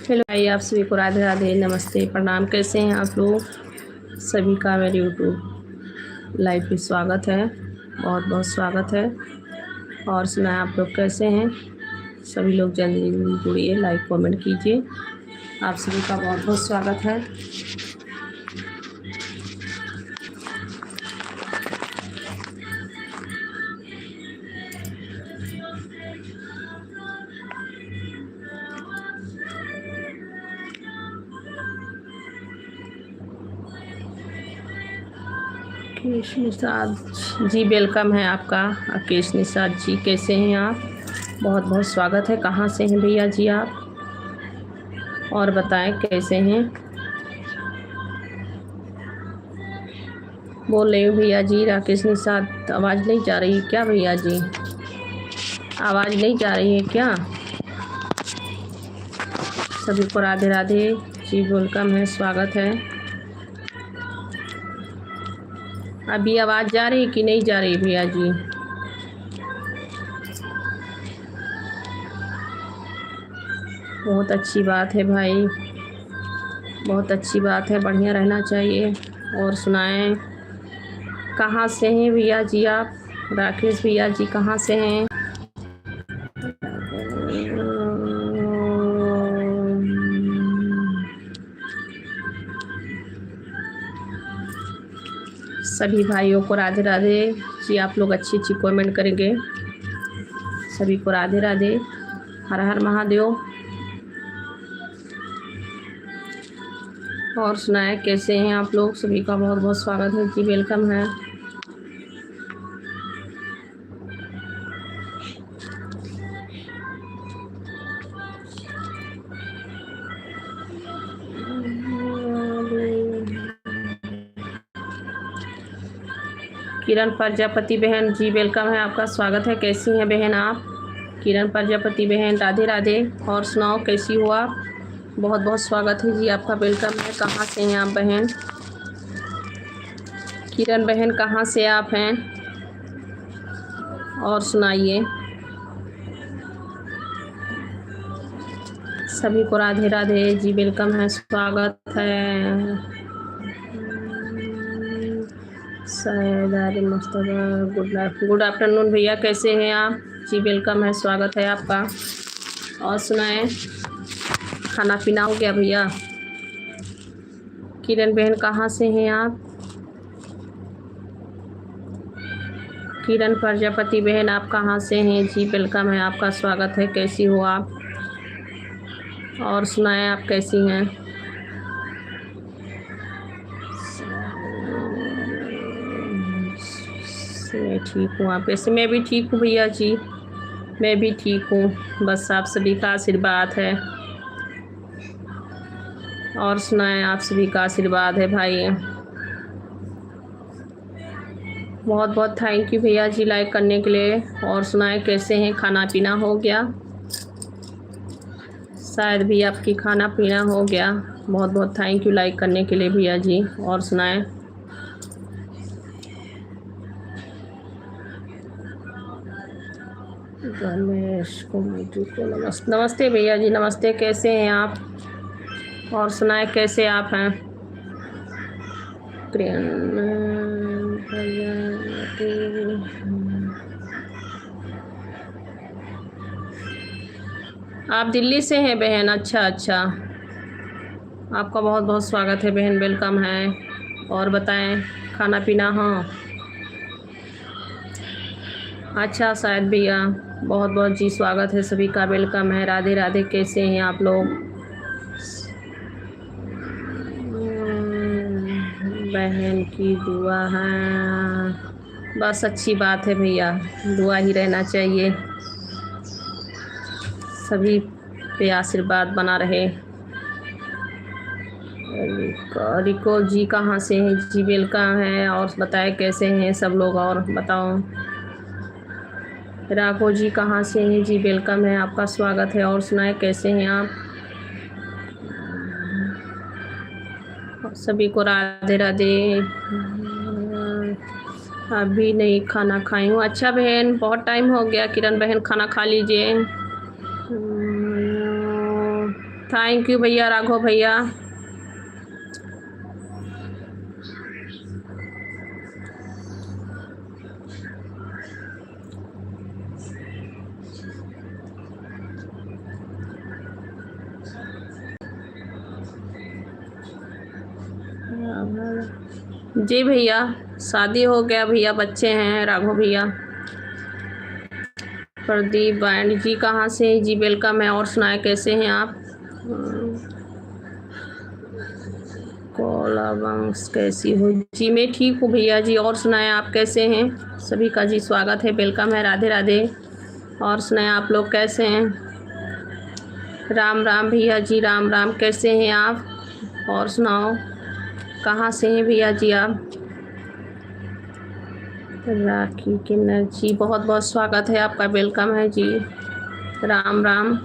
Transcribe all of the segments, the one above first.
Hello भाई, आप सभी को राधे राधे, नमस्ते, प्रणाम। कैसे हैं आप लोग? सभी का मेरे यूट्यूब लाइव पे स्वागत है, बहुत बहुत स्वागत है। और सुनाएं आप लोग कैसे हैं? सभी लोग जल्दी जल्दी जुड़िए, लाइक कमेंट कीजिए। आप सभी का बहुत बहुत स्वागत है। अकेश निषाद जी, वेलकम है आपका। अकेश निषाद जी, कैसे हैं आप? बहुत बहुत स्वागत है। कहाँ से हैं भैया जी आप? और बताएं कैसे हैं? बोल रही हूँ भैया जी, राकेश निषाद। आवाज़ नहीं जा रही है क्या भैया जी? आवाज़ नहीं जा रही है क्या? सभी को राधे राधे जी, वेलकम है, स्वागत है। अभी आवाज़ जा रही है कि नहीं जा रही भैया जी? बहुत अच्छी बात है भाई, बहुत अच्छी बात है, बढ़िया रहना चाहिए। और सुनाएं, कहाँ से हैं भैया जी आप? राकेश भैया जी कहाँ से हैं? सभी भाइयों को राधे राधे जी। आप लोग अच्छी अच्छी कमेंट करेंगे। सभी को राधे राधे, हर हर महादेव। और सुनाएं कैसे हैं आप लोग? सभी का बहुत बहुत स्वागत है जी, वेलकम है। किरण प्रजापति बहन जी, वेलकम है आपका, स्वागत है। कैसी हैं बहन आप? किरण प्रजापति बहन, राधे राधे। और सुनाओ कैसी हो आप? बहुत बहुत स्वागत है जी आपका, वेलकम है। कहाँ से हैं आप बहन? किरण बहन कहाँ से आप हैं? और सुनाइए। सभी को राधे राधे जी, वेलकम है, स्वागत है। गुड आफ्टरनून भैया, कैसे हैं आप जी? वेलकम है, स्वागत है आपका। और सुनाएं, खाना पीना हो गया भैया? किरण बहन कहाँ से हैं आप? किरण प्रजापति बहन, आप कहाँ से हैं जी? वेलकम है आपका, स्वागत है। कैसी हो आप? और सुनाएं, आप कैसी हैं? मैं ठीक हूँ, आप कैसे? मैं भी ठीक हूँ भैया जी, मैं भी ठीक हूँ, बस आप सभी का आशीर्वाद है। और सुनाएं, आप सभी का आशीर्वाद है भाई। बहुत बहुत थैंक यू भैया जी लाइक करने के लिए। और सुनाएं कैसे हैं? खाना पीना हो गया? शायद भी आपकी खाना पीना हो गया। बहुत बहुत थैंक यू लाइक करने के लिए भैया जी। और सुनाएं, गणेश कुमार जी को नमस्ते भैया जी, नमस्ते। कैसे हैं आप? और सुनाएं कैसे आप हैं? आप दिल्ली से हैं बहन? अच्छा अच्छा, आपका बहुत बहुत स्वागत है बहन, वेलकम है। और बताएं, खाना पीना? हाँ अच्छा, शायद भैया। बहुत बहुत जी स्वागत है सभी का, वेलकम है, राधे राधे। कैसे हैं आप लोग? बहन की दुआ है, बस अच्छी बात है भैया, दुआ ही रहना चाहिए, सभी पे आशीर्वाद बना रहे। रिको जी कहाँ से हैं जी? वेलकम है। और बताएं कैसे हैं सब लोग? और बताओ। राघो जी कहाँ से हैं जी? वेलकम है आपका, स्वागत है। और सुनाए कैसे हैं आप? सभी को राधे राधे। अभी नहीं खाना खाई हूँ। अच्छा बहन, बहुत टाइम हो गया। किरण बहन खाना खा लीजिए। थैंक यू भैया, राघव भैया। जी भैया, शादी हो गया भैया, बच्चे हैं राघव भैया। प्रदीप बैंड जी कहाँ से हैं? जी वेलकम है। और सुनाए कैसे हैं आप? कोला वंश कैसी हो? जी मैं ठीक हूँ भैया जी। और सुनाए आप कैसे हैं? सभी का जी स्वागत है, वेलकम है, राधे राधे। और सुनाए आप लोग कैसे हैं? राम राम भैया जी, राम राम। कैसे हैं आप? और सुनाओ कहाँ से हैं भैया जी आप? राखी किन्नर जी, बहुत बहुत स्वागत है आपका, वेलकम है जी, राम राम।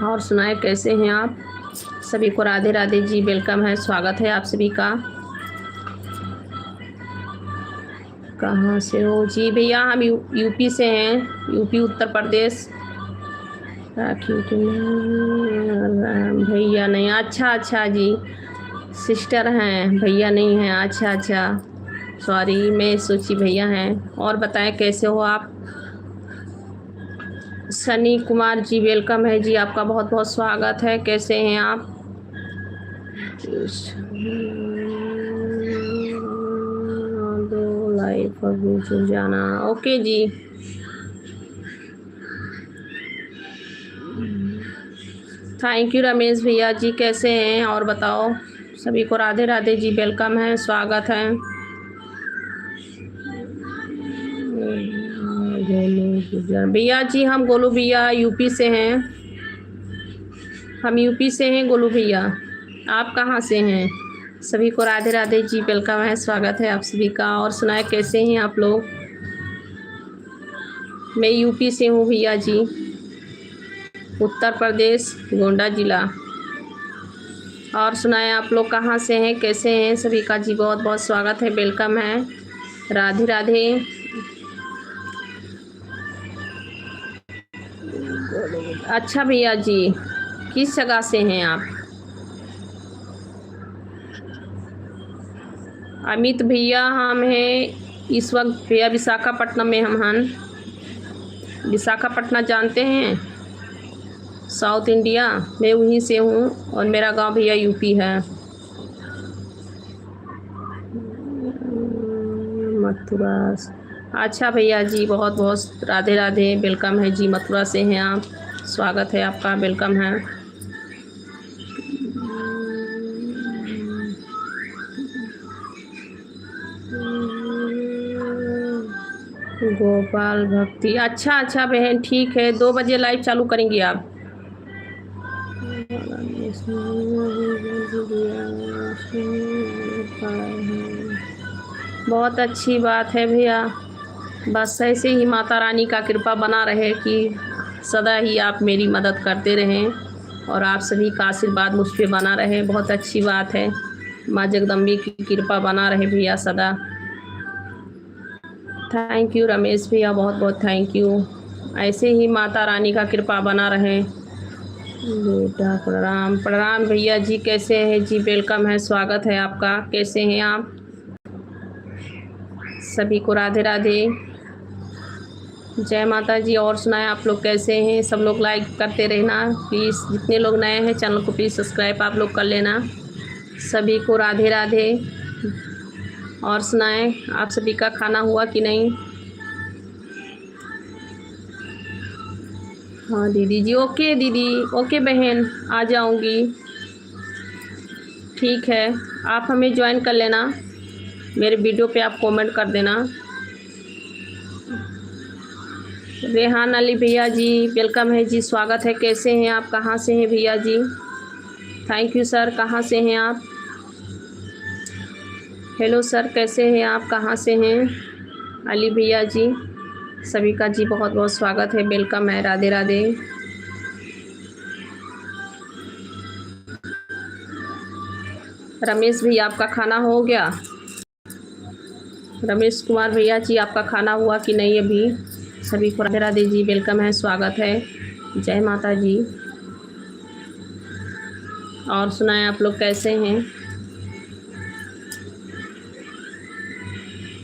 और सुनाए कैसे हैं आप? सभी को राधे राधे जी, वेलकम है, स्वागत है आप सभी का। कहाँ से हो? जी भैया हम यूपी से हैं, यूपी उत्तर प्रदेश। राखी किन्नर भैया नहीं, अच्छा अच्छा जी, सिस्टर हैं, भैया नहीं हैं, अच्छा अच्छा, सॉरी मैं सोची भैया हैं। और बताएं कैसे हो आप? सनी कुमार जी वेलकम है जी, आपका बहुत बहुत स्वागत है, कैसे हैं आप? दो लाइफ अभी जुड़ जाना, ओके जी। थैंक यू रमेश भैया जी, कैसे हैं? और बताओ, सभी को राधे राधे जी, वेलकम है, स्वागत है। भैया जी हम गोलू भैया यूपी से हैं, हम यूपी से हैं गोलू भैया। आप कहाँ से हैं? सभी को राधे राधे जी, वेलकम है, स्वागत है आप सभी का। और सुनाए कैसे हैं आप लोग? मैं यूपी से हूँ भैया जी, उत्तर प्रदेश, गोंडा जिला। और सुनाए आप लोग कहाँ से हैं, कैसे हैं? सभी का जी बहुत बहुत स्वागत है, वेलकम है, राधे राधे। अच्छा भैया जी, किस जगह से हैं आप? अमित भैया हम हैं इस वक्त भैया विशाखापट्टनम में, हम हैं विशाखापट्टनम, जानते हैं साउथ इंडिया, मैं वहीं से हूँ। और मेरा गांव भैया यूपी है, मथुरा। अच्छा भैया जी, बहुत बहुत राधे राधे, वेलकम है जी, मथुरा से हैं आप, स्वागत है आपका, वेलकम है। गोपाल भक्ति, अच्छा अच्छा बहन, ठीक है, 2 बजे लाइव चालू करेंगी आप? बहुत अच्छी बात है भैया, बस ऐसे ही माता रानी का कृपा बना रहे कि सदा ही आप मेरी मदद करते रहें और आप सभी का आशीर्वाद मुझ पे बना रहे, बहुत अच्छी बात है। माँ जगदम्बी की कृपा बना रहे भैया सदा। थैंक यू रमेश भैया, बहुत बहुत थैंक यू, ऐसे ही माता रानी का कृपा बना रहे। बेटा प्रणाम प्रणाम भैया जी, कैसे हैं जी? वेलकम है, स्वागत है आपका, कैसे हैं आप? सभी को राधे राधे, जय माता जी। और सुनाए आप लोग कैसे हैं? सब लोग लाइक करते रहना प्लीज़, जितने लोग नए हैं चैनल को प्लीज़ सब्सक्राइब आप लोग कर लेना। सभी को राधे राधे। और सुनाएं आप सभी का खाना हुआ कि नहीं? हाँ दीदी जी, ओके दीदी, ओके बहन, आ जाऊंगी, ठीक है। आप हमें ज्वाइन कर लेना, मेरे वीडियो पे आप कमेंट कर देना। रेहान अली भैया जी वेलकम है जी, स्वागत है, कैसे हैं आप? कहाँ से हैं भैया जी? थैंक यू सर, कहाँ से हैं आप? हेलो सर, कैसे हैं आप? कहाँ से हैं? अली भैया जी, सभी का जी बहुत बहुत स्वागत है, वेलकम है, राधे राधे। रमेश भैया आपका खाना हो गया? रमेश कुमार भैया जी आपका खाना हुआ कि नहीं अभी? सभी को राधे राधे जी, वेलकम है, स्वागत है, जय माता जी। और सुनाएं आप लोग कैसे हैं?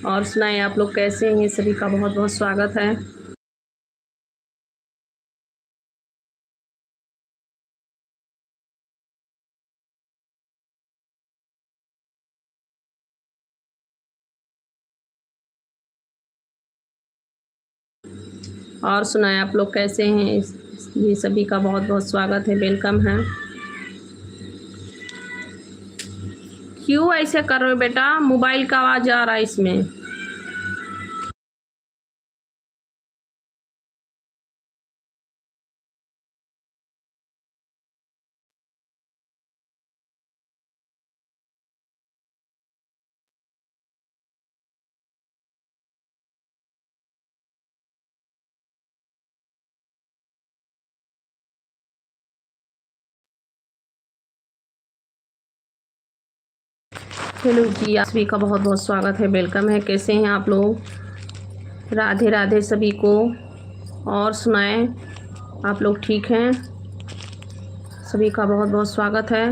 और सुनाएं आप लोग कैसे हैं? सभी का बहुत बहुत स्वागत है। और सुनाएं आप लोग कैसे हैं? ये सभी का बहुत बहुत स्वागत है, वेलकम है। क्यों ऐसे कर रहे हो बेटा? मोबाइल का आवाज़ आ रहा है इसमें। हेलो जी, आप सभी का बहुत बहुत स्वागत है, वेलकम है। कैसे हैं आप लोग? राधे राधे सभी को। और सुनाएं आप लोग ठीक हैं? सभी का बहुत बहुत स्वागत है।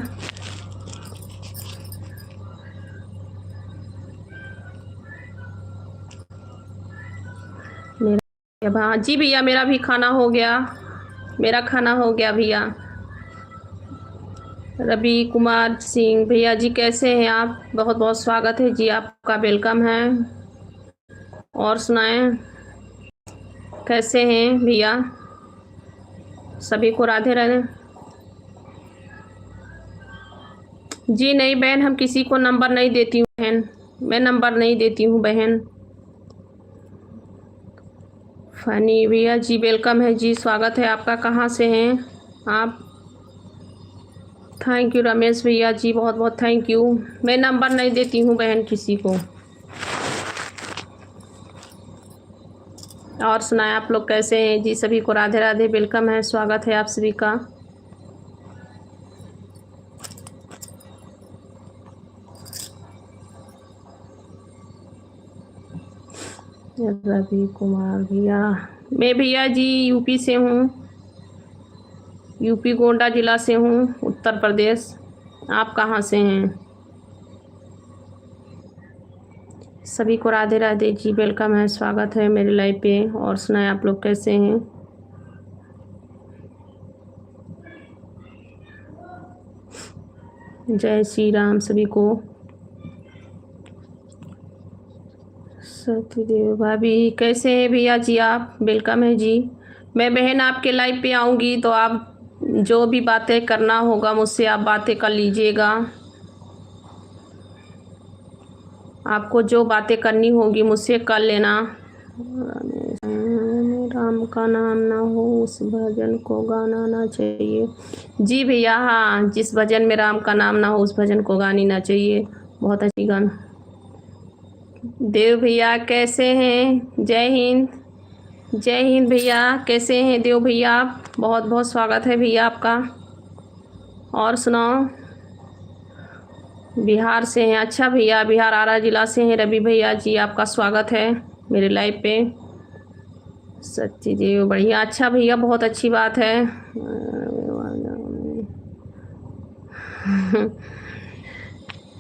मेरा जी भैया, मेरा भी खाना हो गया। मेरा खाना हो गया भैया। रवि कुमार सिंह भैया जी, कैसे हैं आप? बहुत बहुत स्वागत है जी, आपका वेलकम है। और सुनाएं कैसे हैं भैया? सभी को राधे राधे। जी नहीं बहन, हम किसी को नंबर नहीं देती हूँ बहन, मैं नंबर नहीं देती हूँ बहन। फनी भैया जी, वेलकम है जी, स्वागत है आपका। कहाँ से हैं आप? थैंक यू रमेश भैया जी, बहुत बहुत थैंक यू। मैं नंबर नहीं देती हूँ बहन किसी को। और सुनाएं आप लोग कैसे हैं जी? सभी को राधे राधे, वेलकम है, स्वागत है आप सभी का। रवि कुमार भैया, मैं भैया जी यूपी से हूँ, यूपी गोंडा जिला से हूँ, उत्तर प्रदेश। आप कहाँ से हैं? सभी को राधे राधे जी, वेलकम है, स्वागत है मेरे लाइव पे। और सुनाएं आप लोग कैसे हैं? जय श्री राम सभी को। सत्यदेव भाभी कैसे हैं भैया जी? आप वेलकम है जी। मैं बहन आपके लाइव पे आऊँगी तो आप जो भी बातें करना होगा मुझसे आप बातें कर लीजिएगा। आपको जो बातें करनी होगी मुझसे कर लेना। राम का नाम ना हो उस भजन को गाना ना चाहिए। जी भैया, हाँ, जिस भजन में राम का नाम ना हो उस भजन को गानी ना चाहिए। बहुत अच्छी गाना। देव भैया कैसे हैं? जय हिंद। जय हिंद भैया, कैसे हैं देव भैया आप? बहुत बहुत स्वागत है भैया आपका। और सुनाओ। बिहार से हैं? अच्छा भैया, बिहार आरा जिला से हैं रवि भैया जी, आपका स्वागत है मेरे लाइव पे। सच्ची जी बढ़िया, अच्छा भैया, बहुत अच्छी बात है।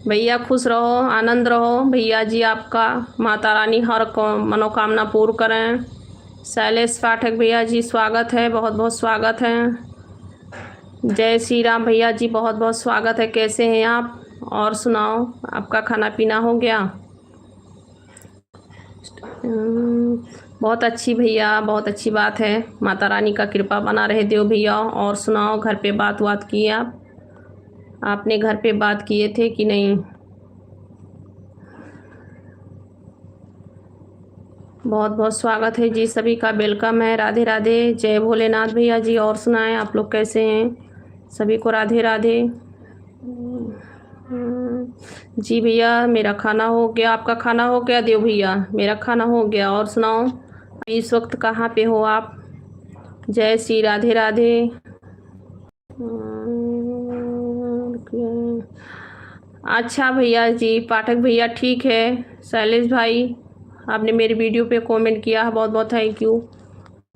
भैया खुश रहो, आनंद रहो भैया जी, आपका माता रानी हर मनोकामना पूर्ण करें। शैलेश पाठक भैया जी, स्वागत है, बहुत बहुत स्वागत है। जय श्री राम भैया जी, बहुत बहुत स्वागत है। कैसे हैं आप? और सुनाओ, आपका खाना पीना हो गया? बहुत अच्छी भैया, बहुत अच्छी बात है। माता रानी का कृपा बना रहे देव भैया। और सुनाओ, घर पे बात किए आप? आपने घर पे बात किए थे कि नहीं? बहुत बहुत स्वागत है जी, सभी का वेलकम है। राधे राधे, जय भोलेनाथ भैया जी। और सुनाएं आप लोग कैसे हैं? सभी को राधे राधे। जी भैया, मेरा खाना हो गया। आपका खाना हो गया देव भैया? मेरा खाना हो गया। और सुनाओ, इस वक्त कहाँ पे हो आप? जय श्री राधे राधे। अच्छा भैया जी, पाठक भैया ठीक है। शैलेश भाई, आपने मेरी वीडियो पे कमेंट किया है, बहुत बहुत थैंक यू।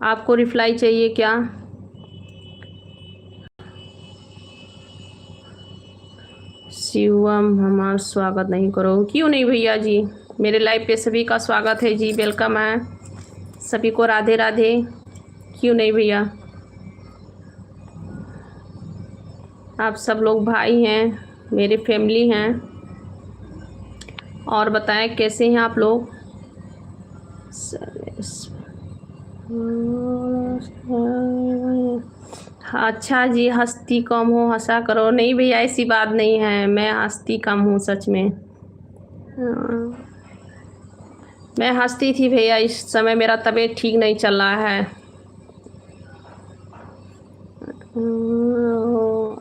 आपको रिप्लाई चाहिए क्या? शिवम हमारा स्वागत नहीं करो? क्यों नहीं भैया जी, मेरे लाइव पे सभी का स्वागत है जी, वेलकम है सभी को, राधे राधे। क्यों नहीं भैया, आप सब लोग भाई हैं, मेरी फैमिली हैं। और बताएं कैसे हैं आप लोग? अच्छा जी, हंसती कम हो हंसा करो। नहीं भैया ऐसी बात नहीं है, मैं हंसती कम हूँ सच में। मैं हंसती थी भैया, इस समय मेरा तबीयत ठीक नहीं चल रहा है।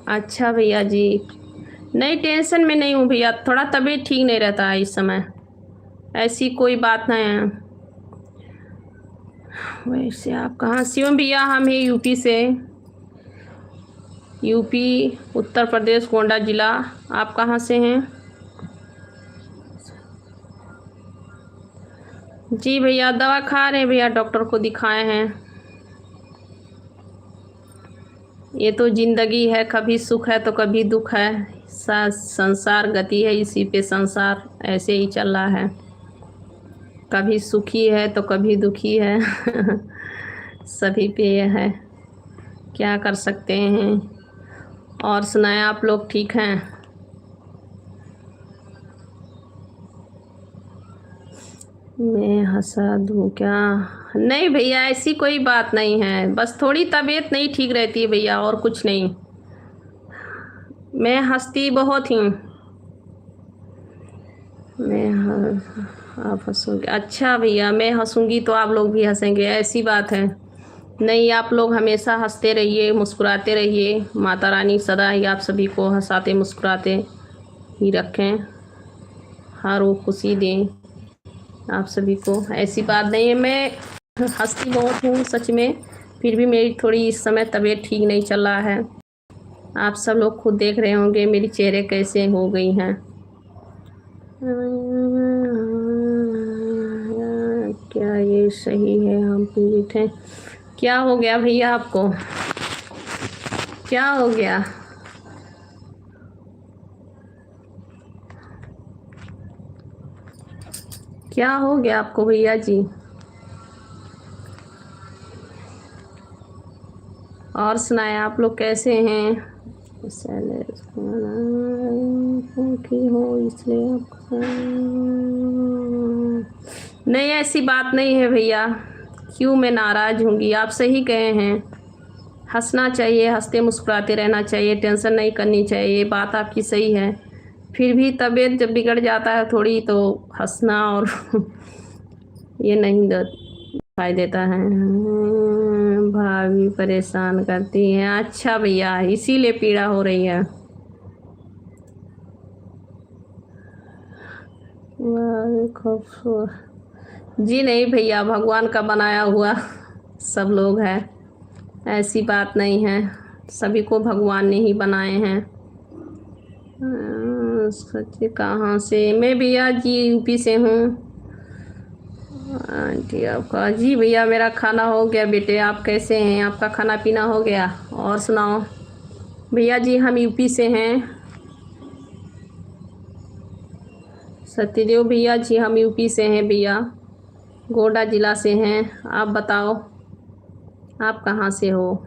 अच्छा भैया जी, नहीं टेंशन में नहीं हूँ भैया, थोड़ा तबीयत ठीक नहीं रहता है इस समय, ऐसी कोई बात नहीं है। वैसे आप कहाँ से हो भैया? हम हैं यूपी से, यूपी उत्तर प्रदेश गोंडा जिला। आप कहाँ से हैं? जी भैया दवा खा रहे हैं भैया, डॉक्टर को दिखाए हैं। ये तो ज़िंदगी है, कभी सुख है तो कभी दुख है, संसार गति है, इसी पे संसार ऐसे ही चल रहा है, कभी सुखी है तो कभी दुखी है सभी पे ये है, क्या कर सकते हैं। और सुनाएं, आप लोग ठीक हैं? मैं हंसा दूँ क्या? नहीं भैया ऐसी कोई बात नहीं है, बस थोड़ी तबीयत नहीं ठीक रहती है भैया, और कुछ नहीं। मैं हंसती बहुत ही, आप हंसोगे? अच्छा भैया, मैं हंसूंगी तो आप लोग भी हंसेंगे, ऐसी बात है नहीं। आप लोग हमेशा हंसते रहिए, मुस्कुराते रहिए, माता रानी सदा ही आप सभी को हंसाते मुस्कुराते ही रखें, हर वो खुशी दें आप सभी को, ऐसी बात नहीं है। मैं हंसती बहुत हूँ सच में, फिर भी मेरी थोड़ी इस समय तबीयत ठीक नहीं चल रहा है। आप सब लोग खुद देख रहे होंगे मेरी चेहरे कैसे हो गई हैं। क्या ये सही है? हम पीड़ित हैं? क्या हो गया भैया आपको? क्या हो गया? क्या हो गया आपको भैया जी? और सुनाए, आप लोग कैसे हैं? हो इसलिए नहीं, ऐसी बात नहीं है भैया, क्यों मैं नाराज़ होंगी? आप सही कहे हैं, हंसना चाहिए, हंसते मुस्कुराते रहना चाहिए, टेंशन नहीं करनी चाहिए, ये बात आपकी सही है। फिर भी तबीयत जब बिगड़ जाता है थोड़ी तो हंसना और ये नहीं दिखाई देता है। भाभी परेशान करती हैं? अच्छा भैया इसीलिए पीड़ा हो रही है। जी नहीं भैया, भगवान का बनाया हुआ सब लोग हैं, ऐसी बात नहीं है, सभी को भगवान ने ही बनाए हैं। सच कहाँ से? मैं भैया जी यूपी से हूँ। आंटी आपका? जी भैया मेरा खाना हो गया बेटे, आप कैसे हैं? आपका खाना पीना हो गया? और सुनाओ भैया जी, हम यूपी से हैं। सत्यदेव भैया जी, हम यूपी से हैं भैया, गोंडा जिला से हैं। आप बताओ आप कहाँ से हो?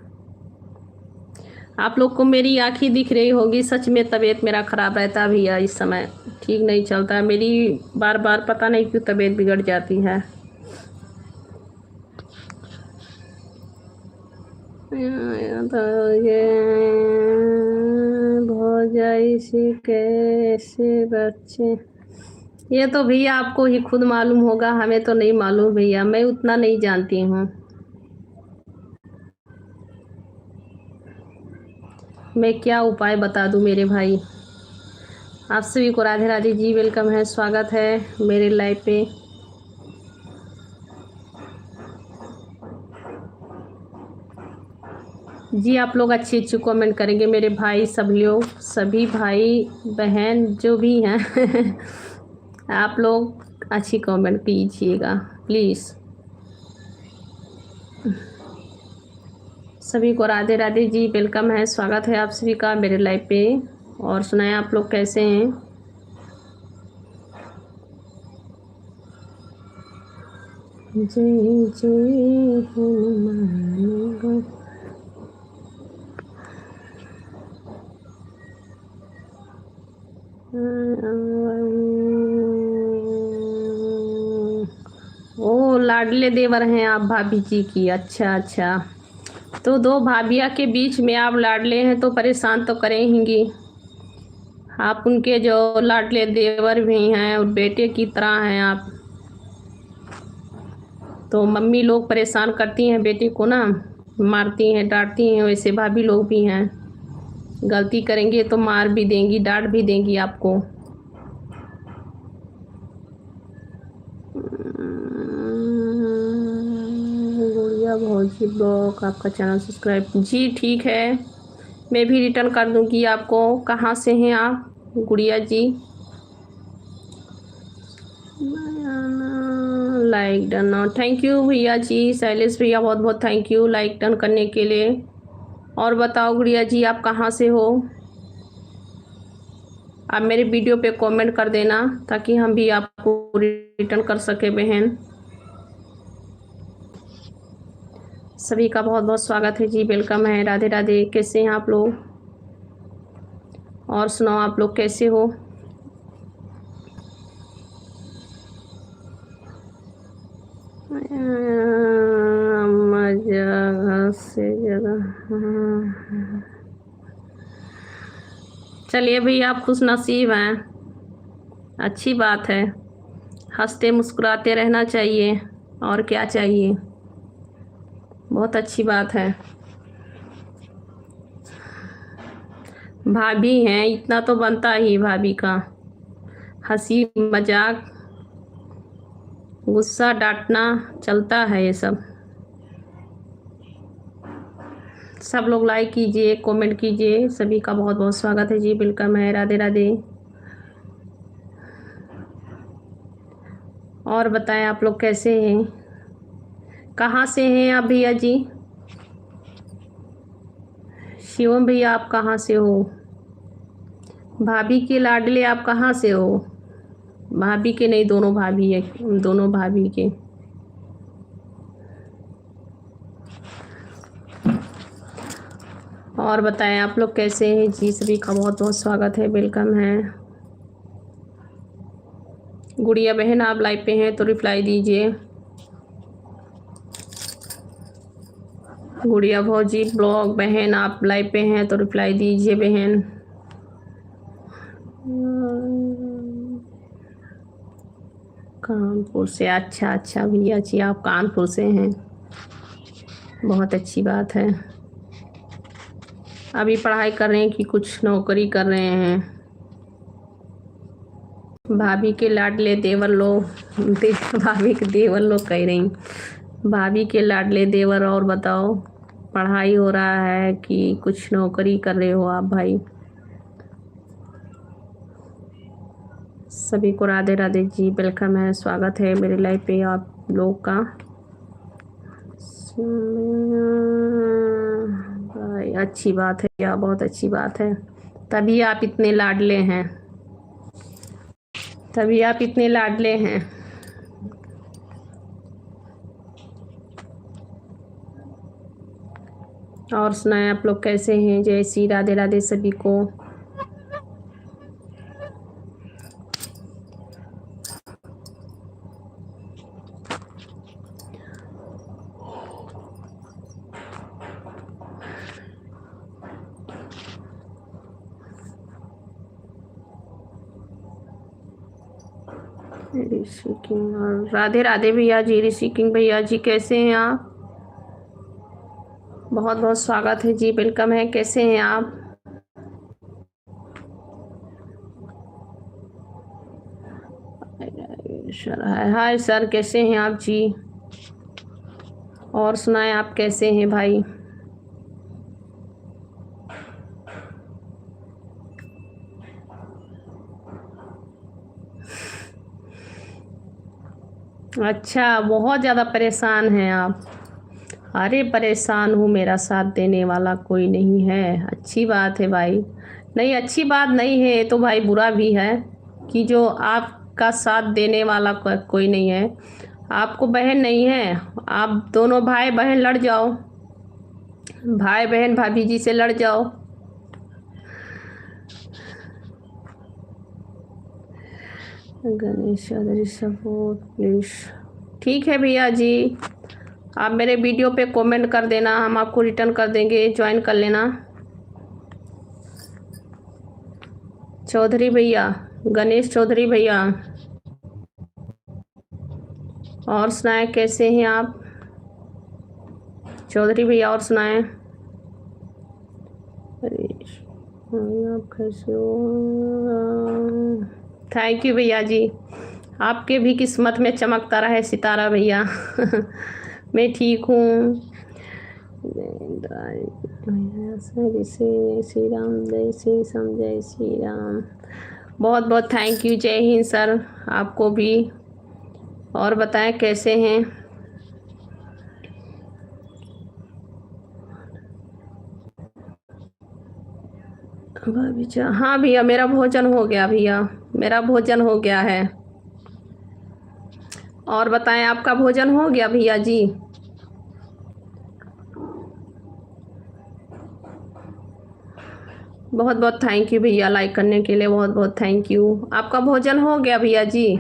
आप लोग को मेरी आँखें दिख रही होगी, सच में तबीयत मेरा ख़राब रहता है भैया, इस समय ठीक नहीं चलता है मेरी, बार बार पता नहीं क्यों तबीयत बिगड़ जाती है। तो ये भौजाई से कैसे बच्चे? ये तो भैया आपको ही खुद मालूम होगा, हमें तो नहीं मालूम भैया, मैं उतना नहीं जानती हूँ। मैं क्या उपाय बता दूँ मेरे भाई? आप सभी को राधे राधे जी, वेलकम है, स्वागत है मेरे लाइव पे। जी आप लोग अच्छी अच्छी कमेंट करेंगे मेरे भाई, सब लोग, सभी भाई बहन जो भी हैं आप लोग अच्छी कमेंट कीजिएगा प्लीज़। सभी को राधे राधे जी, वेलकम है, स्वागत है आप सभी का मेरे लाइव पे। और सुनाएं आप लोग कैसे हैं। जय जय हनुमान गो। ओ लाडले देवर हैं आप भाभी जी की। अच्छा अच्छा, तो दो भाभिया के बीच में आप लाडले हैं तो परेशान तो करेंगी। आप उनके जो लाडले देवर भी हैं और बेटे की तरह हैं आप। तो मम्मी लोग परेशान करती हैं बेटे को ना, मारती हैं डांटती हैं, वैसे भाभी लोग भी हैं। गलती करेंगे तो मार भी देंगी, डांट भी देंगी आपको। गुड़िया भौजी ब्लॉग आपका चैनल सब्सक्राइब जी, ठीक है, मैं भी रिटर्न कर दूंगी आपको। कहाँ से हैं आप गुड़िया जी? लाइक डन, थैंक यू भैया जी, शैलेश भैया बहुत बहुत थैंक यू लाइक डन करने के लिए। और बताओ गुड़िया जी आप कहाँ से हो? आप मेरे वीडियो पे कमेंट कर देना ताकि हम भी आपको रिटर्न कर सके बहन। सभी का बहुत बहुत स्वागत है जी, वेलकम है, राधे राधे। कैसे हैं आप लोग? और सुनाओ आप लोग कैसे हो? जगह से जगह। चलिए भैया आप खुश नसीब हैं, अच्छी बात है। हंसते मुस्कुराते रहना चाहिए, और क्या चाहिए, बहुत अच्छी बात है। भाभी हैं इतना तो बनता ही भाभी का, हंसी मजाक गुस्सा डांटना चलता है ये सब। सब लोग लाइक कीजिए कमेंट कीजिए, सभी का बहुत बहुत स्वागत है जी, वेलकम है, राधे राधे। और बताएं आप लोग कैसे हैं, कहाँ से हैं आप भैया जी? शिवम भैया आप कहाँ से हो? भाभी के लाडले आप कहाँ से हो? भाभी के नहीं, दोनों भाभी है, दोनों भाभी के। और बताएं आप लोग कैसे हैं जी, सभी का बहुत बहुत स्वागत है, वेलकम है। गुड़िया बहन आप लाइव पे हैं तो रिप्लाई दीजिए। गुड़िया भौजी ब्लॉग बहन आप लाइव पे हैं तो रिप्लाई दीजिए बहन। कानपुर से, अच्छा अच्छा भैया जी आप कानपुर से हैं, बहुत अच्छी बात है। अभी पढ़ाई कर रहे हैं कि कुछ नौकरी कर रहे हैं? भाभी के लाडले देवर लोग भाभी के देवर लोग कह रही, भाभी के लाडले देवर। और बताओ पढ़ाई हो रहा है कि कुछ नौकरी कर रहे हो आप भाई? सभी को राधे राधे जी, वेलकम है, स्वागत है मेरे लाइव पे आप लोग का। भाई अच्छी बात है या बहुत अच्छी बात है, तभी आप इतने लाडले हैं, तभी आप इतने लाडले हैं। और सुनाएं आप लोग कैसे हैं? जय श्री राधे राधे सभी को। ऋषि किंग और राधे राधे भैया जी, ऋषि किंग भैया जी कैसे हैं आप? बहुत बहुत स्वागत है जी, वेलकम है, कैसे हैं आप? हाय सर कैसे हैं आप जी? और सुनाएं आप कैसे हैं भाई? अच्छा बहुत ज़्यादा परेशान हैं आप? अरे परेशान हूँ, मेरा साथ देने वाला कोई नहीं है, अच्छी बात है भाई। नहीं, अच्छी बात नहीं है, ये तो भाई बुरा भी है कि जो आपका साथ देने वाला कोई नहीं है। आपको बहन नहीं है, आप दोनों भाई बहन लड़ जाओ, भाई बहन भाभी जी से लड़ जाओ। Ganesh support please. ठीक है भैया जी, आप मेरे वीडियो पे कमेंट कर देना, हम आपको रिटर्न कर देंगे, ज्वाइन कर लेना। चौधरी भैया, गणेश चौधरी भैया, और सुनाएं कैसे हैं आप चौधरी भैया, और सुनाएं। आप कैसे हो? थैंक यू भैया जी, आपके भी किस्मत में चमकता रहे सितारा भैया। मैं ठीक हूँ। जय श्री राम, जय श्री राम, जय श्री राम। बहुत बहुत थैंक यू, जय हिंद सर, आपको भी। और बताएं कैसे हैं? हाँ भैया, मेरा भोजन हो गया भैया, मेरा भोजन हो गया है। और बताएं आपका भोजन हो गया भैया जी? बहुत बहुत थैंक यू भैया, लाइक करने के लिए बहुत बहुत थैंक यू। आपका भोजन हो गया भैया जी?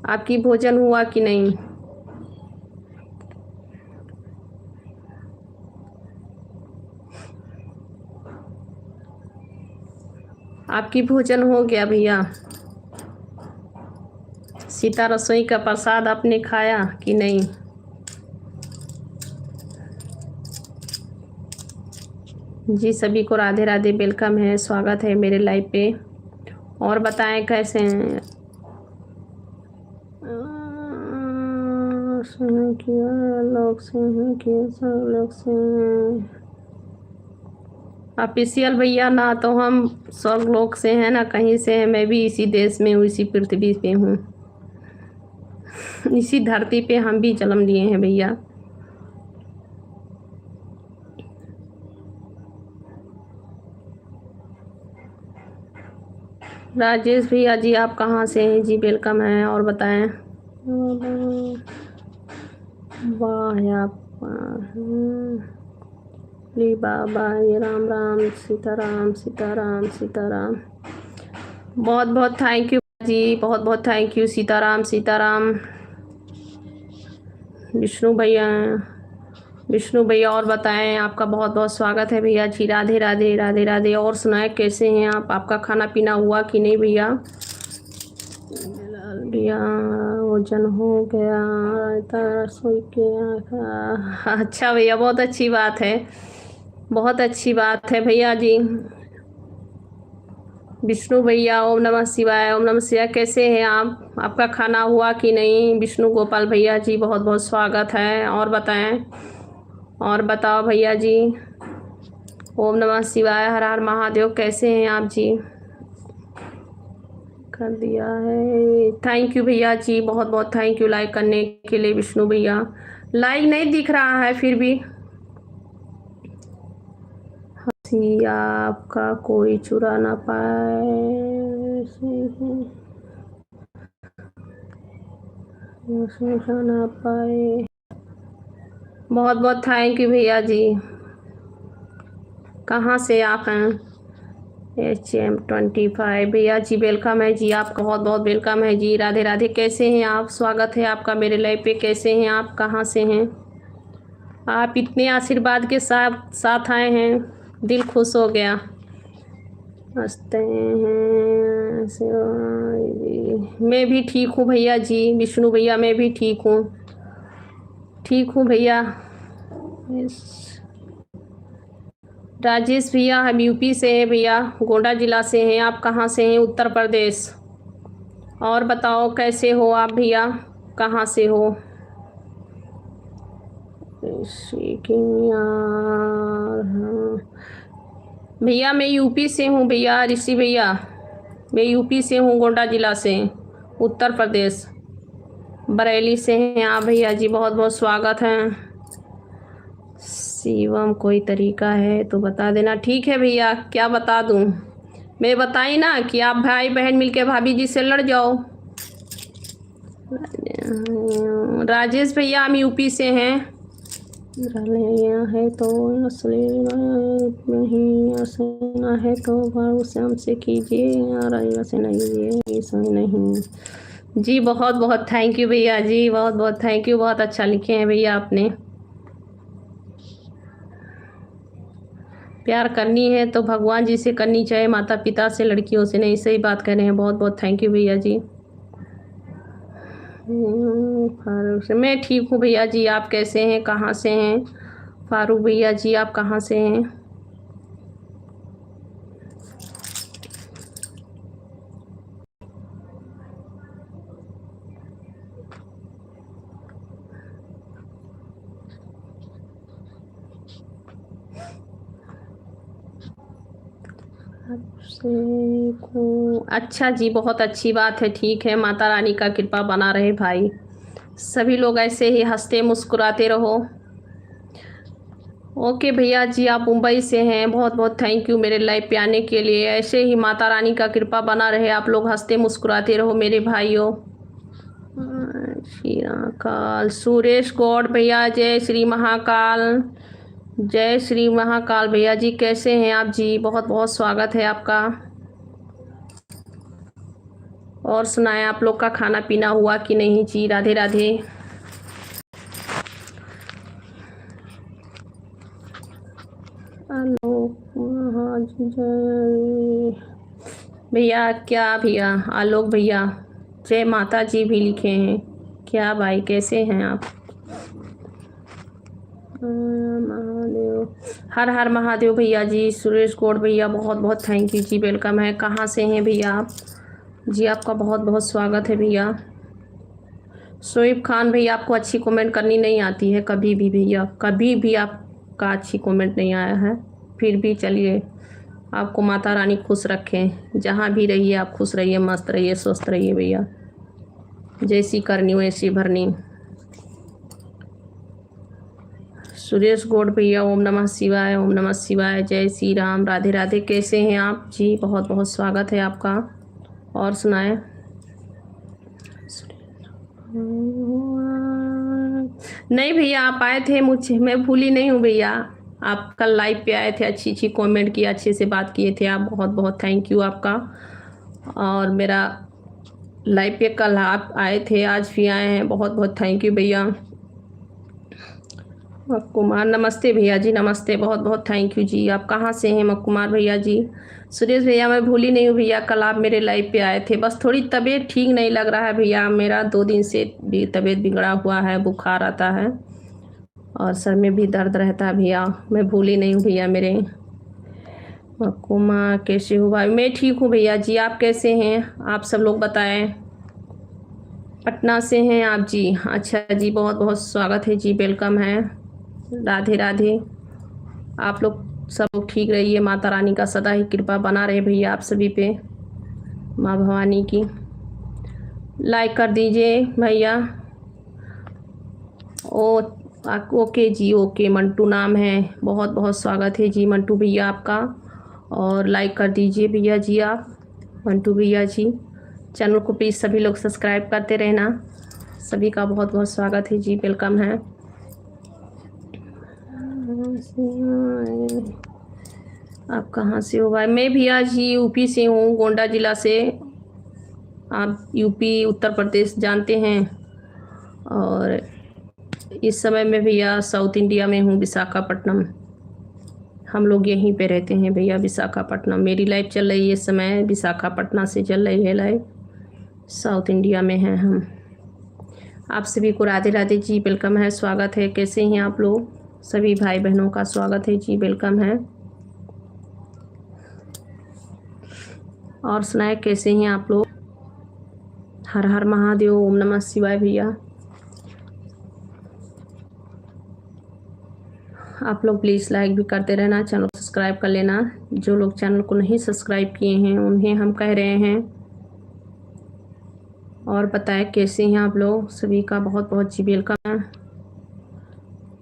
आपकी भोजन हुआ कि नहीं? आपकी भोजन हो गया भैया? सीता रसोई का प्रसाद आपने खाया कि नहीं? जी सभी को राधे राधे, वेलकम है, स्वागत है मेरे लाइव पे। और बताएं कैसे हैं? लोग से हैं कि सब लोग से ऑफिशियल भैया, ना तो हम सब लोग से हैं ना कहीं से हैं, मैं भी इसी देश में हूँ, इसी पृथ्वी पे हूँ। इसी धरती पे हम भी जन्म लिए हैं भैया। राजेश भैया जी, आप कहाँ से हैं जी? वेलकम है, और बताएं। वाह आप बाबा, ये राम राम, सीताराम सीताराम सीताराम। बहुत बहुत थैंक यू जी, बहुत बहुत थैंक यू, सीताराम सीताराम। विष्णु भैया, विष्णु भैया, और बताएं, आपका बहुत बहुत स्वागत है भैया जी, राधे राधे राधे राधे। और सुनाएं कैसे हैं आप? आपका खाना पीना हुआ कि नहीं भैया? भैया भोजन हो गया, रसोई के। अच्छा भैया, बहुत अच्छी बात है, बहुत अच्छी बात है भैया जी। विष्णु भैया, ओम नमः शिवाय, ओम नमः शिवाय। कैसे हैं आप? आपका खाना हुआ कि नहीं? विष्णु गोपाल भैया जी, बहुत बहुत स्वागत है। और बताएं, और बताओ भैया जी। ओम नमः शिवाय, हर हर महादेव। कैसे हैं आप जी? कर दिया है, थैंक यू भैया जी, बहुत बहुत थैंक यू लाइक करने के लिए विष्णु भैया। लाइक नहीं दिख रहा है फिर भी। हंसी आपका कोई चुरा ना पाए, ना पाए। बहुत बहुत थैंक यू भैया जी। कहाँ से आप हैं? HM25 भैया जी, वेलकम है जी, आपका बहुत बहुत वेलकम है जी, राधे राधे। कैसे हैं आप? स्वागत है आपका मेरे लाइव पे। कैसे हैं आप? कहाँ से हैं आप? इतने आशीर्वाद के साथ साथ आए हैं, दिल खुश हो गया। हंसते हैं। मैं भी ठीक हूँ भैया जी, विष्णु भैया, मैं भी ठीक हूँ भैया। राजेश भैया, हम यूपी से हैं भैया, गोंडा जिला से हैं। आप कहाँ से हैं? उत्तर प्रदेश। और बताओ कैसे हो आप भैया? कहाँ से हो? भैया मैं यूपी से हूँ भैया, ऋषि भैया, मैं यूपी से हूँ, गोंडा जिला से, उत्तर प्रदेश, बरेली से हैं आप भैया जी। बहुत बहुत स्वागत है। शिवम कोई तरीका है तो बता देना। ठीक है भैया, क्या बता दूँ? मैं बताई ना कि आप भाई बहन मिलके भाभी जी से लड़ जाओ। राजेश भैया हम यूपी से हैं। है तो असली नहीं, असना है तो उसे हमसे कीजिए, और ऐसे नहीं, ऐसा नहीं जी। बहुत बहुत थैंक यू भैया जी, बहुत बहुत थैंक यू, बहुत अच्छा लिखे हैं भैया आपने। प्यार करनी है तो भगवान जी से करनी चाहिए, माता पिता से, लड़कियों से नहीं। सही बात कह रहे हैं। बहुत बहुत थैंक यू भैया जी। फारूक से मैं ठीक हूँ भैया जी, आप कैसे हैं, कहाँ से हैं? फारूक भैया जी आप कहाँ से हैं? आपसे को अच्छा जी, बहुत अच्छी बात है। ठीक है, माता रानी का कृपा बना रहे भाई। सभी लोग ऐसे ही हंसते मुस्कुराते रहो। ओके भैया जी, आप मुंबई से हैं, बहुत बहुत थैंक यू मेरे लाइव पे आने के लिए। ऐसे ही माता रानी का कृपा बना रहे, आप लोग हंसते मुस्कुराते रहो मेरे भाइयों। श्री महाकाल सुरेश गौड़ भैया, जय श्री महाकाल, जय श्री महाकाल भैया जी, कैसे हैं आप जी? बहुत बहुत स्वागत है आपका। और सुनाएं, आप लोग का खाना पीना हुआ कि नहीं जी? राधे राधे। भैया क्या भैया आलोक भैया, जय माता जी भी लिखे हैं क्या भाई? कैसे हैं आप? महादेव, हर हर महादेव भैया जी। सुरेश गौड़ भैया बहुत बहुत थैंक यू जी, वेलकम है। कहाँ से हैं भैया आप जी? आपका बहुत बहुत स्वागत है भैया। शोएब खान भैया, आपको अच्छी कमेंट करनी नहीं आती है कभी भी भैया, कभी भी आपका अच्छी कमेंट नहीं आया है। फिर भी चलिए, आपको माता रानी खुश रखें, जहाँ भी रहिए आप खुश रहिए, मस्त रहिए, स्वस्थ रहिए भैया। जैसी करनी वैसी भरनी। सुरेश गौड़ भैया, ओम नमः शिवाय, ओम नमः शिवाय, जय श्री राम, राधे राधे। कैसे हैं आप जी? बहुत बहुत स्वागत है आपका। और सुनाएं। नहीं भैया, आप आए थे, मुझे मैं भूली नहीं हूँ भैया। आप कल लाइव पे आए थे, अच्छी अच्छी कमेंट किया, अच्छे से बात किए थे आप, बहुत बहुत थैंक यू आपका। और मेरा लाइव पे कल आप आए थे, आज भी आए हैं, बहुत बहुत थैंक यू भैया। कुमार नमस्ते भैया जी, नमस्ते, बहुत बहुत थैंक यू जी। आप कहाँ से हैं कुमार भैया जी? सुरेश भैया, मैं भूली नहीं हूँ भैया, कल आप मेरे लाइव पे आए थे। बस थोड़ी तबीयत ठीक नहीं लग रहा है भैया मेरा, 2 दिन से भी तबीयत बिगड़ा हुआ है, बुखार आता है और सर में भी दर्द रहता है भैया। मैं भूली नहीं हूँ भैया मेरे। कुमार कैसे हो भाई? मैं ठीक हूँ भैया जी, आप कैसे हैं? आप सब लोग बताएं। पटना से हैं आप जी? अच्छा जी, बहुत बहुत स्वागत है जी, वेलकम है। राधे राधे। आप लोग सब लोग ठीक रहिए, माता रानी का सदा ही कृपा बना रहे भैया आप सभी पे, माँ भवानी की। लाइक कर दीजिए भैया। ओ ओके जी, ओके, मंटू नाम है, बहुत बहुत स्वागत है जी मंटू भैया आपका। और लाइक कर दीजिए भैया जी आप, मंटू भैया जी। चैनल को प्लीज़ सभी लोग सब्सक्राइब करते रहना। सभी का बहुत बहुत स्वागत है जी, वेलकम है। आप कहाँ से हो भाई? मैं भी आज यूपी से हूँ, गोंडा जिला से। आप यूपी उत्तर प्रदेश जानते हैं। और इस समय मैं भैया साउथ इंडिया में हूँ, विशाखापट्टनम। हम लोग यहीं पे रहते हैं भैया, विशाखापट्टनम। मेरी लाइफ चल रही है इस समय, विशाखापट्टनम से चल रही है लाइफ, साउथ इंडिया में हैं हम। आप सभी को राधे राधे जी, वेलकम है, स्वागत है। कैसे हैं आप लोग? सभी भाई बहनों का स्वागत है जी, वेलकम है। और सुनाए, कैसे हैं आप लोग? हर हर महादेव, ओम नमः शिवाय भैया। आप लोग प्लीज़ लाइक भी करते रहना, चैनल को सब्सक्राइब कर लेना। जो लोग चैनल को नहीं सब्सक्राइब किए हैं उन्हें हम कह रहे हैं। और बताएं कैसे हैं आप लोग? सभी का बहुत बहुत जी वेलकम है।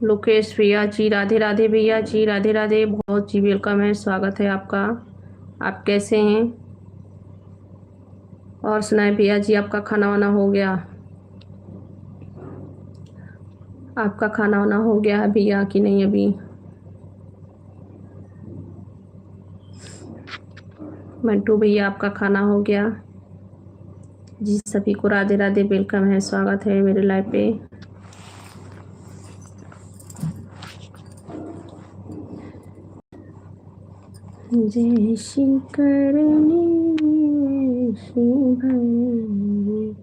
लोकेश भैया जी राधे राधे, भैया जी राधे राधे, बहुत जी वेलकम है, स्वागत है आपका। आप कैसे हैं? और सुनाए भैया जी, आपका खाना वाना हो गया? आपका खाना वाना हो गया है भैया कि नहीं अभी? मंटू भैया, आपका खाना हो गया? जी सभी को राधे राधे, वेलकम है, स्वागत है मेरे लाइव पे। जय श्री करणी श्री भरणी।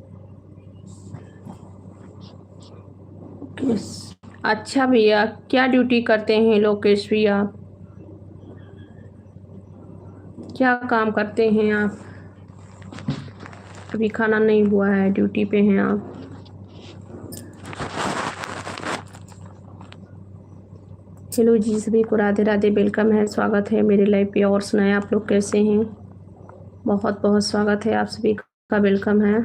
अच्छा भैया, क्या ड्यूटी करते हैं लोकेश भैया? क्या काम करते हैं आप? अभी खाना नहीं हुआ है, ड्यूटी पे हैं आप? हेलो जी सभी को राधे राधे, वेलकम है, स्वागत है मेरे लाइव पे। और सुनाए आप लोग कैसे हैं? बहुत बहुत स्वागत है आप सभी का, वेलकम है।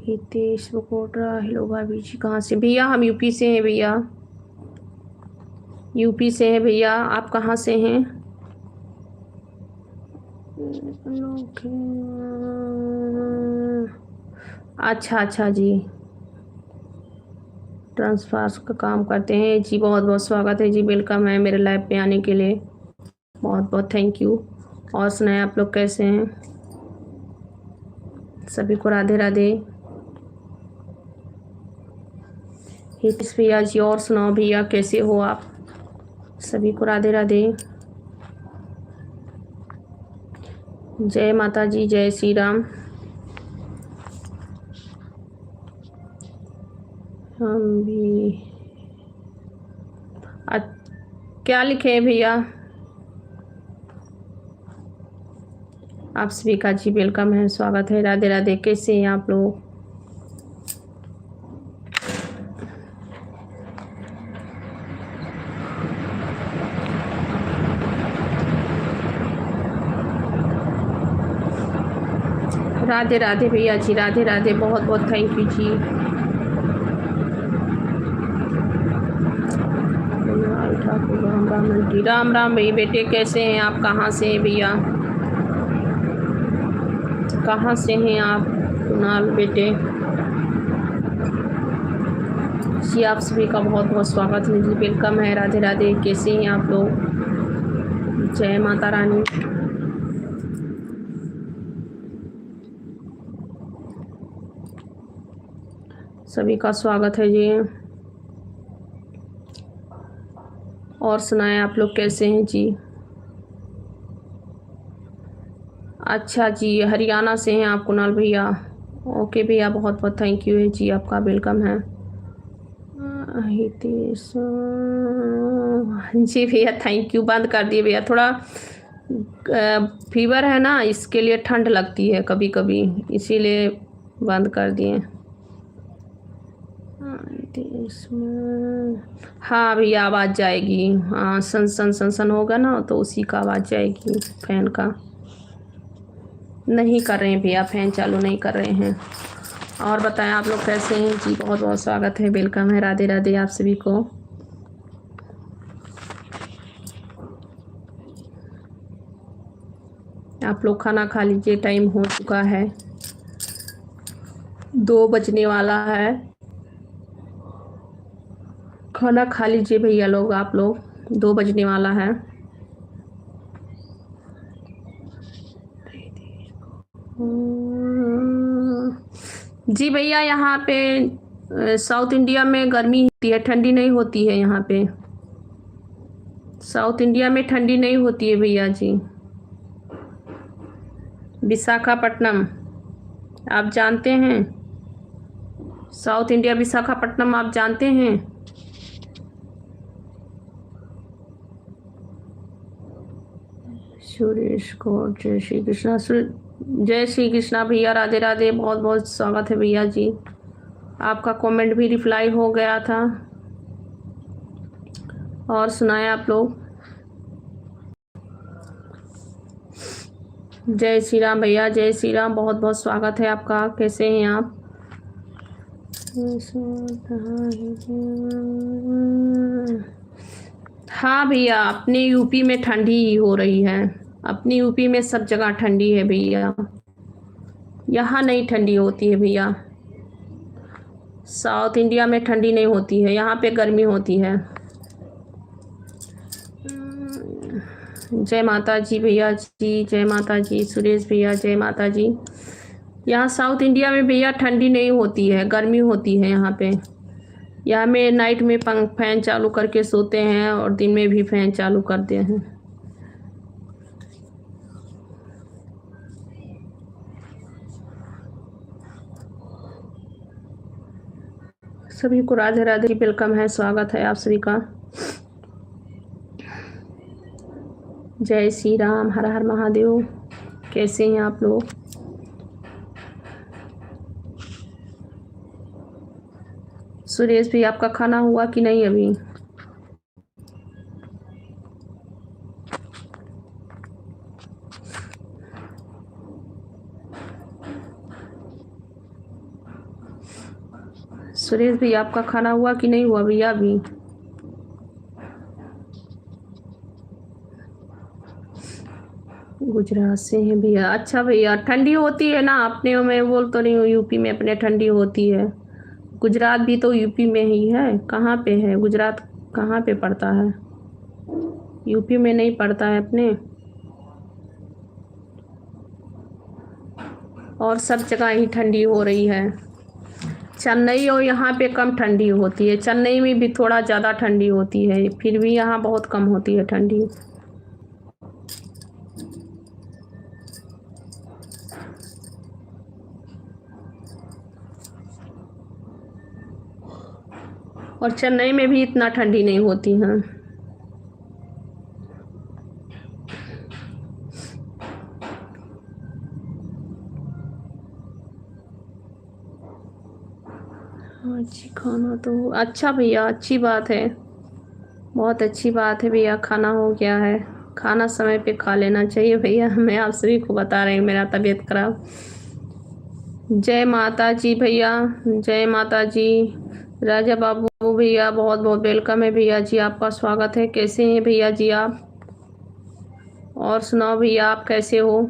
हितेश बकोटरा, हेलो भाभी जी, कहाँ से? भैया हम यूपी से हैं भैया, यूपी से हैं भैया। आप कहाँ से हैं? अच्छा अच्छा जी, ट्रांसफर का काम करते हैं जी। बहुत बहुत स्वागत है जी, वेलकम है मेरे लाइव पे आने के लिए, बहुत बहुत थैंक यू। और सुनाए आप लोग कैसे हैं? सभी को राधे राधे। हितेश भैया जी, और सुनाओ भैया कैसे हो आप? सभी को राधे राधे। जय माता जी, जय श्री राम। हम भी क्या लिखे हैं भैया? आप सभी का जी वेलकम है, स्वागत है, राधे राधे। कैसे हैं आप लोग? राधे राधे भैया जी, राधे राधे, बहुत बहुत थैंक यू जी। राम राम जी, राम राम भाई बेटे, कैसे हैं आप? कहाँ से हैं भैया? कहाँ से हैं आप कुणाल बेटे? जी आप सभी का बहुत बहुत स्वागत है जी, वेलकम है, राधे राधे। कैसे हैं आप लोग? जय माता रानी। सभी का स्वागत है जी। और सुनाएं आप लोग कैसे हैं जी? अच्छा जी, हरियाणा से हैं आप कुणाल भैया? ओके भैया, बहुत बहुत थैंक यू है जी, आपका वेलकम है। हितेश जी भैया, थैंक यू। बंद कर दिए भैया, थोड़ा फीवर है ना, इसके लिए ठंड लगती है कभी कभी, इसीलिए बंद कर दिए। हाँ भैया, आवाज़ जाएगी। हाँ, सन सन सन सन होगा ना, तो उसी का आवाज़ जाएगी, फैन का। नहीं कर रहे हैं भैया, फैन चालू नहीं कर रहे हैं। और बताएं आप लोग कैसे हैं जी? बहुत बहुत स्वागत है, वेलकम है, राधे राधे आप सभी को। आप लोग खाना खा लीजिए, टाइम हो चुका है, 2 बजने वाला है। खाना खा लीजिए भैया लोग, आप लोग, 2 बजने वाला है। जी भैया, यहाँ पे साउथ इंडिया में गर्मी होती है, ठंडी नहीं होती है यहाँ पे। साउथ इंडिया में ठंडी नहीं होती है भैया जी। विशाखापट्टनम, आप जानते हैं? साउथ इंडिया विशाखापट्टनम आप जानते हैं? सुरेश कौर, जय श्री कृष्णा। जय श्री कृष्णा भैया, राधे राधे, बहुत बहुत स्वागत है भैया जी। आपका कमेंट भी रिप्लाई हो गया था। और सुनाए आप लोग? जय श्री राम भैया, जय श्री राम, बहुत बहुत स्वागत है आपका। कैसे हैं आप? हाँ भैया, अपने यूपी में ठंडी ही हो रही है। अपनी यूपी में सब जगह ठंडी है भैया, यहाँ नहीं ठंडी होती है भैया। साउथ इंडिया में ठंडी नहीं होती है, यहाँ पे गर्मी होती है। जय माता जी भैया जी, जय माता जी। सुरेश भैया जय माता जी। यहाँ साउथ इंडिया में भैया ठंडी नहीं होती है, गर्मी होती है यहाँ पे। यहाँ में नाइट में फैन चालू करके सोते हैं और दिन में भी फैन चालू करते हैं। सभी को राधे राधे, वेलकम है, स्वागत है आप सभी का। जय श्री राम, हर हर महादेव। कैसे हैं आप लोग? सुरेश भी, आपका खाना हुआ कि नहीं अभी? सुरेश भी, आपका खाना हुआ कि नहीं हुआ भैया अभी? गुजरात से हैं भैया। अच्छा भैया, ठंडी होती है ना अपने में, बोल तो रही हूँ यूपी में अपने ठंडी होती है। गुजरात भी तो यूपी में ही है। कहाँ पे है गुजरात? कहाँ पे पड़ता है? यूपी में नहीं पड़ता है अपने। और सब जगह ही ठंडी हो रही है। चेन्नई और यहाँ पे कम ठंडी होती है। चेन्नई में भी थोड़ा ज़्यादा ठंडी होती है, फिर भी यहाँ बहुत कम होती है ठंडी। और चेन्नई में भी इतना ठंडी नहीं होती है। अच्छी खाना तो अच्छा भैया, अच्छी बात है, बहुत अच्छी बात है भैया। खाना हो गया है, खाना समय पे खा लेना चाहिए भैया। मैं आप सभी को बता रही हूँ, मेरा तबीयत खराब। जय माता जी भैया, जय माता जी। राजा बाबू भैया, बहुत बहुत वेलकम है भैया जी, आपका स्वागत है। कैसे हैं भैया जी आप? और सुनाओ भैया, आप कैसे हो?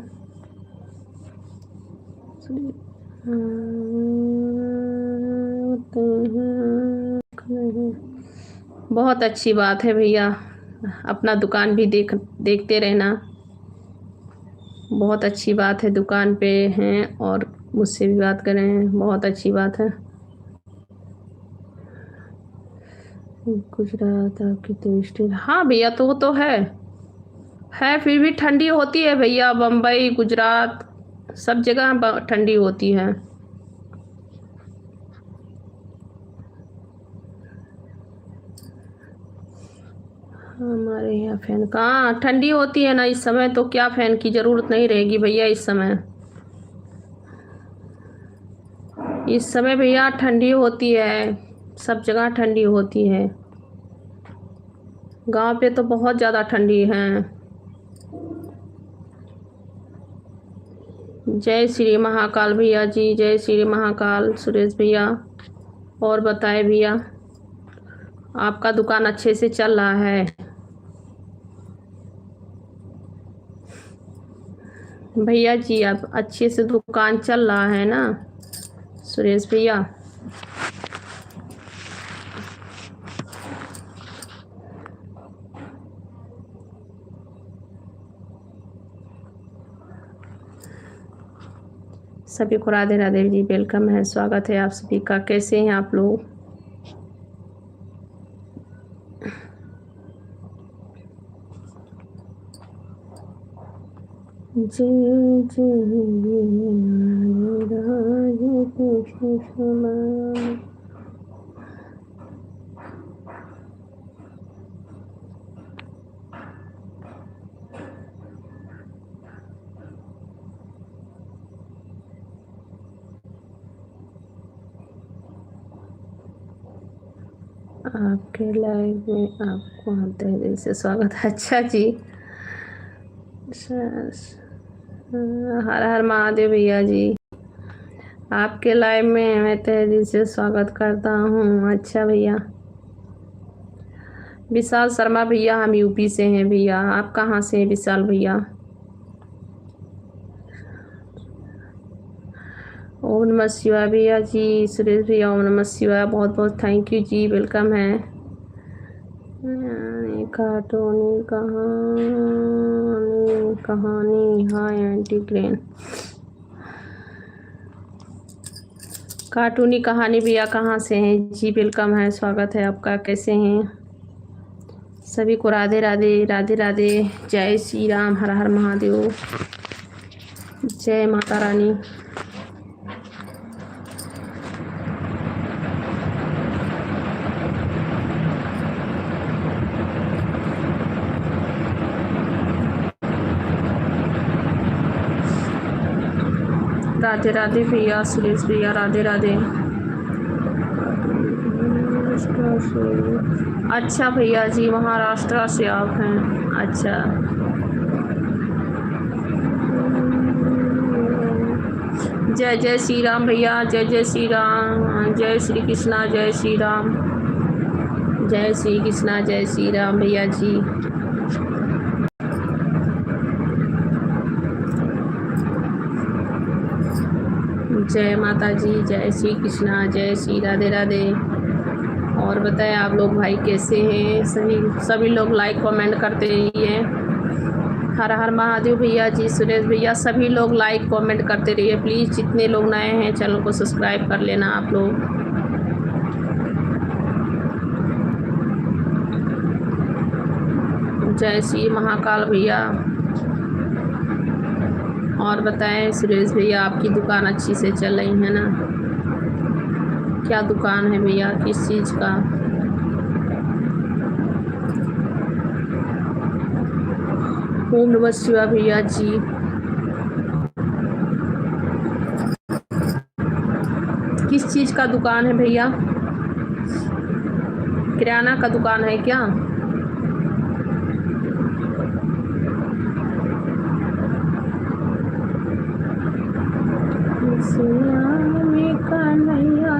बहुत अच्छी बात है भैया, अपना दुकान भी देखते रहना। बहुत अच्छी बात है, दुकान पे हैं और मुझसे भी बात कर रहे हैं, बहुत अच्छी बात है। गुजरात आपकी तो स्टेट, हाँ भैया, तो वो तो है, फिर भी ठंडी होती है भैया। बम्बई, गुजरात, सब जगह ठंडी होती है। हमारे यहाँ फैन कहाँ ठंडी होती है ना इस समय, तो क्या फैन की ज़रूरत नहीं रहेगी भैया इस समय। इस समय भैया ठंडी होती है, सब जगह ठंडी होती है। गांव पे तो बहुत ज़्यादा ठंडी है। जय श्री महाकाल भैया जी, जय श्री महाकाल। सुरेश भैया, और बताए भैया, आपका दुकान अच्छे से चल रहा है? भैया जी, आप अच्छे से दुकान चल रहा है ना सुरेश भैया? सभी को राधे राधे जी, वेलकम है, स्वागत है आप सभी का। कैसे हैं आप लोग? जय जय राधे कृष्ण समान। आपके लाइव में आपको तहे दिल से स्वागत है। अच्छा जी, हर हर महादेव भैया जी। आपके लाइव में मैं तहे दिल से स्वागत करता हूँ। अच्छा भैया, विशाल शर्मा भैया, हम यूपी से हैं भैया। आप कहाँ से हैं विशाल भैया? ओम नमः शिवाय भैया जी। सुरेश भैया ओम नमः शिवाय, बहुत बहुत थैंक यू जी, वेलकम है। कार्टूनी कहानी हाय एंटी ग्रेन। कार्टूनी कहानी भैया कहाँ से हैं जी? वेलकम है, स्वागत है आपका। कैसे हैं सभी को? राधे राधे, राधे राधे, जय श्री राम, हर हर महादेव, जय माता रानी। राधे राधे भैया, सुरेश भैया, राधे राधे। अच्छा भैया जी, महाराष्ट्र से आप हैं? अच्छा, जय जय श्री राम भैया, जय जय श्री राम, जय श्री कृष्णा, जय श्री राम, जय श्री कृष्णा, जय श्री राम भैया जी। जय माता जी, जय श्री कृष्णा, जय श्री राधे राधे। और बताएं आप लोग भाई कैसे हैं? सभी लोग लाइक कमेंट करते रहिए। हर हर महादेव भैया जी, सुरेश भैया, सभी लोग लाइक कमेंट करते रहिए प्लीज़। जितने लोग नए हैं चैनल को सब्सक्राइब कर लेना आप लोग। जय श्री महाकाल भैया। और बताएं सुरेश भैया, आपकी दुकान अच्छी से चल रही है ना? क्या दुकान है भैया, किस चीज़ का? ओम नमः शिवाय भैया जी। किस चीज़ का दुकान है भैया? किराना का दुकान है क्या? में कन्हैया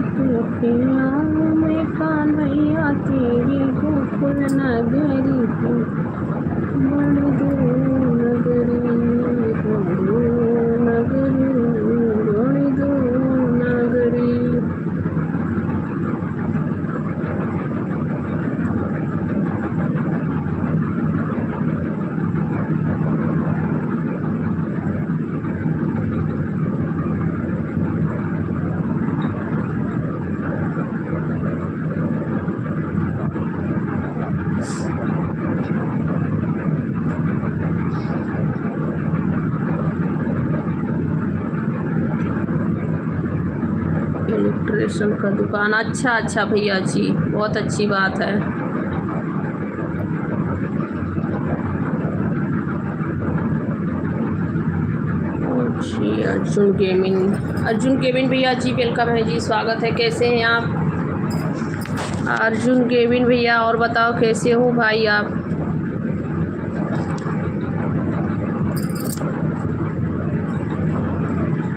में कन्हैया तेरी गोकुल नगरी बड़ी दूर नगरी, बड़ी दूर नगरी। इलेक्ट्रिशियन का दुकान, अच्छा अच्छा भैया जी, बहुत अच्छी बात है। जी अर्जुन गेमिंग भैया जी, वेलकम है जी, स्वागत है। कैसे हैं आप अर्जुन गेमिंग भैया? और बताओ कैसे हो भाई आप?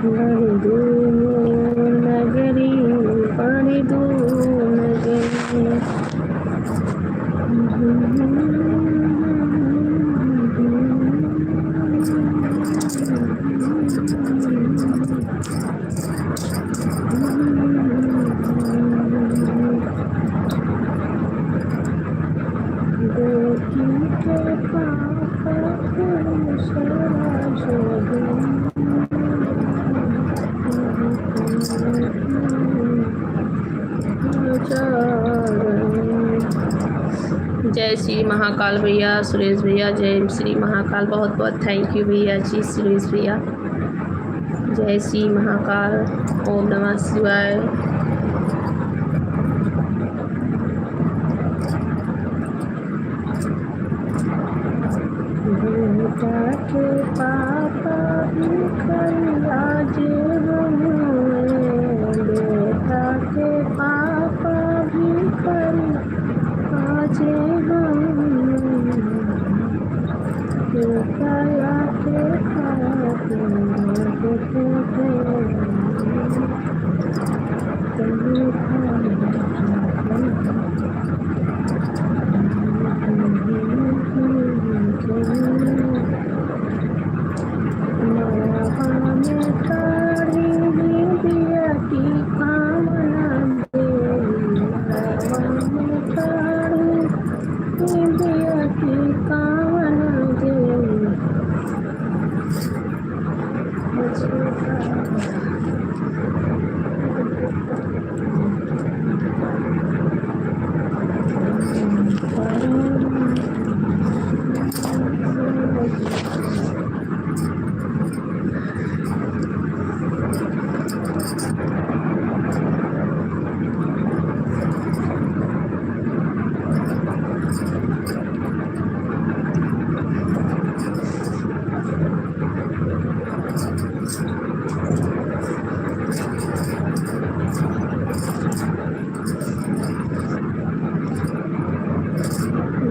बड़ी दूर नगरी, बड़ी दूर नगरी। जय श्री महाकाल भैया, सुरेश भैया, जय श्री महाकाल, बहुत बहुत थैंक यू भैया जी, सुरेश भैया। जय श्री महाकाल, ओम नमः शिवाय। बेटा के पापा भिखरिया बेटा के पापा भिखरिया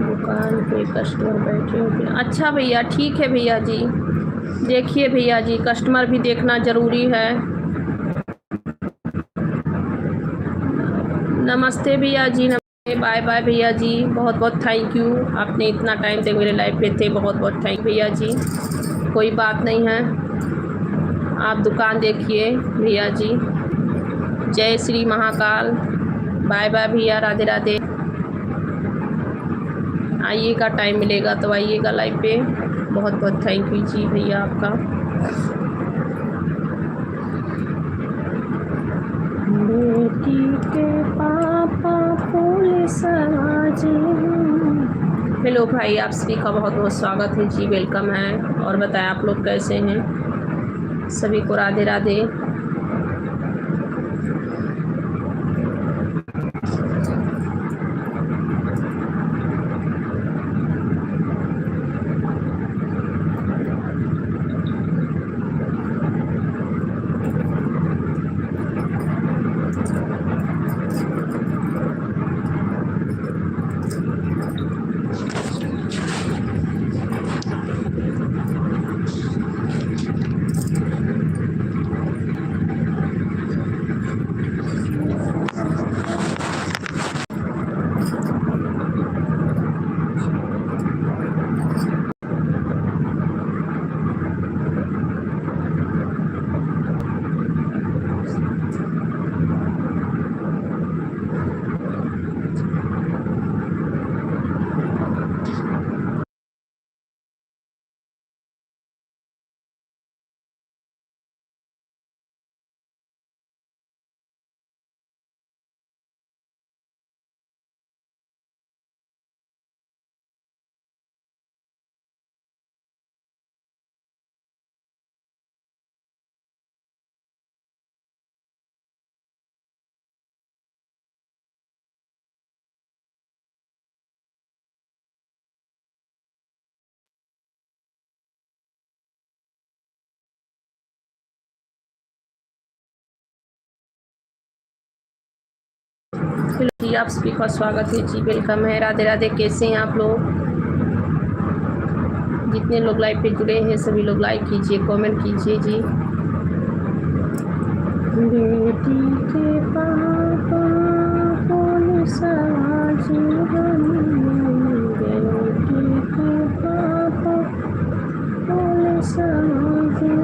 दुकान पे कस्टमर बैठे हुए। अच्छा भैया, ठीक है भैया जी। देखिए भैया जी, कस्टमर भी देखना ज़रूरी है। नमस्ते भैया जी, नमस्ते, बाय बाय भैया जी। बहुत बहुत थैंक यू, आपने इतना टाइम तक मेरे लाइव पे थे, बहुत बहुत थैंक भैया जी। कोई बात नहीं है, आप दुकान देखिए भैया जी। जय श्री महाकाल। बाय बाय भैया, राधे राधे। आइएगा, टाइम मिलेगा तो आइएगा लाइव पे। बहुत बहुत थैंक यू जी भैया आपका। बेटी के पापा पुलिस आवाजे। हेलो भाई, आप सभी का बहुत बहुत स्वागत है जी, वेलकम है। और बताएं आप लोग कैसे हैं? सभी को राधे राधे। हेलो जी, आप सभी का स्वागत है जी, वेलकम है, राधे राधे। कैसे हैं आप लोग? जितने लोग लाइव पे जुड़े हैं सभी लोग लाइक कीजिए, कमेंट कीजिए जी। बेटी के पापा पुलिस आवाजे बेटी के पापा पुलिस आवाजे।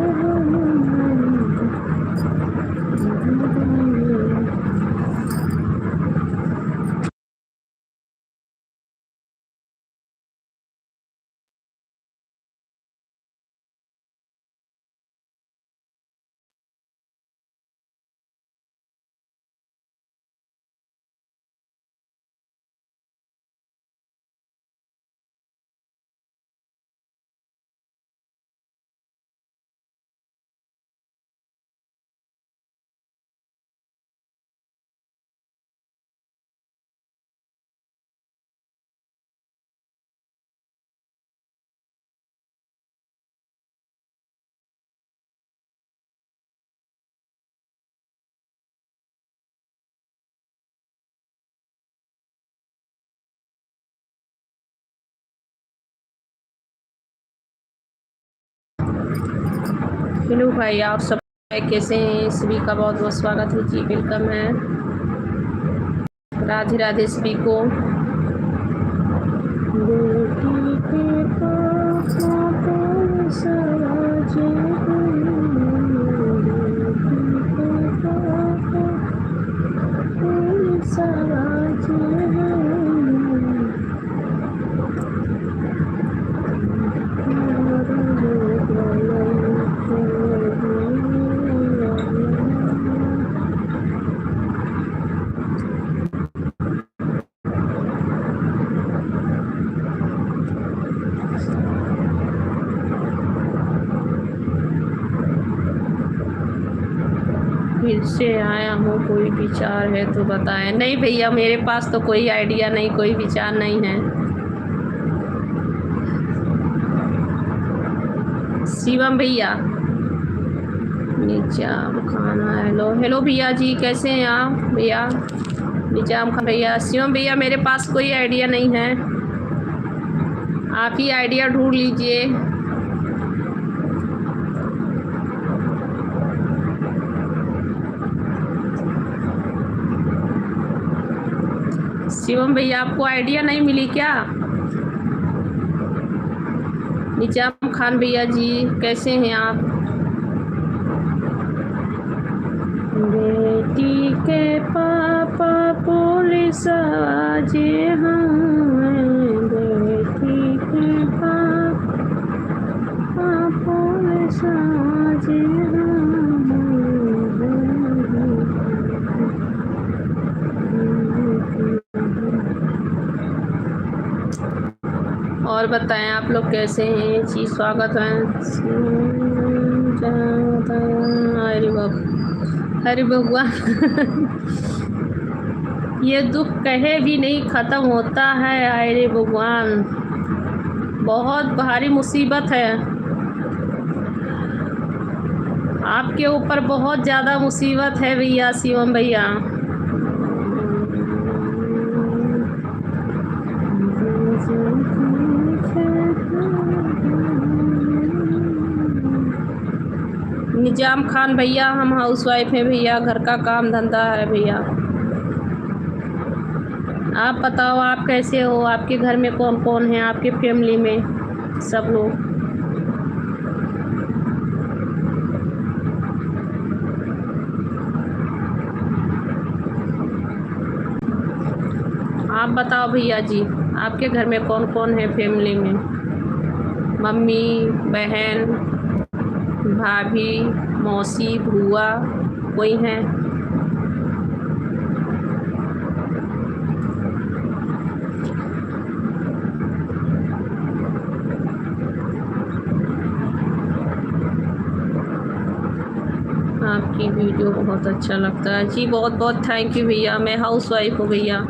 हेलो भाई, आप सब हाय, कैसे हैं सभी का बहुत बहुत स्वागत है जी, वेलकम है। राधे राधे सभी को। फिर से आया हूँ, कोई विचार है तो बताएं। नहीं भैया, मेरे पास तो कोई आइडिया नहीं, कोई विचार नहीं है। शिवम भैया, निजाम खान, हेलो हेलो भैया जी, कैसे हैं आप भैया? निजाम खान भैया, शिवम भैया, मेरे पास कोई आइडिया नहीं है, आप ही आइडिया ढूंढ लीजिए। शिवम भैया, आपको आइडिया नहीं मिली क्या? निजाम खान भैया जी, कैसे हैं आप? बेटी के पापा पुलिस आजे हैं, बेटी के पापा पुलिस आजे हैं। और बताएं आप लोग कैसे हैं जी, स्वागत है। अरे बाप, अरे भगवान ये दुख कहे भी नहीं ख़त्म होता है। अरे भगवान, बहुत भारी मुसीबत है, आपके ऊपर बहुत ज़्यादा मुसीबत है भैया, शिवम भैया। निजाम खान भैया, हम हाउसवाइफ हैं भैया, घर का काम धंधा है भैया। आप बताओ, आप कैसे हो? आपके घर में कौन कौन है, आपके फैमिली में सब लोग? आप बताओ भैया जी, आपके घर में कौन कौन है फैमिली में? मम्मी, बहन, भाभी, मौसी, बुआ, कोई हैं? आपकी वीडियो बहुत अच्छा लगता है जी, बहुत बहुत थैंक यू भैया। मैं हाउस वाइफ हूँ भैया।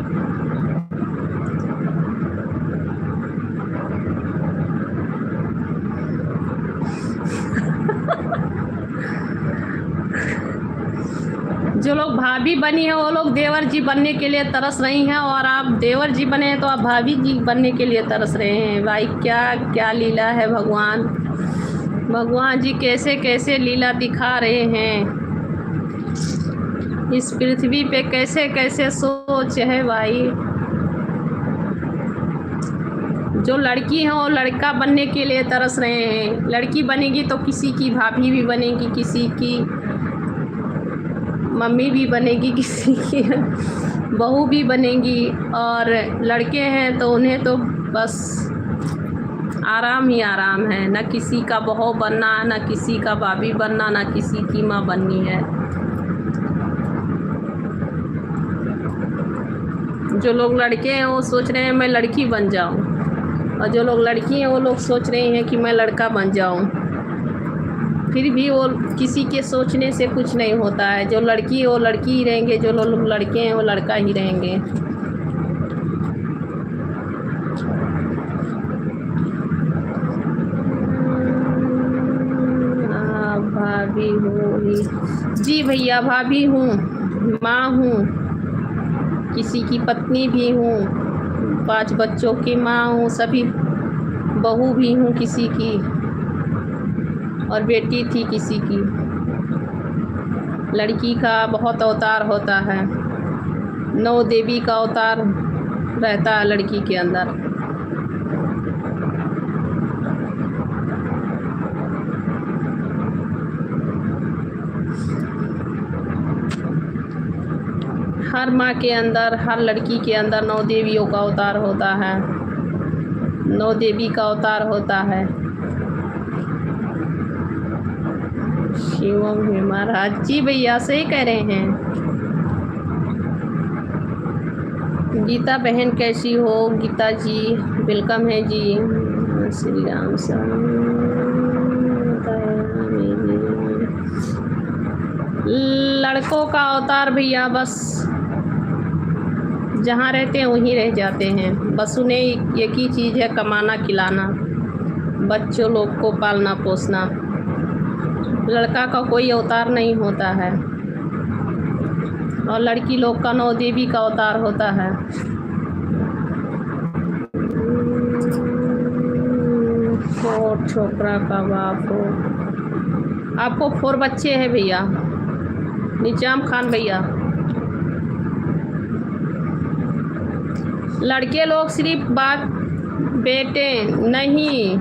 जो लोग भाभी बनी है वो लोग देवर जी बनने के लिए तरस रही हैं, और आप देवर जी बने हैं तो आप भाभी जी बनने के लिए तरस रहे हैं। भाई क्या क्या लीला है, भगवान भगवान जी कैसे कैसे लीला दिखा रहे हैं इस पृथ्वी पे, कैसे कैसे सोच है भाई। जो लड़की है वो लड़का बनने के लिए तरस रहे हैं। लड़की बनेगी तो किसी की भाभी भी बनेगी, किसी की मम्मी भी बनेगी, किसी की बहू भी बनेगी, और लड़के हैं तो उन्हें तो बस आराम ही आराम है। ना किसी का बहू बनना, ना किसी का भाभी बनना, ना किसी की माँ बननी है। जो लोग लड़के हैं वो सोच रहे हैं मैं लड़की बन जाऊं, और जो लोग लड़की हैं वो लोग सोच रहे हैं कि मैं लड़का बन जाऊं। फिर भी वो किसी के सोचने से कुछ नहीं होता है। जो लड़की है वो लड़की ही रहेंगे, जो लोग लड़के हैं वो लड़का ही रहेंगे। भाभी हो जी भैया, भाभी हूँ, माँ हूँ, किसी की पत्नी भी हूँ, 5 बच्चों की माँ हूँ, सभी बहू भी हूँ किसी की, और बेटी थी किसी की। लड़की का बहुत अवतार होता है, 9 देवी का अवतार रहता है लड़की के अंदर। हर माँ के अंदर, हर लड़की के अंदर 9 देवियों का अवतार होता है, 9 देवी का अवतार होता है। शिवम है महाराज जी, भैया सही कह रहे हैं। गीता बहन कैसी हो? गीता जी वेलकम है जी। श्री राम लड़कों का अवतार भैया बस जहाँ रहते हैं वहीं रह जाते हैं। बस उन्हें एक ही चीज़ है, कमाना खिलाना, बच्चों लोग को पालना पोसना। लड़का का कोई अवतार नहीं होता है, और लड़की लोग का 9 देवी का अवतार होता है। और छोकरा का बाप हो। आपको 4 बच्चे हैं भैया, निजाम खान भैया। लड़के लोग सिर्फ बात बेटे नहीं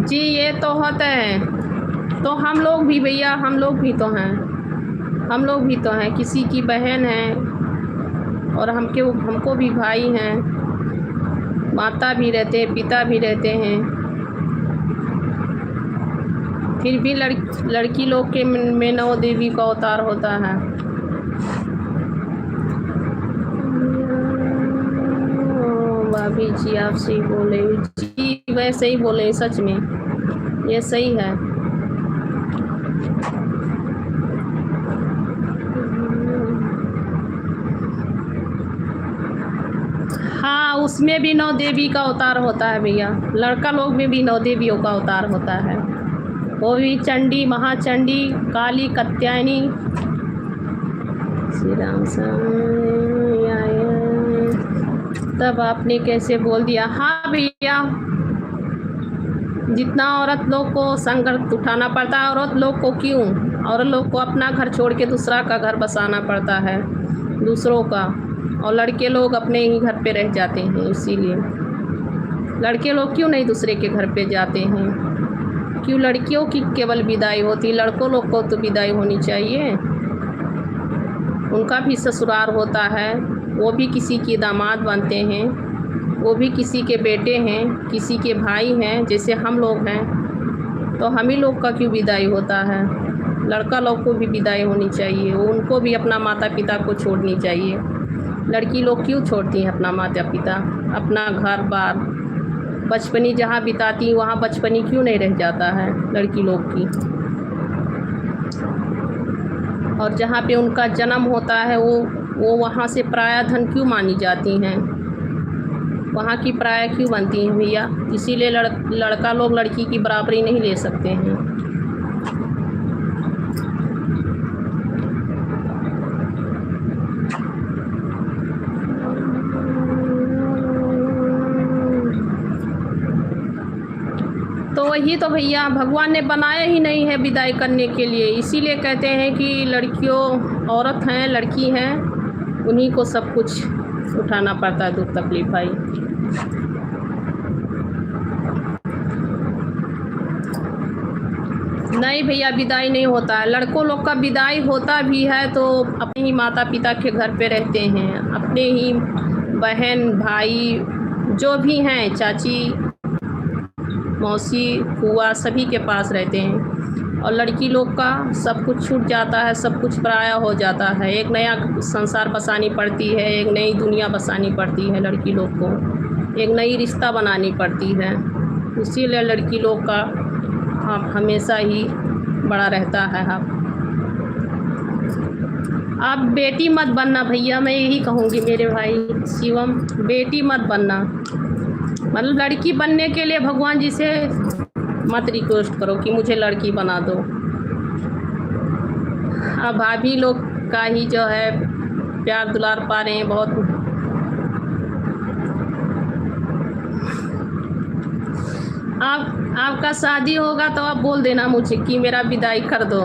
जी, ये तो होता है। तो हम लोग भी भैया, हम लोग भी तो हैं, हम लोग भी तो हैं। किसी की बहन है और हमको भी भाई हैं, माता भी रहते हैं, पिता भी रहते हैं। फिर भी लड़की लोग के में 9 देवी का अवतार होता है। भाभी जी आप सही बोले जी, वैसे ही बोले, सच में ये सही है। हाँ, उसमें भी 9 देवी का अवतार होता है भैया। लड़का लोग में भी 9 देवियों का अवतार होता है। वो भी चंडी, महाचंडी, काली, कात्यायनी। श्री राम तब आपने कैसे बोल दिया? हाँ भैया, जितना औरत लोग को संघर्ष उठाना पड़ता है, औरत लोग को क्यों, औरत लोग को अपना घर छोड़ के दूसरा का घर बसाना पड़ता है, दूसरों का, और लड़के लोग अपने ही घर पे रह जाते हैं। इसीलिए लड़के लोग क्यों नहीं दूसरे के घर पे जाते हैं? क्यों लड़कियों की केवल विदाई होती, लड़कों लोग को तो विदाई होनी चाहिए। उनका भी ससुराल होता है, वो भी किसी के दामाद बनते हैं, वो भी किसी के बेटे हैं, किसी के भाई हैं, जैसे हम लोग हैं। तो हम ही लोग का क्यों विदाई होता है? लड़का लोग को भी विदाई होनी चाहिए, उनको भी अपना माता पिता को छोड़नी चाहिए। लड़की लोग क्यों छोड़ती हैं अपना माता पिता, अपना घर बार, बचपनी जहाँ बिताती वहाँ बचपनी क्यों नहीं रह जाता है लड़की लोग की? और जहाँ पे उनका जन्म होता है वो वहाँ से पराया धन क्यों मानी जाती हैं, वहाँ की पराया क्यों बनती हैं भैया? इसीलिए लड़का लोग लड़की की बराबरी नहीं ले सकते हैं। तो वही तो भैया, भगवान ने बनाया ही नहीं है विदाई करने के लिए। इसीलिए कहते हैं कि लड़कियों, औरत हैं, लड़की हैं, उन्हीं को सब कुछ उठाना पड़ता है, दुख तकलीफ भाई। नहीं भैया, विदाई नहीं होता है। लड़कों लोग का विदाई होता भी है तो अपने ही माता पिता के घर पे रहते हैं, अपने ही बहन भाई जो भी हैं, चाची मौसी फूआ सभी के पास रहते हैं। और लड़की लोग का सब कुछ छूट जाता है, सब कुछ पराया हो जाता है। एक नया संसार बसानी पड़ती है, एक नई दुनिया बसानी पड़ती है लड़की लोग को, एक नई रिश्ता बनानी पड़ती है। इसीलिए लड़की लोग का हमेशा ही बड़ा रहता है। आप बेटी मत बनना भैया, मैं यही कहूँगी मेरे भाई शिवम, बेटी मत बनना। मतलब लड़की बनने के लिए भगवान जी से मत रिक्वेस्ट करो कि मुझे लड़की बना दो। अब भाभी लोग का ही जो है प्यार दुलार पा रहे हैं बहुत। आपका शादी होगा तो आप बोल देना मुझे कि मेरा विदाई कर दो।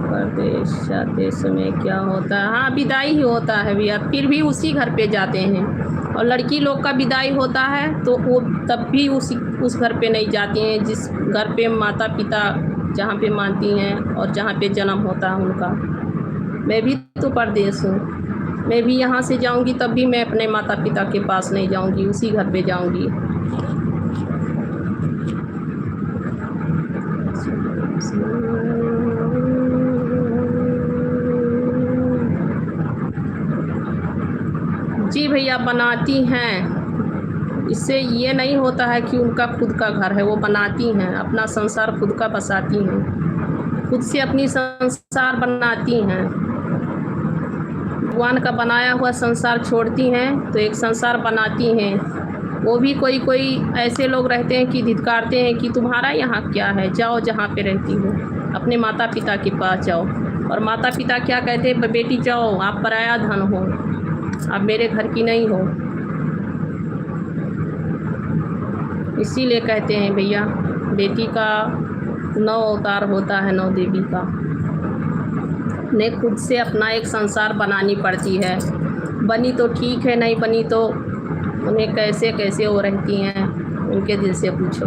परदेश देश में क्या होता है? हाँ, विदाई ही होता है भैया, फिर भी उसी घर पे जाते हैं। और लड़की लोग का विदाई होता है तो वो तब भी उस घर पे नहीं जाती हैं जिस घर पे माता पिता जहाँ पे मानती हैं और जहाँ पे जन्म होता है उनका। मैं भी तो परदेश हूँ, मैं भी यहाँ से जाऊँगी तब भी मैं अपने माता पिता के पास नहीं जाऊँगी, उसी घर पे जाऊँगी। जी भैया, बनाती हैं। इससे ये नहीं होता है कि उनका खुद का घर है, वो बनाती हैं, अपना संसार खुद का बसाती हैं, खुद से अपनी संसार बनाती हैं। भगवान का बनाया हुआ संसार छोड़ती हैं तो एक संसार बनाती हैं। वो भी कोई ऐसे लोग रहते हैं कि धिक्कारते हैं कि तुम्हारा यहाँ क्या है, जाओ जहाँ पे रहती हो, अपने माता पिता के पास जाओ। और माता पिता क्या कहते हैं, बेटी जाओ, आप पराया धन हो, आप मेरे घर की नहीं हो। इसीलिए कहते हैं भैया, बेटी का 9 अवतार होता है, 9 देवी का। ने खुद से अपना एक संसार बनानी पड़ती है। बनी तो ठीक है, नहीं बनी तो उन्हें कैसे कैसे वो रहती हैं, उनके दिल से पूछो।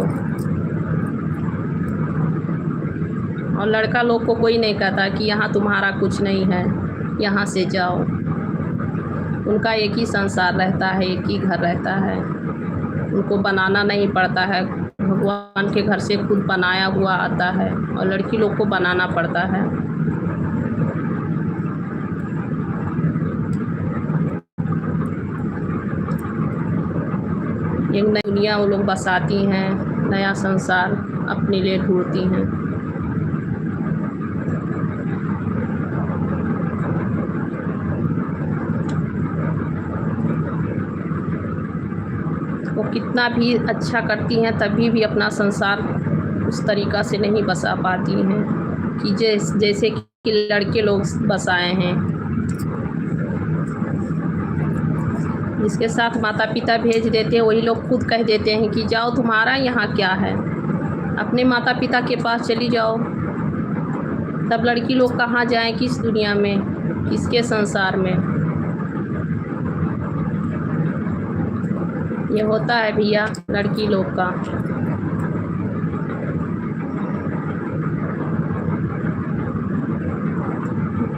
और लड़का लोग को कोई नहीं कहता कि यहाँ तुम्हारा कुछ नहीं है, यहाँ से जाओ। उनका एक ही संसार रहता है, एक ही घर रहता है, उनको बनाना नहीं पड़ता है। भगवान के घर से खुद बनाया हुआ आता है और लड़की लोग को बनाना पड़ता है। एक नई दुनिया वो लोग बसाती हैं, नया संसार अपने लिए ढूंढती हैं। वो कितना भी अच्छा करती हैं तभी भी अपना संसार उस तरीक़ा से नहीं बसा पाती हैं कि जैसे कि लड़के लोग बसाए हैं। जिसके साथ माता पिता भेज देते हैं वही लोग खुद कह देते हैं कि जाओ, तुम्हारा यहाँ क्या है, अपने माता पिता के पास चली जाओ। तब लड़की लोग कहाँ जाएं, किस दुनिया में, किसके संसार में? ये होता है भैया लड़की लोग का।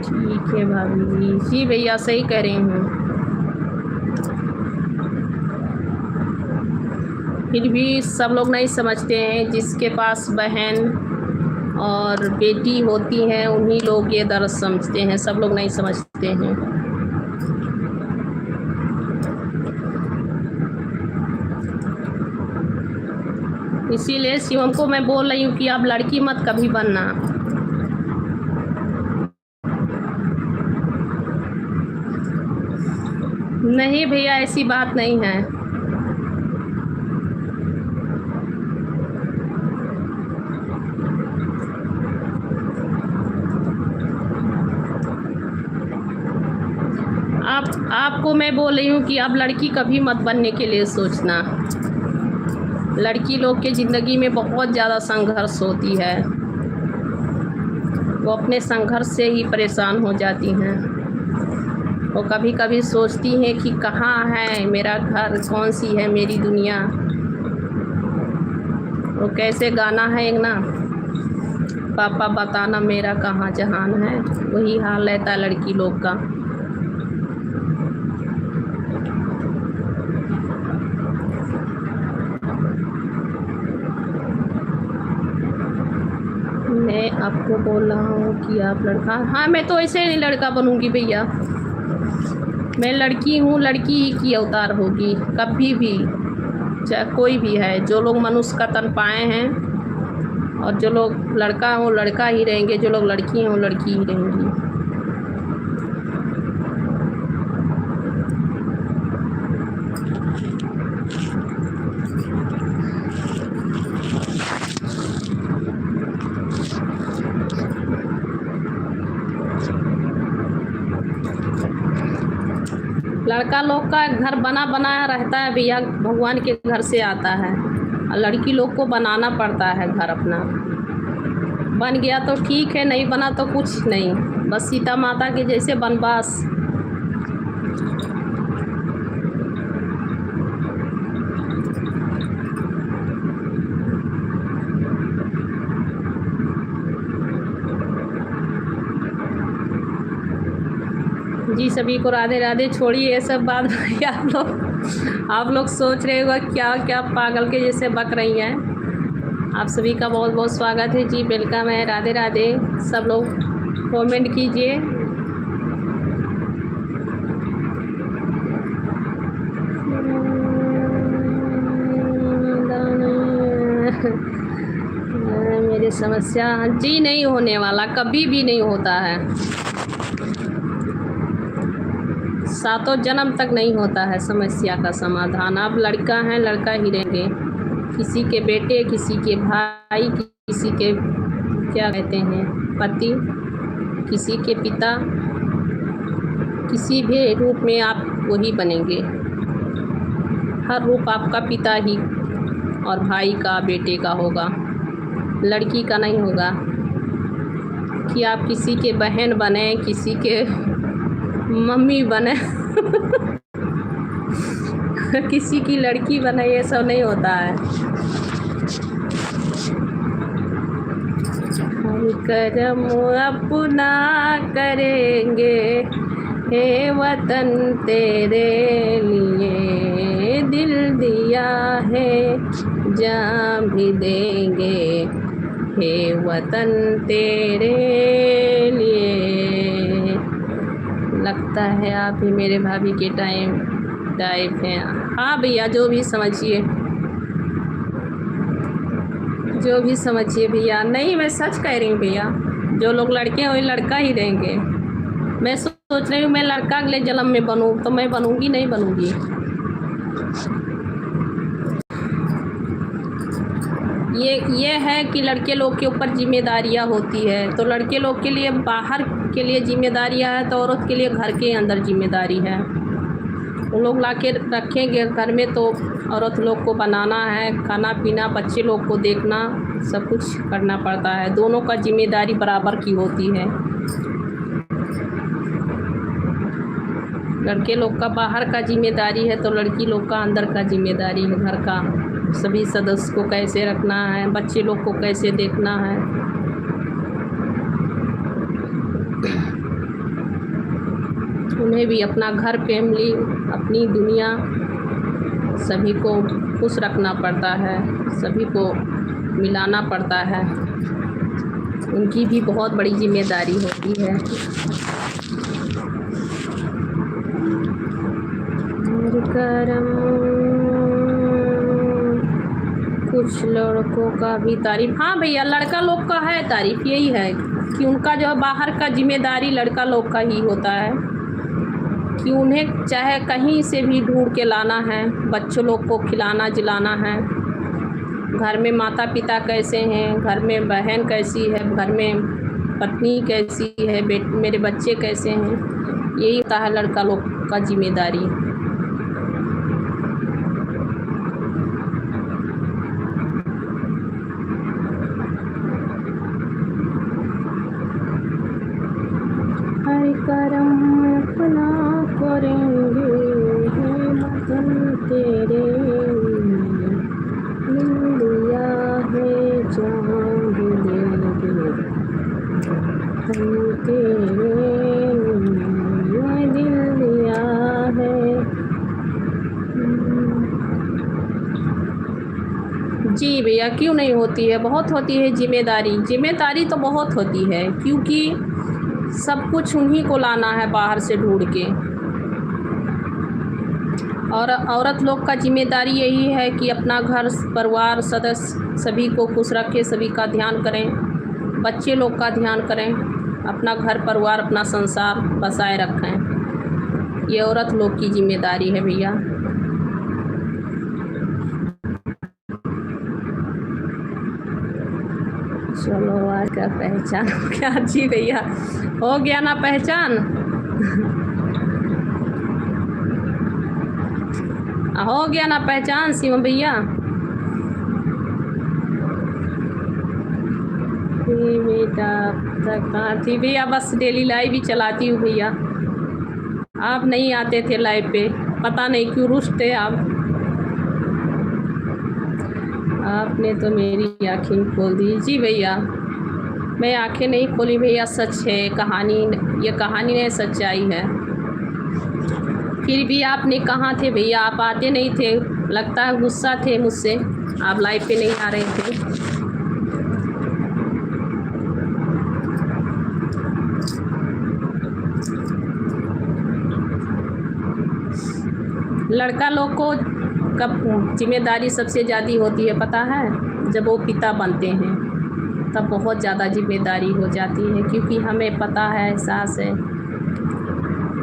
ठीक है भाभी जी। जी भैया, सही कह रही हूँ। फिर भी सब लोग नहीं समझते हैं, जिसके पास बहन और बेटी होती हैं उन्हीं लोग ये दर्द समझते हैं, सब लोग नहीं समझते हैं। इसीलिए शिवम को मैं बोल रही हूँ कि आप लड़की मत कभी बनना। नहीं भैया, ऐसी बात नहीं है। आपको मैं बोल रही हूँ कि आप लड़की कभी मत बनने के लिए सोचना। लड़की लोग के ज़िंदगी में बहुत ज़्यादा संघर्ष होती है, वो अपने संघर्ष से ही परेशान हो जाती हैं। वो कभी कभी सोचती हैं कि कहाँ है मेरा घर, कौन सी है मेरी दुनिया। वो कैसे गाना है एक ना, पापा बताना मेरा कहाँ जहान है, वही हाल रहता है लड़की लोग का। मैं आपको बोल रहा हूँ कि आप लड़का, हाँ मैं तो ऐसे नहीं लड़का बनूँगी भैया, मैं लड़की हूँ, लड़की ही की अवतार होगी कभी भी, चाहे कोई भी है। जो लोग मनुष्य का तन पाए हैं और जो लोग लड़का हो लड़का ही रहेंगे, जो लोग लड़की हैं वो लड़की ही रहेंगी। लड़का लड़का लोग का घर बना बनाया रहता है भैया, भगवान के घर से आता है, और लड़की लोग को बनाना पड़ता है घर अपना। बन गया तो ठीक है, नहीं बना तो कुछ नहीं, बस सीता माता के जैसे वनवास। जी सभी को राधे राधे। छोड़िए ये सब बात भाई, आप लोग सोच रहे हो क्या क्या पागल के जैसे बक रही हैं। आप सभी का बहुत बहुत स्वागत है जी, वेलकम है, राधे राधे। सब लोग कमेंट कीजिए। मेरी समस्या जी नहीं होने वाला, कभी भी नहीं होता है, सातों जन्म तक नहीं होता है समस्या का समाधान। आप लड़का हैं, लड़का ही रहेंगे, किसी के बेटे, किसी के भाई, किसी के क्या कहते हैं पति, किसी के पिता, किसी भी रूप में आप वही बनेंगे। हर रूप आपका पिता ही और भाई का, बेटे का होगा, लड़की का नहीं होगा। कि आप किसी के बहन बने, किसी के मम्मी बने किसी की लड़की बने, ये सब नहीं होता है। हम करम अपना करेंगे, हे वतन तेरे लिए दिल दिया है, जान भी देंगे, हे वतन तेरे लिए। लगता है आप ही मेरे भाभी के टाइप हैं। हाँ भैया, जो भी समझिए, जो भी समझिए भैया। नहीं, मैं सच कह रही हूँ भैया, जो लोग लड़के हैं वही लड़का ही रहेंगे। मैं सोच रही हूँ मैं लड़का अगले जन्म में बनूँ, तो मैं बनूँगी नहीं बनूँगी। ये है कि लड़के लोग के ऊपर जिम्मेदारियाँ होती है, तो लड़के लोग के लिए बाहर के लिए जिम्मेदारियाँ है, तो औरत के लिए घर के अंदर जिम्मेदारी है। वो लोग ला के रखेंगे घर में, तो औरत लोग को बनाना है, खाना पीना, बच्चे लोग को देखना, सब कुछ करना पड़ता है। दोनों का जिम्मेदारी बराबर की होती है। लड़के लोग का बाहर का जिम्मेदारी है, तो लड़की लोग का अंदर का जिम्मेदारी है, घर का सभी सदस्य को कैसे रखना है, बच्चे लोग को कैसे देखना है। उन्हें भी अपना घर, फैमिली, अपनी दुनिया, सभी को खुश रखना पड़ता है, सभी को मिलाना पड़ता है। उनकी भी बहुत बड़ी जिम्मेदारी होती है। करम कुछ लड़कों का भी तारीफ। हाँ भैया, लड़का लोग का है तारीफ, यही है कि उनका जो बाहर का जिम्मेदारी लड़का लोग का ही होता है, कि उन्हें चाहे कहीं से भी ढूंढ के लाना है, बच्चों लोग को खिलाना जिलाना है, घर में माता पिता कैसे हैं, घर में बहन कैसी है, घर में पत्नी कैसी है, मेरे बच्चे कैसे हैं, यही होता है लड़का लोग का जिम्मेदारी। करम अपना करेंगे, हे वतन तेरे दिल दिया है, जान भी देंगे, हम तेरे दिल दिया है। जी भैया, क्यों नहीं होती है, बहुत होती है जिम्मेदारी। जिम्मेदारी तो बहुत होती है, क्योंकि सब कुछ उन्हीं को लाना है बाहर से ढूंढ के। और औरत लोग का जिम्मेदारी यही है कि अपना घर परिवार सदस्य सभी को खुश रखें, सभी का ध्यान करें, बच्चे लोग का ध्यान करें, अपना घर परिवार, अपना संसार बसाए रखें। ये औरत लोग की जिम्मेदारी है भैया। चलो आज का पहचान हो गया। जी भैया, हो गया ना पहचान। हो गया ना पहचान शिवम भैया? बेटा कहाँ थी भैया? बस डेली लाइव ही चलाती हूँ भैया। आप नहीं आते थे लाइव पे, पता नहीं क्यों रुष्ट थे आप। आपने तो मेरी आँखें खोल दी। जी भैया, मैं आँखें नहीं खोली भैया, सच है कहानी, ये कहानी नहीं सच्चाई है। फिर भी आपने कहाँ थे भैया? आप आते नहीं थे, लगता है गुस्सा थे मुझसे, आप लाइव पे नहीं आ रहे थे। लड़का लोग को कब जिम्मेदारी सबसे ज़्यादा होती है पता है? जब वो पिता बनते हैं तब बहुत ज़्यादा जिम्मेदारी हो जाती है, क्योंकि हमें पता है, एहसास है।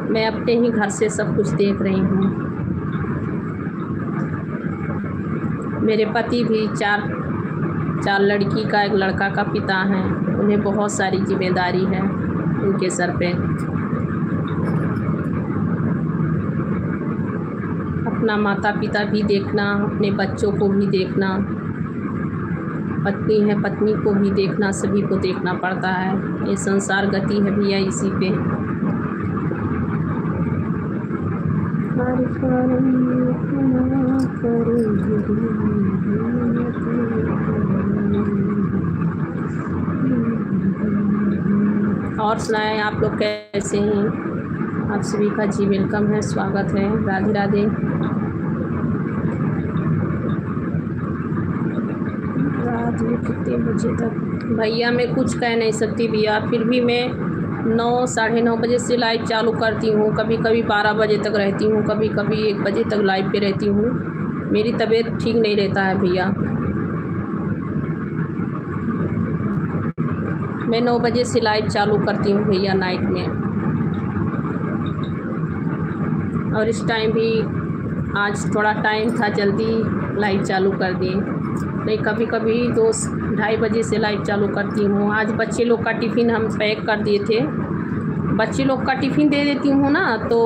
मैं अपने ही घर से सब कुछ देख रही हूँ। मेरे पति भी चार लड़की का एक लड़का का पिता हैं, उन्हें बहुत सारी जिम्मेदारी है उनके सर पे। अपना माता पिता भी देखना, अपने बच्चों को भी देखना, पत्नी है पत्नी को भी देखना, सभी को देखना पड़ता है। ये संसार गति है भैया इसी पे। और सुनाएं, आप लोग कैसे हैं? आप सभी का जी वेलकम है, स्वागत है। राधे राधे। रात में कितने बजे तक? भैया मैं कुछ कह नहीं सकती भैया, फिर भी मैं 9 साढ़े 9 बजे से लाइव चालू करती हूँ। कभी कभी 12 बजे तक रहती हूँ, कभी कभी 1 बजे तक लाइव पे रहती हूँ। मेरी तबीयत ठीक नहीं रहता है भैया। मैं 9 बजे से लाइव चालू करती हूँ भैया नाइट में। और इस टाइम भी आज थोड़ा टाइम था, जल्दी लाइव चालू कर दिए। नहीं, कभी कभी 2-2:30 बजे से लाइव चालू करती हूँ। आज बच्चे लोग का टिफ़िन हम पैक कर दिए थे, बच्चे लोग का टिफ़िन दे देती हूँ ना, तो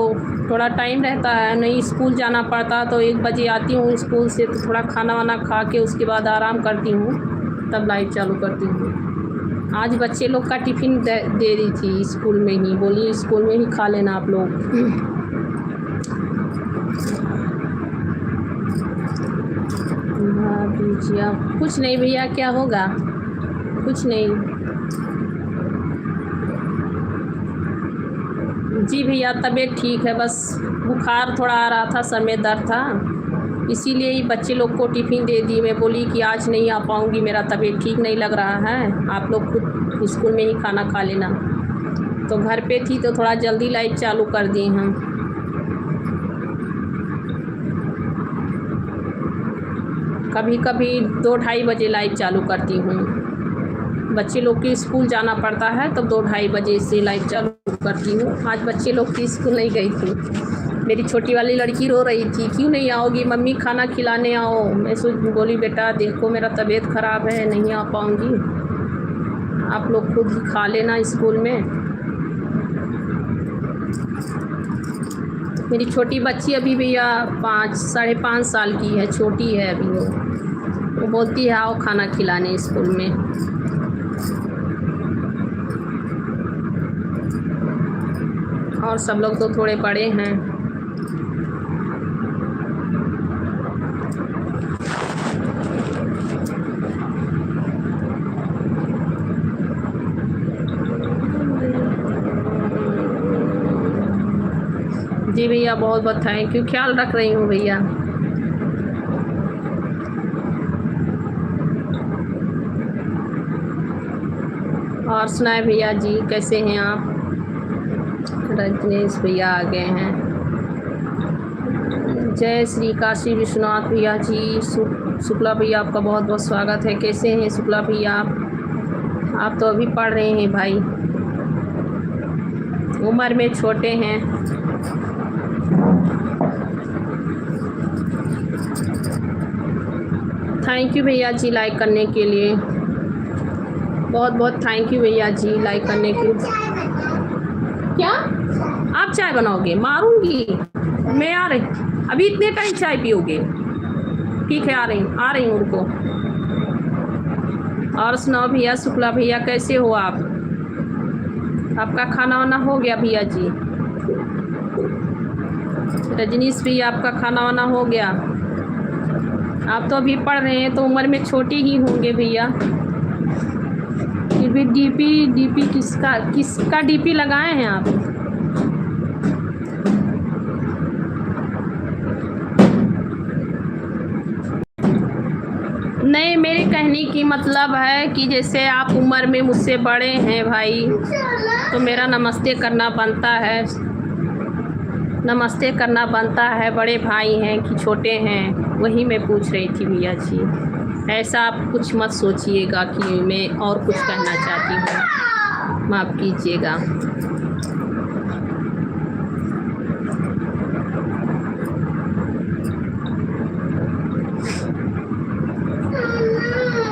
थोड़ा टाइम रहता है, नहीं स्कूल जाना पड़ता। तो 1 बजे आती हूँ स्कूल से, तो थोड़ा खाना वाना खा के उसके बाद आराम करती हूँ, तब लाइव चालू करती हूँ। आज बच्चे लोग का टिफ़िन दे रही थी स्कूल में ही, बोली स्कूल में ही खा लेना आप लोग। दीजिए कुछ नहीं भैया, क्या होगा? कुछ नहीं जी भैया, तबीयत ठीक है, बस बुखार थोड़ा आ रहा था, सर में दर्द था, इसीलिए ही बच्चे लोग को टिफ़िन दे दी। मैं बोली कि आज नहीं आ पाऊँगी, मेरा तबीयत ठीक नहीं लग रहा है, आप लोग खुद स्कूल में ही खाना खा लेना। तो घर पे थी तो थोड़ा जल्दी लाइव चालू कर दिए हम। कभी कभी 2-2:30 बजे लाइव चालू करती हूँ। बच्चे लोग के स्कूल जाना पड़ता है, तब 2-2:30 बजे से लाइव चालू करती हूँ। आज बच्चे लोग की स्कूल नहीं गई थी, मेरी छोटी वाली लड़की रो रही थी, क्यों नहीं आओगी मम्मी, खाना खिलाने आओ। मैं बोली बेटा देखो मेरा तबीयत ख़राब है, नहीं आ पाऊँगी, आप लोग खुद ही खा लेना स्कूल में। मेरी छोटी बच्ची अभी भैया 5 साढ़े 5 साल की है, छोटी है अभी। वो बोलती है आओ खाना खिलाने स्कूल में। और सब लोग तो थोड़े बड़े हैं। जी भैया बहुत बहुत थैंक यू, ख्याल रख रही हूँ भैया। और सुनाए भैया जी, कैसे हैं आप? रजनीश भैया आ गए हैं। जय श्री काशी विश्वनाथ भैया जी। शुक्ला भैया आपका बहुत बहुत स्वागत है। कैसे हैं शुक्ला भैया आप तो अभी पढ़ रहे हैं भाई, उम्र में छोटे हैं। थैंक यू भैया जी लाइक करने के लिए, बहुत बहुत थैंक यू भैया जी लाइक करने के लिए। क्या आप चाय बनाओगे? मारूंगी मैं, आ रही। अभी इतने टाइम चाय पियोगे? ठीक है, आ रही हूँ, रुको। और सुनाओ भैया, शुक्ला भैया कैसे हो आप? आपका खाना वाना हो गया भैया जी? रजनीश भैया आपका खाना वाना हो गया? आप तो अभी पढ़ रहे हैं तो उम्र में छोटे ही होंगे भैया। फिर भी डीपी किसका डीपी लगाए हैं आप? नहीं, मेरे कहने की मतलब है कि जैसे आप उम्र में मुझसे बड़े हैं भाई, तो मेरा नमस्ते करना बनता है। नमस्ते करना बनता है। बड़े भाई हैं कि छोटे हैं, वही मैं पूछ रही थी भैया जी। ऐसा आप कुछ मत सोचिएगा कि मैं और कुछ कहना चाहती हूँ, माफ़ कीजिएगा।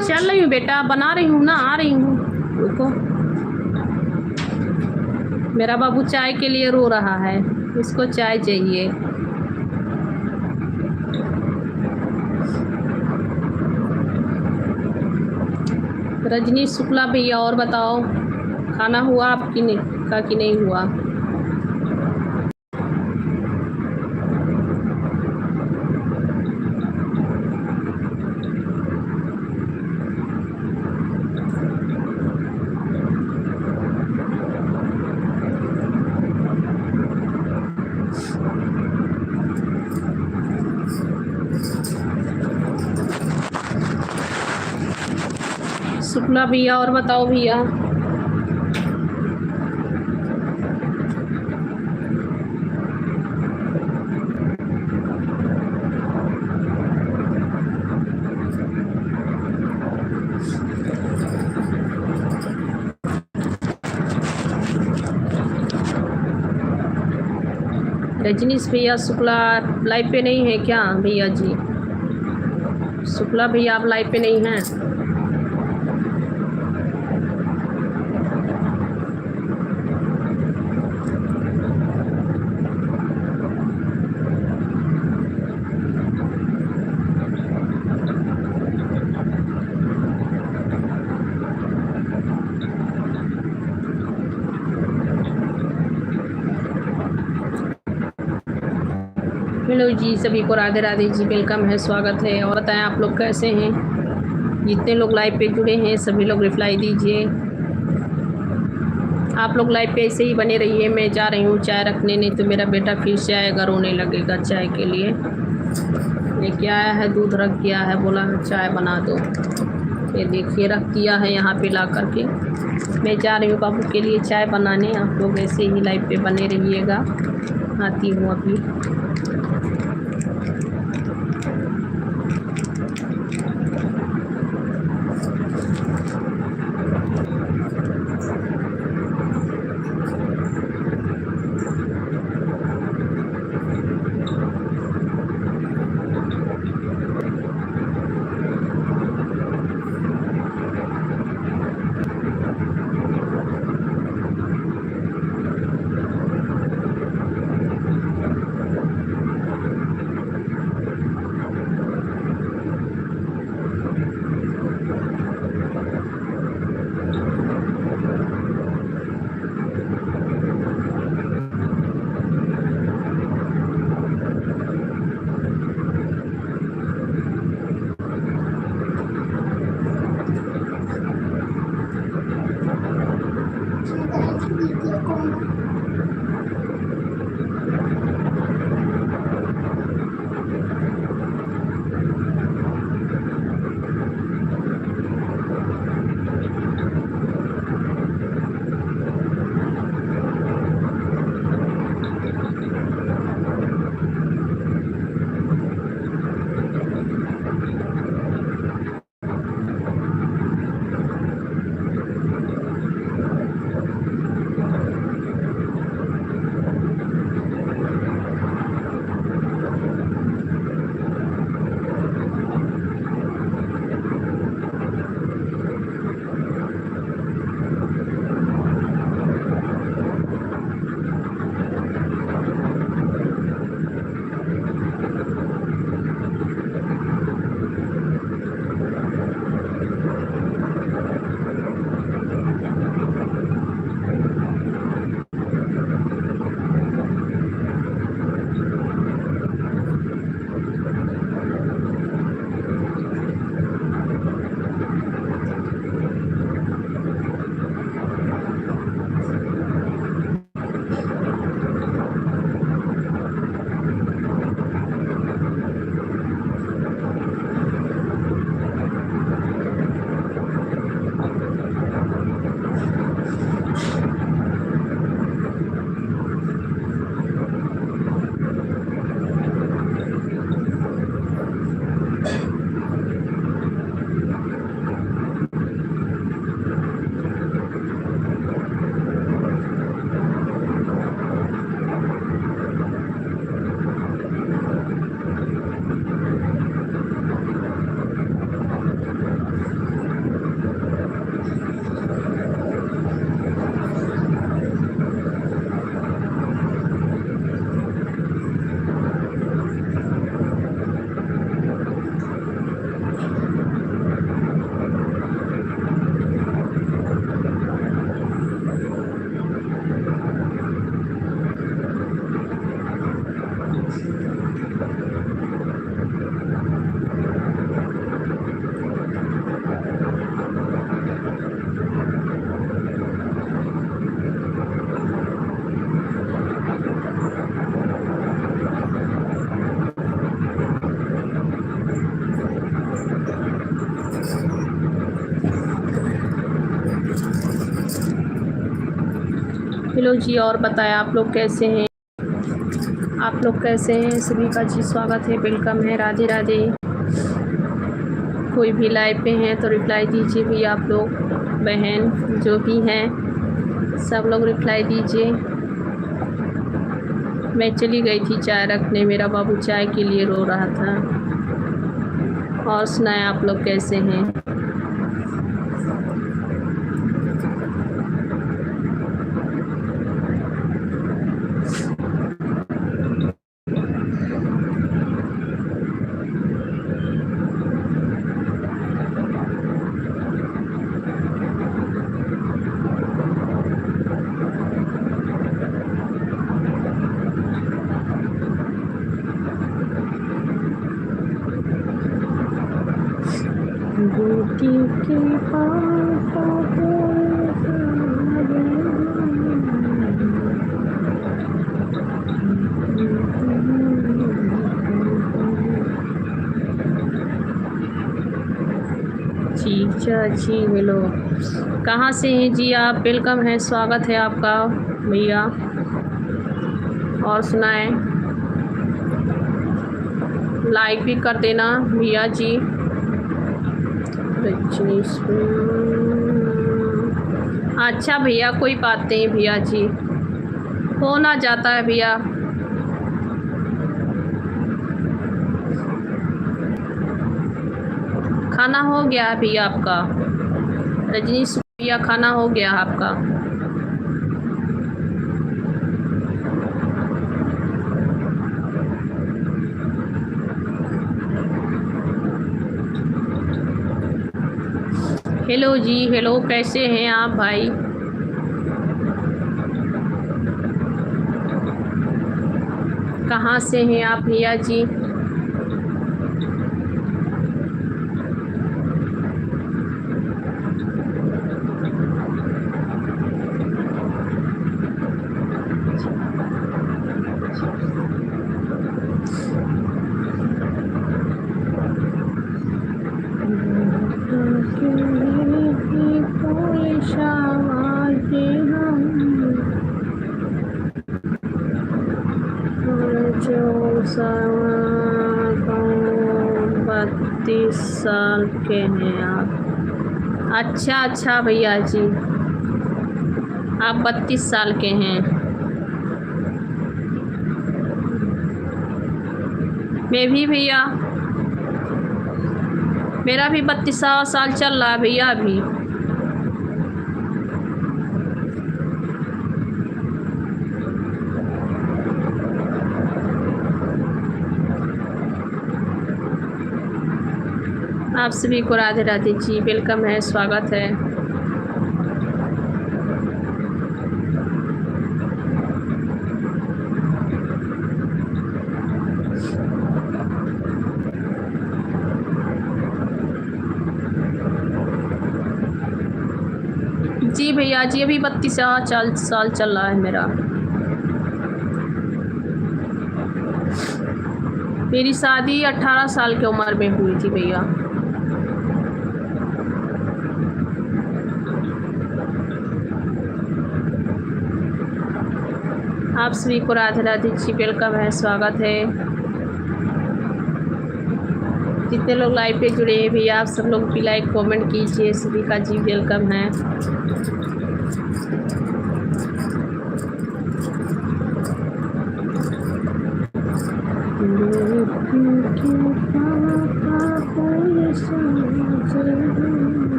चल रही हूँ बेटा, बना रही हूँ ना, आ रही हूँ, रुको। मेरा बाबू चाय के लिए रो रहा है, इसको चाय चाहिए। रजनीश शुक्ला भैया, और बताओ, खाना हुआ आपकी का कि नहीं हुआ? शुक्ला भैया, और बताओ भैया। रजनीश भैया, शुक्ला लाइव पे नहीं है क्या भैया जी? शुक्ला भैया आप लाइव पे नहीं हैं? हेलो जी, सभी को राधे राधे जी, वेलकम है, स्वागत है। और बताएं आप लोग कैसे हैं? जितने लोग लाइव पे जुड़े हैं सभी लोग रिप्लाई दीजिए। आप लोग लाइव पे ऐसे ही बने रहिए। मैं जा रही हूँ चाय रखने, नहीं तो मेरा बेटा फिर से आएगा, रोने लगेगा चाय के लिए। लेके आया है, दूध रख दिया है, बोला चाय बना दो। ये देखिए रख दिया है यहाँ पे ला करके। मैं जा रही हूँ बाबू के लिए चाय बनाने। आप लोग ऐसे ही लाइव पे बने रहिएगा। आती हूँ अभी। हेलो जी, और बताएं आप लोग कैसे हैं? आप लोग कैसे हैं? सभी का जी स्वागत है, वेलकम है, राधे राधे। कोई भी लाइव पे हैं तो रिप्लाई दीजिए भी, आप लोग बहन जो भी हैं सब लोग रिप्लाई दीजिए। मैं चली गई थी चाय रखने, मेरा बाबू चाय के लिए रो रहा था। और सुनाएं आप लोग कैसे हैं? बेटी के पापा जी चाची, हेलो, कहाँ से हैं जी आप? वेलकम है, स्वागत है आपका भैया। और सुनाएं, लाइक भी कर देना भैया जी। अच्छा भैया, कोई बात नहीं भैया जी, हो ना जाता है भैया। खाना हो गया भैया आपका? रजनीश भैया, खाना हो गया आपका? हेलो जी, हेलो, कैसे हैं आप भाई? कहाँ से हैं आप भैया जी? बत्तीस साल के हैं आप? अच्छा अच्छा भैया जी, आप 32 साल के हैं। मैं भी भैया, मेरा भी 32 साल चल रहा है भैया अभी। आप सभी को राधे राधे जी, वेलकम है, स्वागत है। जी भैया जी, अभी 32 साल चल रहा है मेरा। मेरी शादी 18 साल की उम्र में हुई थी भैया। आप सभी को राधे राधे जी, वेलकम है, स्वागत है। जितने लोग लाइव पे जुड़े हैं भैया, आप सब लोग भी लाइक कमेंट कीजिए, सभी का जी वेलकम है।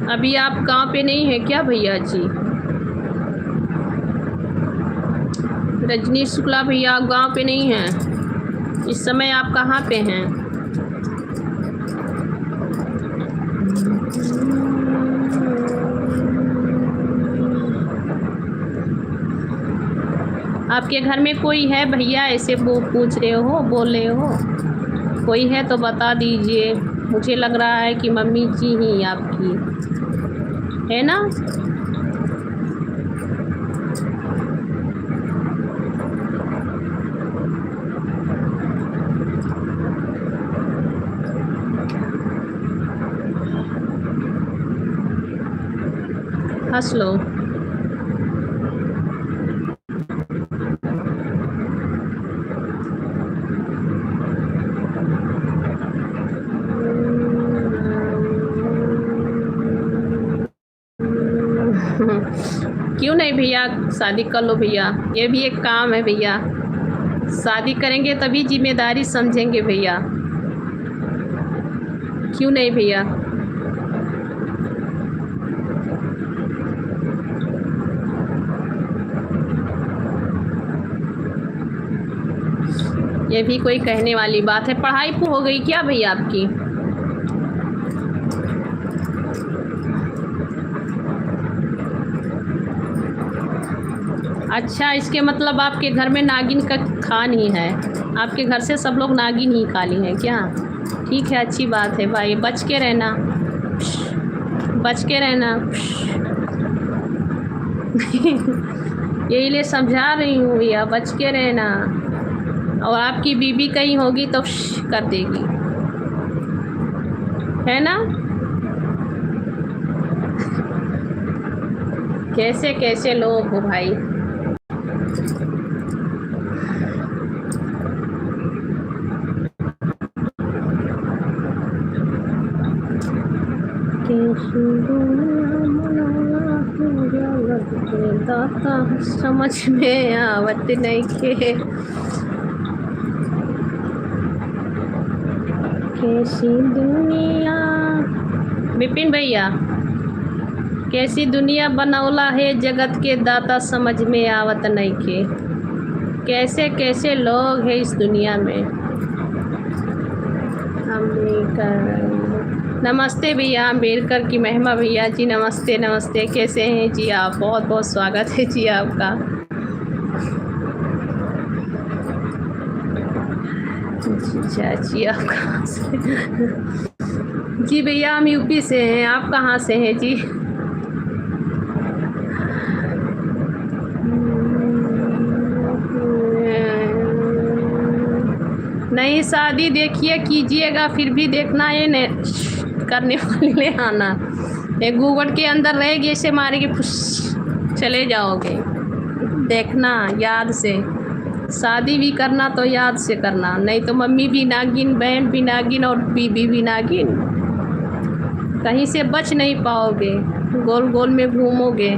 अभी आप गांव पे नहीं है क्या भैया जी? रजनीश शुक्ला भैया, आप गांव पे नहीं हैं इस समय, आप कहाँ पे हैं? आपके घर में कोई है भैया? ऐसे वो पूछ रहे हो, बोल रहे हो, कोई है तो बता दीजिए। मुझे लग रहा है कि मम्मी जी ही आपकी है ना? हंस लो। क्यों नहीं भैया, शादी कर लो भैया, ये भी एक काम है भैया। शादी करेंगे तभी जिम्मेदारी समझेंगे भैया, क्यों नहीं भैया। ये भी कोई कहने वाली बात है। पढ़ाई हो गई क्या भैया आपकी? अच्छा, इसके मतलब आपके घर में नागिन का खा नहीं है, आपके घर से सब लोग नागिन ही खाली हैं क्या? ठीक है, अच्छी बात है भाई, बच के रहना, बच के रहना। यही लिए समझा रही हूँ भैया, बच के रहना। और आपकी बीबी कहीं होगी तो कर देगी, है ना? कैसे कैसे लोग हो भाई। दाता समझ में आवत नहीं के, कैसी दुनिया। विपिन भैया, कैसी दुनिया बनौला है जगत के दाता समझ में आवत नहीं के। कैसे कैसे लोग हैं इस दुनिया में। अम्बेडकर, नमस्ते भैया, अम्बेडकर की महिमा भैया जी, नमस्ते नमस्ते। कैसे हैं जी आप? बहुत बहुत स्वागत है जी आपका। जी आप कहाँ से? जी भैया हम यूपी से हैं, आप कहाँ से हैं जी? नहीं, शादी देखिए कीजिएगा, फिर भी देखना ये करने वाले आना। ये गूगल के अंदर रहेगी, ऐसे मारेगी फुस चले जाओगे। देखना याद से, शादी भी करना तो याद से करना, नहीं तो मम्मी भी नागिन, बहन भी नागिन और बीबी भी नागिन, कहीं से बच नहीं पाओगे, गोल गोल में घूमोगे।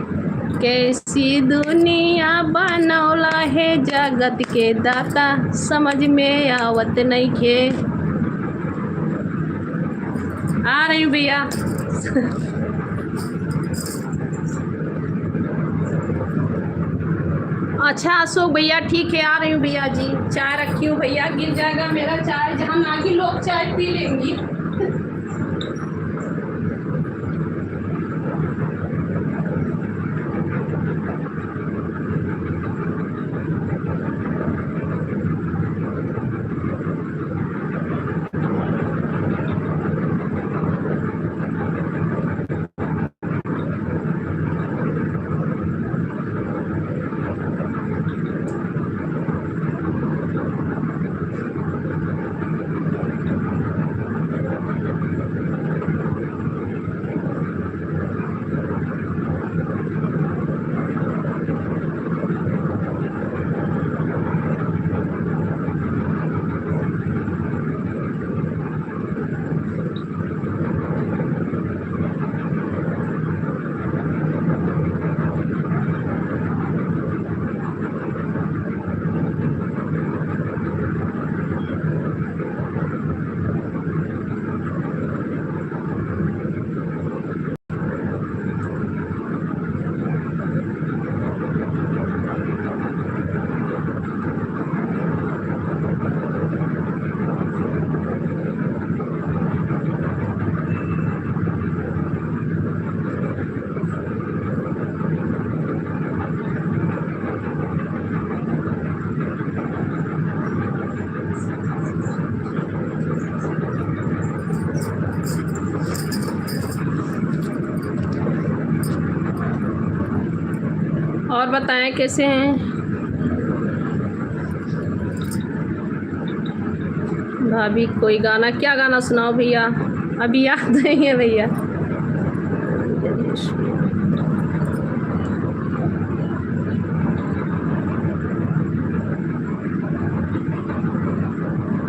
कैसी दुनिया बनौला है जगत के दाता समझ में आवत नहीं के। आ रही हूँ भैया। अच्छा अशोक भैया, ठीक है आ रही हूँ भैया जी। चाय रखी हूँ भैया, गिर जाएगा मेरा चाय, जहाँ नागी लोग चाय पी लेंगी। और बताएं कैसे हैं भाभी? कोई गाना, क्या गाना सुनाओ भैया? अभी याद नहीं है भैया।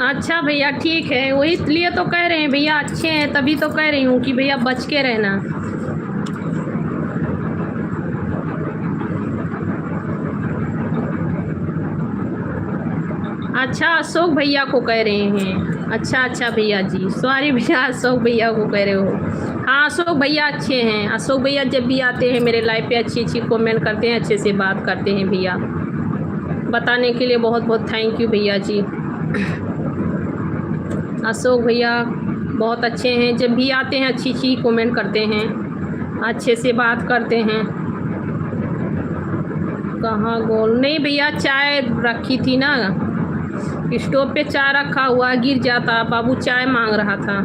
अच्छा भैया ठीक है, वही लिए तो कह रहे हैं भैया, अच्छे हैं तभी तो कह रही हूँ कि भैया बच के रहना। अच्छा अशोक भैया को कह रहे हैं। अच्छा अच्छा भैया जी, सॉरी भैया, अशोक भैया को कह रहे हो। हाँ अशोक भैया अच्छे हैं। अशोक भैया जब भी आते हैं मेरे लाइव पे अच्छी अच्छी कमेंट करते हैं, अच्छे से बात करते हैं भैया। बताने के लिए बहुत बहुत थैंक यू भैया जी। अशोक भैया बहुत अच्छे हैं, जब भी आते हैं अच्छी अच्छी कमेंट करते हैं, अच्छे से बात करते हैं। कहाँ गोल नहीं भैया, चाय रखी थी ना, स्टोव पे चाय रखा हुआ, गिर जाता। बाबू चाय मांग रहा था,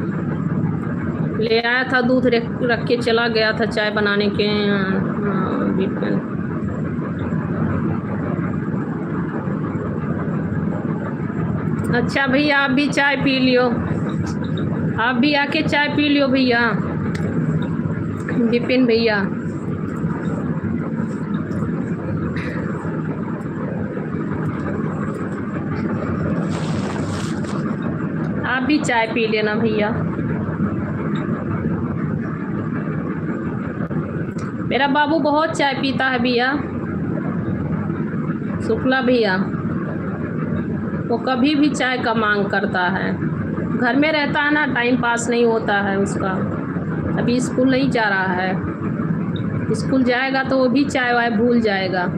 ले आया था दूध रख के चला गया था चाय बनाने के। हाँ बिल्कुल। अच्छा भैया आप भी चाय पी लियो, आप भी आके चाय पी लियो भैया। विपिन भैया आप भी चाय पी लेना भैया। मेरा बाबू बहुत चाय पीता है भैया, शुक्ला भैया। वो कभी भी चाय का मांग करता है, घर में रहता है ना, टाइम पास नहीं होता है उसका। अभी स्कूल नहीं जा रहा है, स्कूल जाएगा तो वो भी चाय वाय भूल जाएगा।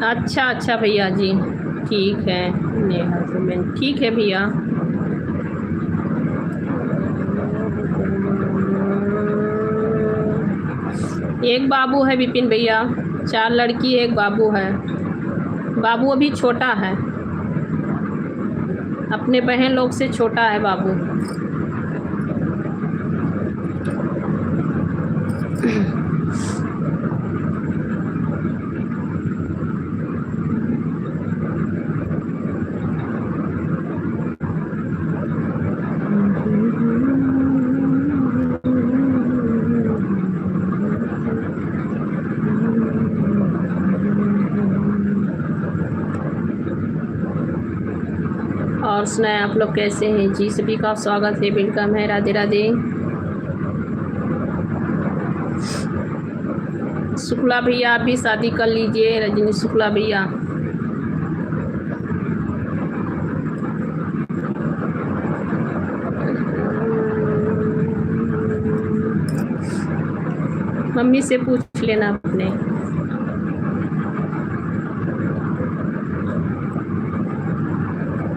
अच्छा अच्छा भैया जी, ठीक है। नेहा सुमेन ठीक है भैया। एक बाबू है विपिन भैया, 4 लड़की एक बाबू है। बाबू अभी छोटा है, अपने बहन लोग से छोटा है बाबू। और सुनाए आप लोग कैसे हैं जी? सभी का स्वागत है, वेलकम है, राधे राधे। शुक्ला भैया आप भी शादी कर लीजिए, रजनी शुक्ला भैया। मम्मी से पूछ लेना अपने।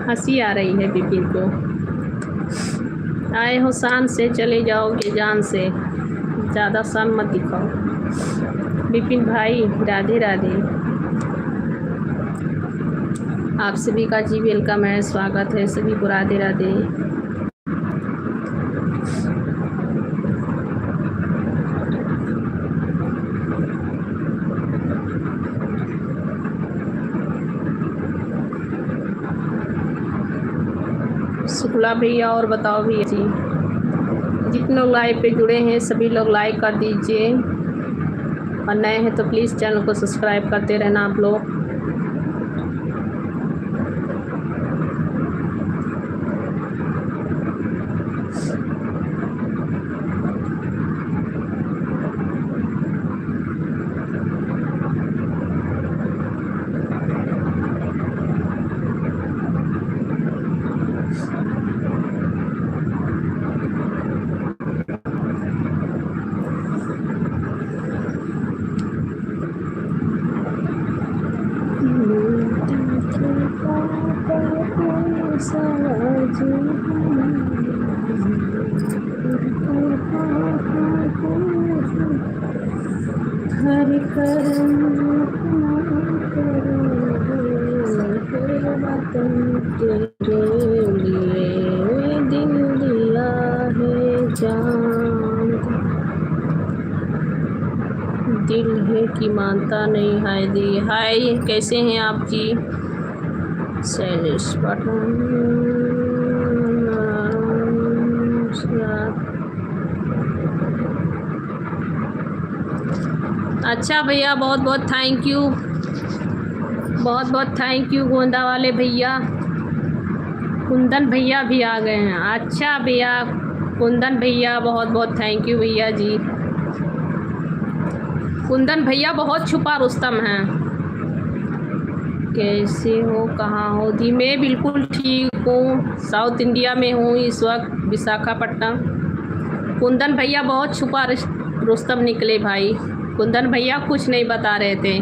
हंसी आ रही है विपिन को। आए हो शान से चले जाओगे जान से, ज़्यादा शान मत दिखाओ। विपिन भाई राधे राधे। आप सभी का जी वेलकम है, स्वागत है सभी को, राधे राधे। शुक्ला भैया और बताओ भैया जी, जितने लोग लाइव पे जुड़े हैं सभी लोग लाइक कर दीजिए, और नए हैं तो प्लीज़ चैनल को सब्सक्राइब करते रहना आप लोग। दिल है कि मानता नहीं। हाय दी, हाय कैसे हैं आप जी? शैलेश पठान, अच्छा भैया, बहुत बहुत थैंक यू, बहुत बहुत थैंक यू गोंदा वाले भैया। कुंदन भैया भी आ गए हैं। अच्छा भैया, कुंदन भैया बहुत बहुत थैंक यू भैया जी। कुंदन भैया बहुत छुपा रुस्तम हैं। कैसे हो, कहाँ हो जी? मैं बिल्कुल ठीक हूँ, साउथ इंडिया में हूँ इस वक्त, विशाखापट्टनम। कुंदन भैया बहुत छुपा रुस्तम निकले भाई। कुंदन भैया कुछ नहीं बता रहे थे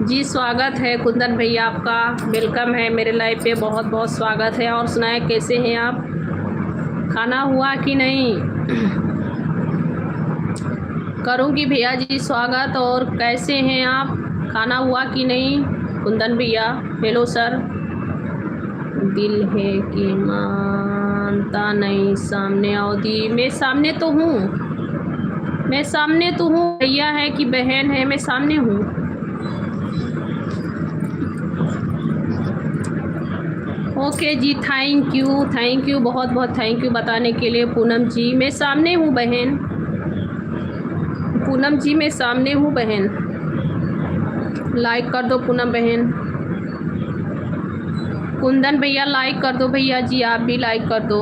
जी। स्वागत है कुंदन भैया आपका, वेलकम है मेरे लाइव पे, बहुत बहुत स्वागत है। और सुनाए कैसे हैं आप? खाना हुआ कि नहीं? करूँगी भैया जी स्वागत। और कैसे हैं आप? खाना हुआ कि नहीं कुंदन भैया? Hello sir. दिल है कि मानता नहीं, सामने आओ दी। मैं सामने तो हूँ, मैं सामने तो हूँ। भैया है कि बहन है, मैं सामने हूँ। ओके जी, थैंक यू, बहुत बहुत थैंक यू बताने के लिए पूनम जी। मैं सामने हूँ बहन, पूनम जी मैं सामने हूँ बहन। लाइक कर दो पूनम बहन। कुंदन भैया लाइक कर दो भैया जी, आप भी लाइक कर दो।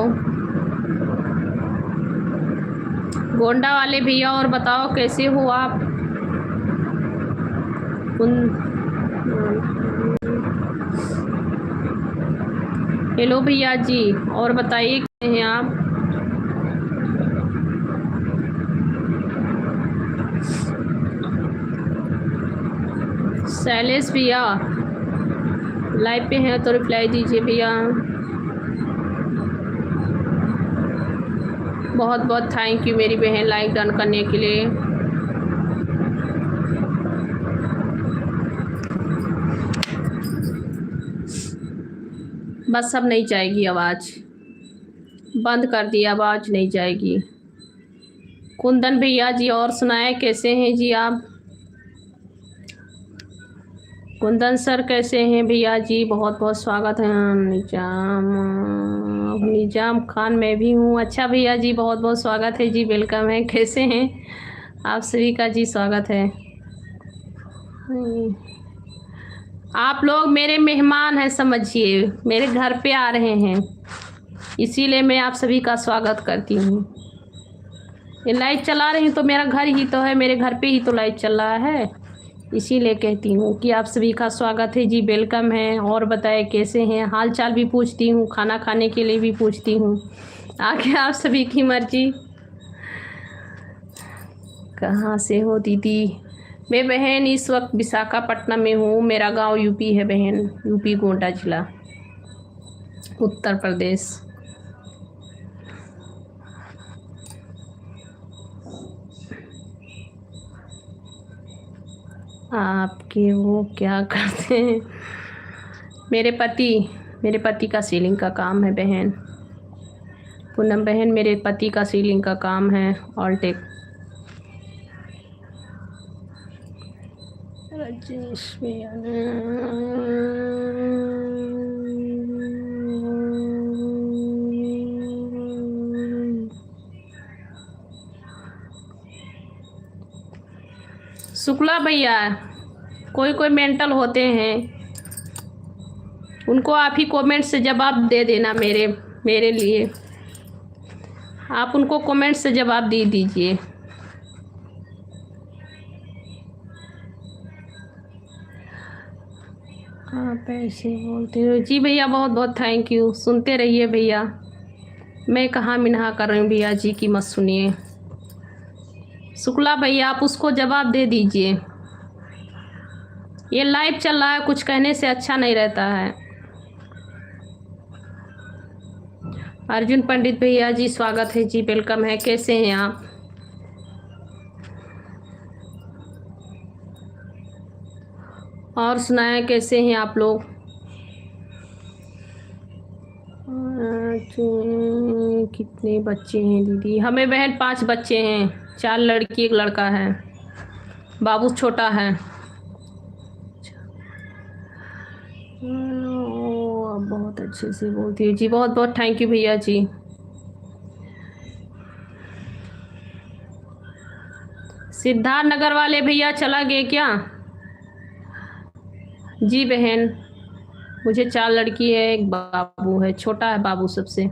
गोंडा वाले भैया और बताओ कैसे हो आप? हेलो भैया जी, और बताइए कैसे हैं आप? शैलेश भैया लाइव पे हैं तो रिप्लाई दीजिए भैया। बहुत बहुत थैंक यू मेरी बहन लाइक डन करने के लिए। बस अब नहीं जाएगी आवाज़, बंद कर दी, आवाज़ नहीं जाएगी। कुंदन भैया जी और सुनाए कैसे हैं जी आप? कुंदन सर कैसे हैं भैया जी? बहुत बहुत स्वागत है। निजाम खान मैं भी हूँ। अच्छा भैया जी बहुत बहुत स्वागत है जी, वेलकम है। कैसे हैं आप सभी का जी? स्वागत है। आप लोग मेरे मेहमान हैं, समझिए मेरे घर पे आ रहे हैं, इसीलिए मैं आप सभी का स्वागत करती हूँ। ये लाइव चला रही हूँ तो मेरा घर ही तो है, मेरे घर पे ही तो लाइव चल रहा है, इसीलिए कहती हूँ कि आप सभी का स्वागत है जी, वेलकम है। और बताए कैसे हैं? हाल चाल भी पूछती हूँ, खाना खाने के लिए भी पूछती हूँ, आगे आप सभी की मर्जी। कहाँ से हो दीदी? मैं बहन इस वक्त विशाखापट्टनम में हूँ, मेरा गांव यूपी है बहन, यूपी गोंडा जिला, उत्तर प्रदेश। आपके वो क्या करते हैं? मेरे पति का सीलिंग का काम है बहन। पूनम बहन मेरे पति का सीलिंग का काम है, ऑलटेक। राजेश भैया शुक्ला भैया, कोई कोई मेंटल होते हैं, उनको आप ही कमेंट से जवाब दे देना मेरे मेरे लिए, आप उनको कमेंट से जवाब दे दीजिए। आप ऐसे बोलते हो जी भैया, बहुत बहुत थैंक यू, सुनते रहिए भैया। मैं कहाँ मिन्हा कर रही हूँ भैया जी की, मत सुनिए। शुक्ला भैया आप उसको जवाब दे दीजिए, ये लाइव चल रहा है, कुछ कहने से अच्छा नहीं रहता है। अर्जुन पंडित भैया जी स्वागत है जी, वेलकम है। कैसे हैं आप? और सुनाएं कैसे हैं आप लोग? कितने बच्चे हैं दीदी? हमें बहन 5 बच्चे हैं, 4 लड़की 1 लड़का है, बाबू छोटा है। आप बहुत अच्छे से बोलती है जी, बहुत बहुत थैंक यू भैया जी। सिद्धार्थ नगर वाले भैया चला गए क्या? जी बहन, मुझे 4 लड़की है, एक बाबू है, छोटा है बाबू सबसे।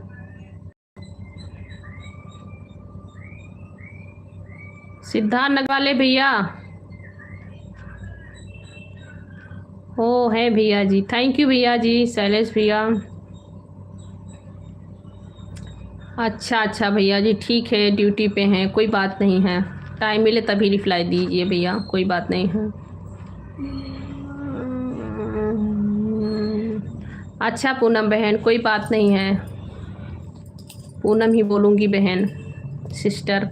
सिद्धार्थ नगर वाले भैया ओ है भैया जी, थैंक यू भैया जी, शैलेश भैया। अच्छा अच्छा भैया जी, ठीक है, ड्यूटी पे हैं, कोई बात नहीं है, टाइम मिले तभी रिप्लाई दीजिए भैया, कोई बात नहीं है। अच्छा पूनम बहन, कोई बात नहीं है, पूनम ही बोलूँगी बहन, सिस्टर।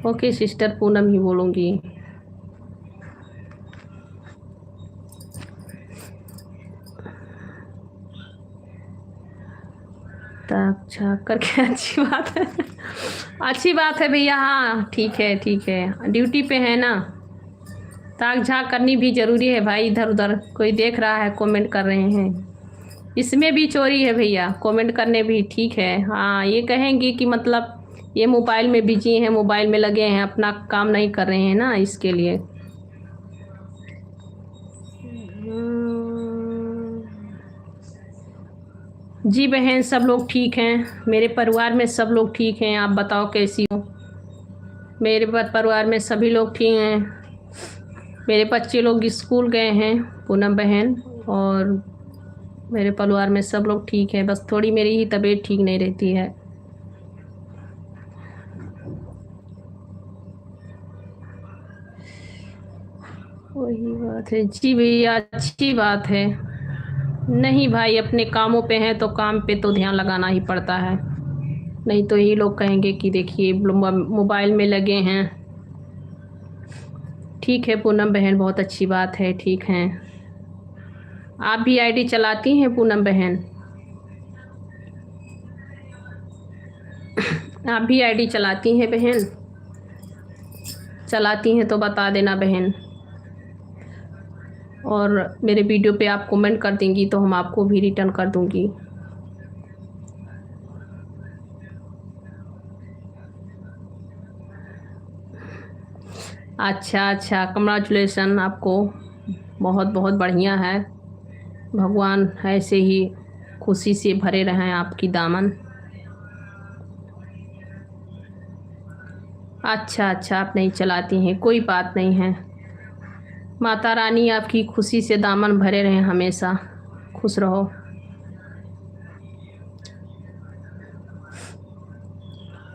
ओके सिस्टर, पूनम ही बोलूँगी। अच्छा करके अच्छी बात है, अच्छी बात है भैया, हाँ ठीक है, ड्यूटी पे है ना, ताक झाक करनी भी ज़रूरी है भाई, इधर उधर कोई देख रहा है, कमेंट कर रहे हैं, इसमें भी चोरी है भैया, कमेंट करने भी ठीक है। हाँ ये कहेंगे कि मतलब ये मोबाइल में बिजी हैं, मोबाइल में लगे हैं, अपना काम नहीं कर रहे हैं ना, इसके लिए। जी बहन, सब लोग ठीक हैं, मेरे परिवार में सब लोग ठीक हैं, आप बताओ कैसी हो? मेरे परिवार में सभी लोग ठीक हैं, मेरे बच्चे लोग स्कूल गए हैं पूनम बहन, और मेरे परिवार में सब लोग ठीक है, बस थोड़ी मेरी ही तबीयत ठीक नहीं रहती है। वही बात है जी भैया, अच्छी बात है। नहीं भाई, अपने कामों पे हैं तो काम पे तो ध्यान लगाना ही पड़ता है, नहीं तो यही लोग कहेंगे कि देखिए मोबाइल में लगे हैं। ठीक है पूनम बहन, बहुत अच्छी बात है, ठीक है। आप भी आईडी चलाती हैं पूनम बहन? आप भी आईडी चलाती हैं बहन? चलाती हैं तो बता देना बहन, और मेरे वीडियो पे आप कमेंट कर देंगी तो हम आपको भी रिटर्न कर दूंगी। अच्छा अच्छा, कॉन्ग्रेचुलेसन आपको, बहुत बहुत बढ़िया है, भगवान ऐसे ही खुशी से भरे रहें आपकी दामन। अच्छा अच्छा, आप नहीं चलाती हैं, कोई बात नहीं है, माता रानी आपकी खुशी से दामन भरे रहें, हमेशा खुश रहो।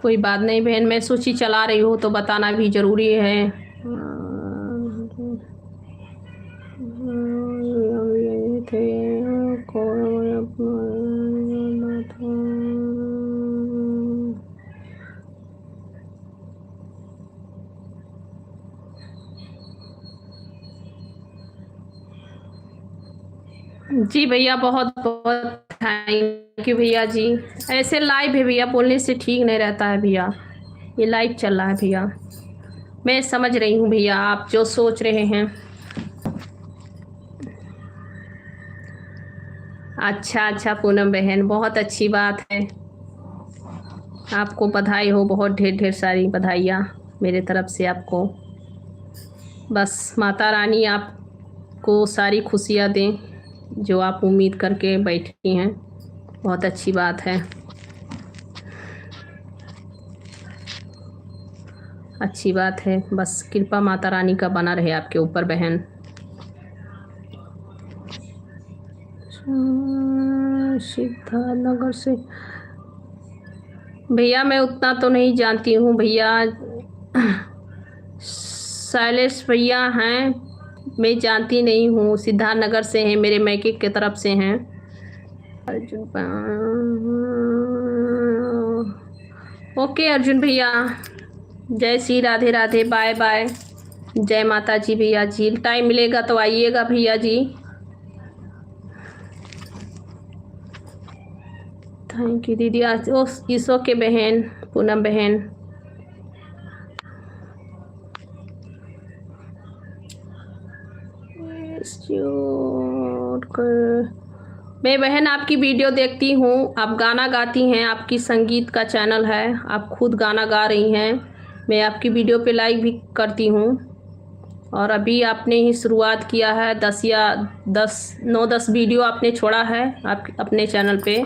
कोई बात नहीं बहन, मैं सोची चला रही हूँ तो बताना भी ज़रूरी है। जी भैया, बहुत बहुत थैंक यू भैया जी। ऐसे लाइव है भैया, बोलने से ठीक नहीं रहता है भैया, ये लाइव चल रहा है भैया, मैं समझ रही हूँ भैया आप जो सोच रहे हैं। अच्छा अच्छा पूनम बहन, बहुत अच्छी बात है, आपको बधाई हो, बहुत ढेर ढेर सारी बधाइयाँ मेरे तरफ से आपको। बस माता रानी आपको सारी खुशियाँ दें जो आप उम्मीद करके बैठी हैं, बहुत अच्छी बात है, अच्छी बात है, बस कृपा माता रानी का बना रहे आपके ऊपर बहन। सिद्धार्थ नगर से भैया, मैं उतना तो नहीं जानती हूँ भैया, शैलेश भैया हैं, मैं जानती नहीं हूँ, सिद्धार्थ नगर से हैं, मेरे मैके की तरफ से हैं। अर्जुन ओके अर्जुन भैया, जय श्री राधे राधे, बाय बाय, जय माता जी भैया जी, टाइम मिलेगा तो आइएगा भैया जी। थैंक यू दीदी, आज इस ओके बहन, पूनम बहन। मैं बहन आपकी वीडियो देखती हूँ, आप गाना गाती हैं, आपकी संगीत का चैनल है, आप खुद गाना गा रही हैं। मैं आपकी वीडियो पे लाइक भी करती हूँ और अभी आपने ही शुरुआत किया है, 9-10 वीडियो आपने छोड़ा है आप अपने चैनल पे।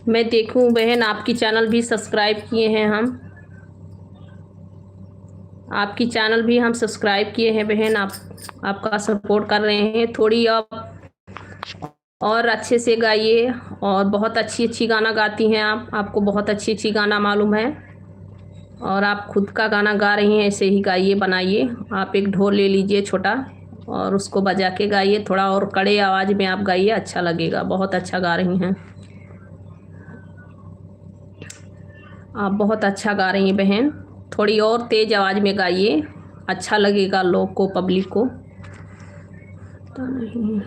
मैं देखूँ बहन, आपकी चैनल भी सब्सक्राइब किए हैं हम, आपकी चैनल भी हम सब्सक्राइब किए हैं बहन। आपका सपोर्ट कर रहे हैं। थोड़ी आप और अच्छे से गाइए और बहुत अच्छी गाना गाती हैं आपको बहुत अच्छी गाना मालूम है और आप खुद का गाना गा रही हैं। ऐसे ही गाइए, बनाइए। आप एक ढोल ले लीजिए छोटा और उसको बजा के गाइए, थोड़ा और कड़े आवाज़ में आप गाइए, अच्छा लगेगा। बहुत अच्छा गा रही हैं आप, बहुत अच्छा गा रही हैं बहन। थोड़ी और तेज़ आवाज़ में गाइए, अच्छा लगेगा लोग को, पब्लिक को। तो नहीं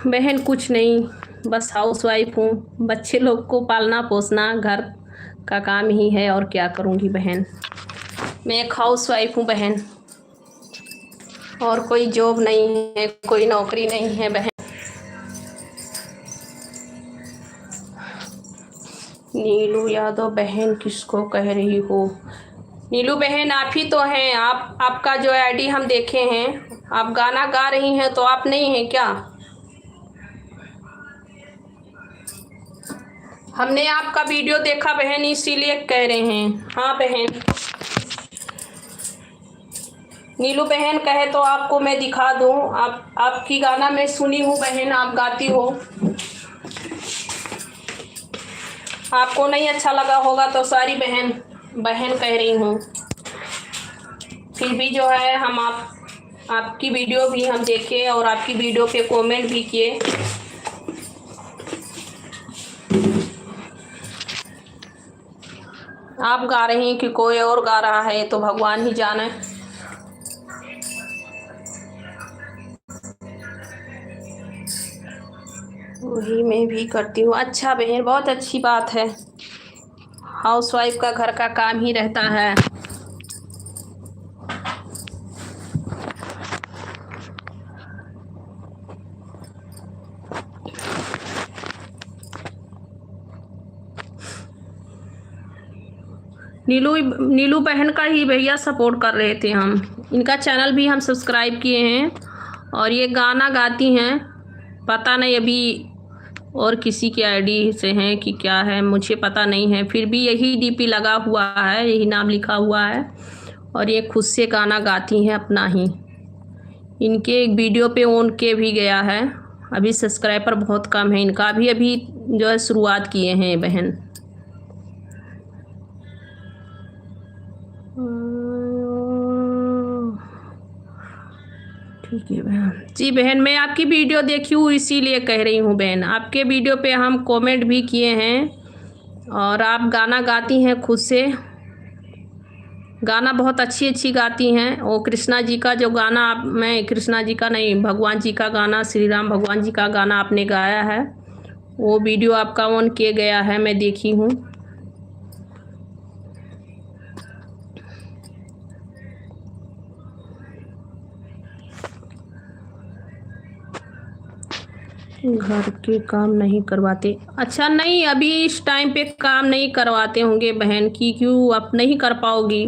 बहन, कुछ नहीं, बस हाउसवाइफ हूँ। बच्चे लोग को पालना पोसना घर का काम ही है, और क्या करूँगी बहन। मैं एक हाउसवाइफ हूँ बहन, और कोई जॉब नहीं है, कोई नौकरी नहीं है बहन। नीलू यादव बहन किसको कह रही हो? नीलू बहन आप ही तो हैं। आपका जो आईडी हम देखे हैं, आप गाना गा रही हैं, तो आप नहीं हैं क्या? हमने आपका वीडियो देखा बहन, इसीलिए कह रहे हैं। हाँ बहन, नीलू बहन कहे तो आपको मैं दिखा दूँ। आपकी गाना मैं सुनी हूँ बहन, आप गाती हो। आपको नहीं अच्छा लगा होगा तो सॉरी बहन कह रही हूँ। फिर भी जो है हम आपकी वीडियो भी हम देखे और आपकी वीडियो पे कमेंट भी किए। आप गा रही हैं कि कोई और गा रहा है, तो भगवान ही जाने। वही मैं भी करती हूँ। अच्छा बहन, बहुत अच्छी बात है। हाउसवाइफ का घर का काम ही रहता है। नीलू बहन का ही भैया सपोर्ट कर रहे थे हम। इनका चैनल भी हम सब्सक्राइब किए हैं और ये गाना गाती हैं। पता नहीं अभी और किसी की आईडी से हैं कि क्या है, मुझे पता नहीं है। फिर भी यही डीपी लगा हुआ है, यही नाम लिखा हुआ है और ये खुद से गाना गाती हैं अपना ही। इनके एक वीडियो पे ऑन के भी गया है। अभी सब्सक्राइबर बहुत कम है इनका, अभी जो है शुरुआत किए हैं बहन। ठीक है बहन। जी बहन, मैं आपकी वीडियो देखी हूँ, इसीलिए कह रही हूँ बहन। आपके वीडियो पे हम कमेंट भी किए हैं और आप गाना गाती हैं खुद से। गाना बहुत अच्छी गाती हैं। वो कृष्णा जी का जो गाना मैं कृष्णा जी का नहीं, भगवान जी का गाना, श्री राम भगवान जी का गाना आपने गाया है, वो वीडियो आपका ऑन किया गया है, मैं देखी हूँ। घर के काम नहीं करवाते? अच्छा नहीं, अभी इस टाइम पे काम नहीं करवाते होंगे बहन की, क्यों आप नहीं कर पाओगी?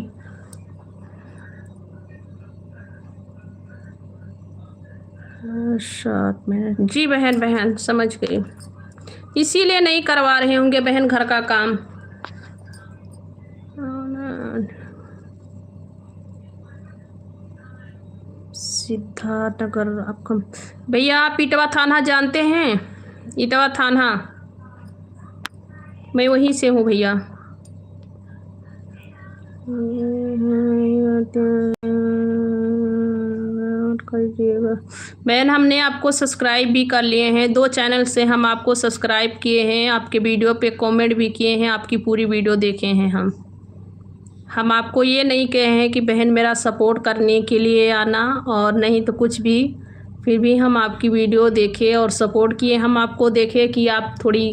सात मिनट। जी बहन समझ गई, इसीलिए नहीं करवा रहे होंगे बहन घर का काम। सिद्धार्थनगर आपका भैया, आप इटवा थाना जानते हैं? इटवा थाना, मैं वहीं से हूँ भैया। बहन हमने आपको सब्सक्राइब भी कर लिए हैं, 2 चैनल से हम आपको सब्सक्राइब किए हैं, आपके वीडियो पे कमेंट भी किए हैं, आपकी पूरी वीडियो देखे हैं हम आपको ये नहीं कहे हैं कि बहन मेरा सपोर्ट करने के लिए आना और नहीं तो कुछ भी। फिर भी हम आपकी वीडियो देखे और सपोर्ट किए। हम आपको देखे कि आप थोड़ी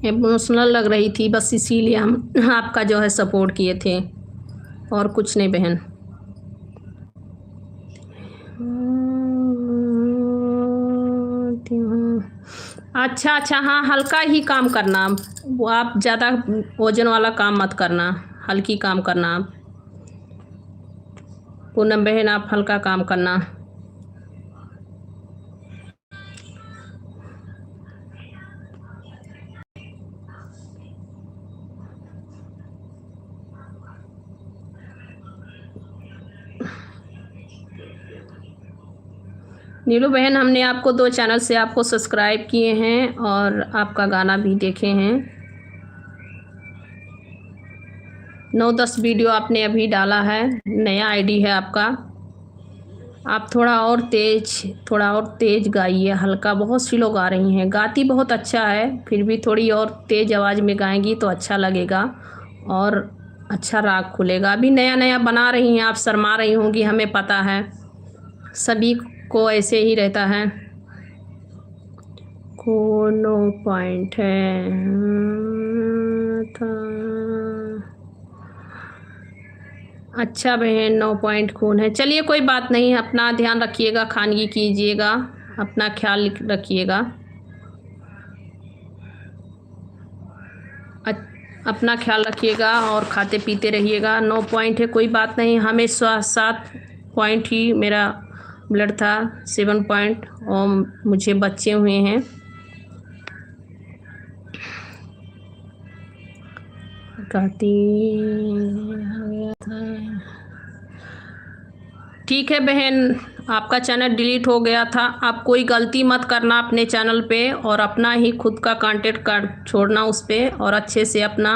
इमोशनल लग रही थी, बस इसीलिए हम आपका जो है सपोर्ट किए थे, और कुछ नहीं बहन। अच्छा अच्छा, हाँ हल्का ही काम करना। वो आप ज़्यादा वजन वाला काम मत करना, हल्की काम करना आप। पूनम बहन आप हल्का काम करना। नीलू बहन, हमने आपको 2 चैनल से आपको सब्सक्राइब किए हैं और आपका गाना भी देखे हैं। 9-10 वीडियो आपने अभी डाला है, नया आईडी है आपका। आप थोड़ा और तेज गाइए, हल्का। बहुत सी लोग आ रही हैं, गाती बहुत अच्छा है, फिर भी थोड़ी और तेज आवाज़ में गाएंगी तो अच्छा लगेगा और अच्छा राग खुलेगा। अभी नया नया बना रही हैं आप, शर्मा रही होंगी, हमें पता है, सभी को ऐसे ही रहता है। कोनो पॉइंट है था। अच्छा बहन, 9 पॉइंट खून है। चलिए कोई बात नहीं, अपना ध्यान रखिएगा, खानगी कीजिएगा, अपना ख्याल रखिएगा। अपना ख्याल रखिएगा और खाते पीते रहिएगा। 9 पॉइंट है, कोई बात नहीं। हमेशा 7 पॉइंट ही मेरा ब्लड था, 7 पॉइंट, और मुझे बच्चे हुए हैं। गाती हो गया था। ठीक है बहन, आपका चैनल डिलीट हो गया था। आप कोई गलती मत करना अपने चैनल पे, और अपना ही खुद का कंटेंट कर छोड़ना उस पर, और अच्छे से अपना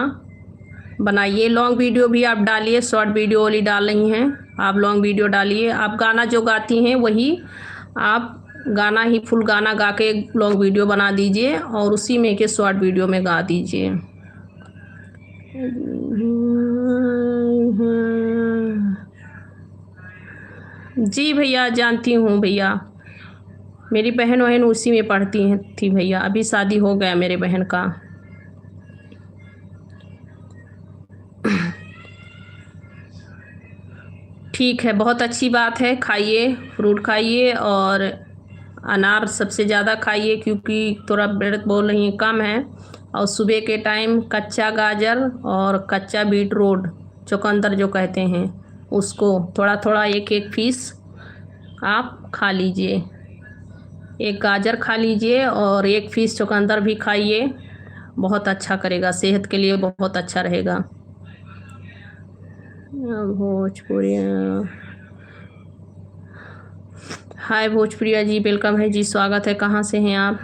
बनाइए। लॉन्ग वीडियो भी आप डालिए, शॉर्ट वीडियो वाली डाल रही हैं आप, लॉन्ग वीडियो डालिए। आप गाना जो गाती हैं वही आप गाना ही फुल गाना गा के लॉन्ग वीडियो बना दीजिए, और उसी में के शॉर्ट वीडियो में गा दीजिए। जी भैया, जानती हूँ भैया, मेरी बहन वहन उसी में पढ़ती हैं थी भैया, अभी शादी हो गया मेरे बहन का। ठीक है, बहुत अच्छी बात है, खाइए, फ्रूट खाइए, और अनार सबसे ज़्यादा खाइए, क्योंकि थोड़ा ब्लड बोल रही हैं कम है। और सुबह के टाइम कच्चा गाजर और कच्चा बीट रूट, चुकंदर जो कहते हैं, उसको थोड़ा थोड़ा एक एक पीस आप खा लीजिए। एक गाजर खा लीजिए और एक पीस चुकंदर भी खाइए, बहुत अच्छा करेगा, सेहत के लिए बहुत अच्छा रहेगा। भोजपुरिया, हाय भोजप्रिया जी, वेलकम है जी, स्वागत है। कहाँ से हैं आप?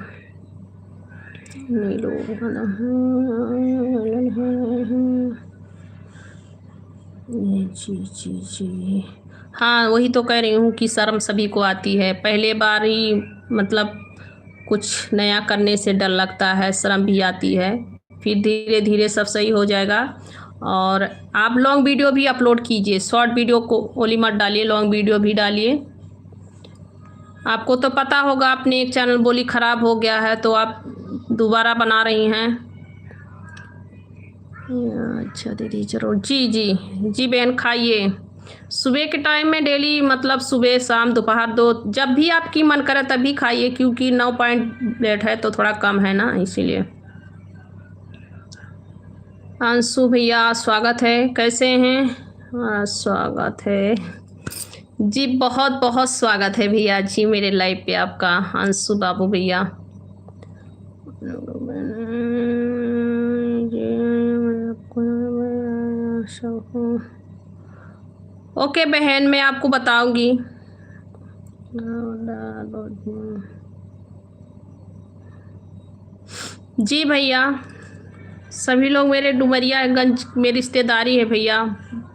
नीलो, जी जी जी, हाँ वही तो कह रही हूँ कि शर्म सभी को आती है, पहले बार ही मतलब कुछ नया करने से डर लगता है, शर्म भी आती है, फिर धीरे धीरे सब सही हो जाएगा। और आप लॉन्ग वीडियो भी अपलोड कीजिए, शॉर्ट वीडियो को ओली मत डालिए, लॉन्ग वीडियो भी डालिए। आपको तो पता होगा, अपने एक चैनल बोली ख़राब हो गया है तो आप दोबारा बना रही हैं। अच्छा दीदी, जरूर, जी जी जी बहन, खाइए सुबह के टाइम में डेली, मतलब सुबह शाम दोपहर दो, जब भी आपकी मन करे तभी खाइए, क्योंकि 9 पॉइंट रेट है तो थोड़ा कम है ना, इसीलिए। अंशु भैया स्वागत है, कैसे हैं? स्वागत है जी, बहुत बहुत स्वागत है भैया जी मेरे लाइव पे आपका, अंशु बाबू भैया। ओके बहन, मैं आपको बताऊंगी। जी भैया, सभी लोग मेरे डुमरियागंज में रिश्तेदारी है भैया,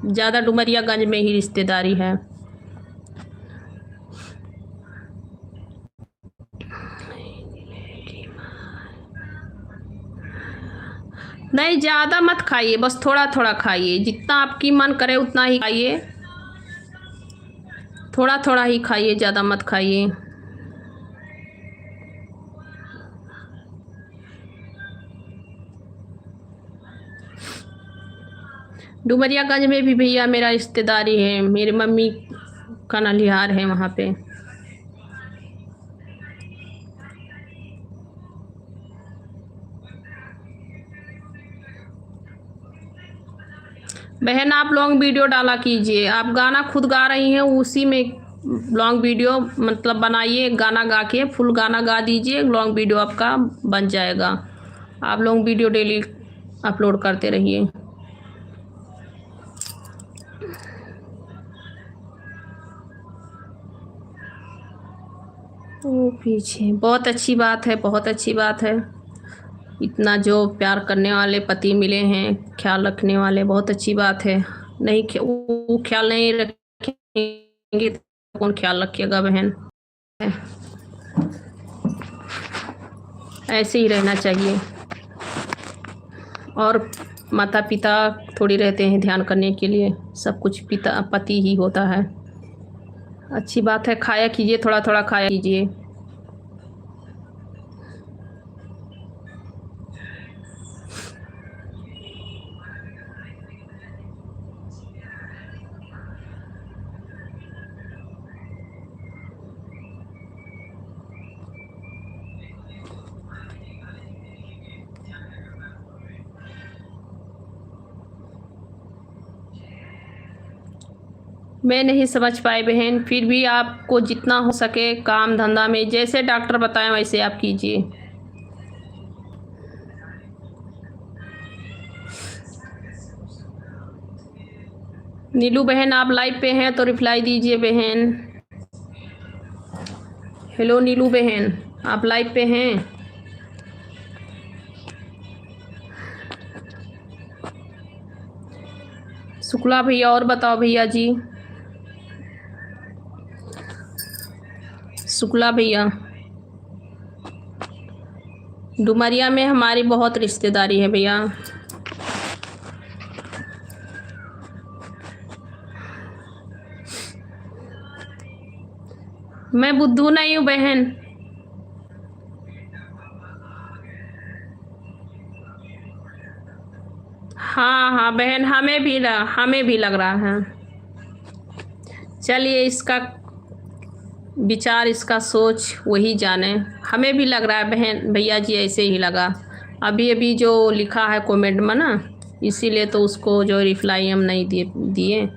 ज़्यादा डुमरियागंज में ही रिश्तेदारी है। नहीं, ज़्यादा मत खाइए, बस थोड़ा थोड़ा खाइए, जितना आपकी मन करे उतना ही खाइए, थोड़ा थोड़ा ही खाइए, ज़्यादा मत खाइए। डुमरियागंज में भी भैया मेरा रिश्तेदारी है, मेरी मम्मी का नलिहार है वहाँ पे। बहन आप लॉन्ग वीडियो डाला कीजिए, आप गाना खुद गा रही हैं उसी में लॉन्ग वीडियो मतलब बनाइए, गाना गा के फुल गाना गा दीजिए, लॉन्ग वीडियो आपका बन जाएगा। आप लॉन्ग वीडियो डेली अपलोड करते रहिए। ओ पीछे, बहुत अच्छी बात है, बहुत अच्छी बात है। इतना जो प्यार करने वाले पति मिले हैं, ख्याल रखने वाले, बहुत अच्छी बात है। नहीं वो ख्याल नहीं रखेंगे तो कौन ख्याल रखेगा बहन। ऐसे ही रहना चाहिए। और माता पिता थोड़ी रहते हैं ध्यान करने के लिए, सब कुछ पिता पति ही होता है। अच्छी बात है, खाया कीजिए, थोड़ा थोड़ा खाया कीजिए। मैं नहीं समझ पाई बहन, फिर भी आपको जितना हो सके काम धंधा में जैसे डॉक्टर बताएं वैसे आप कीजिए। नीलू बहन आप लाइव पे हैं तो रिप्लाई दीजिए बहन। हेलो नीलू बहन, आप लाइव पे हैं? शुक्ला भैया और बताओ भैया जी। शुक्ला भैया, डुमरिया में हमारी बहुत रिश्तेदारी है भैया। मैं बुद्धू नहीं हूँ बहन। हाँ हाँ बहन, हमें भी लग रहा है। चलिए इसका विचार, इसका सोच वही जाने। हमें भी लग रहा है बहन, भैया जी ऐसे ही लगा। अभी अभी जो लिखा है कमेंट में ना, इसीलिए तो उसको जो रिप्लाई हम नहीं दिए।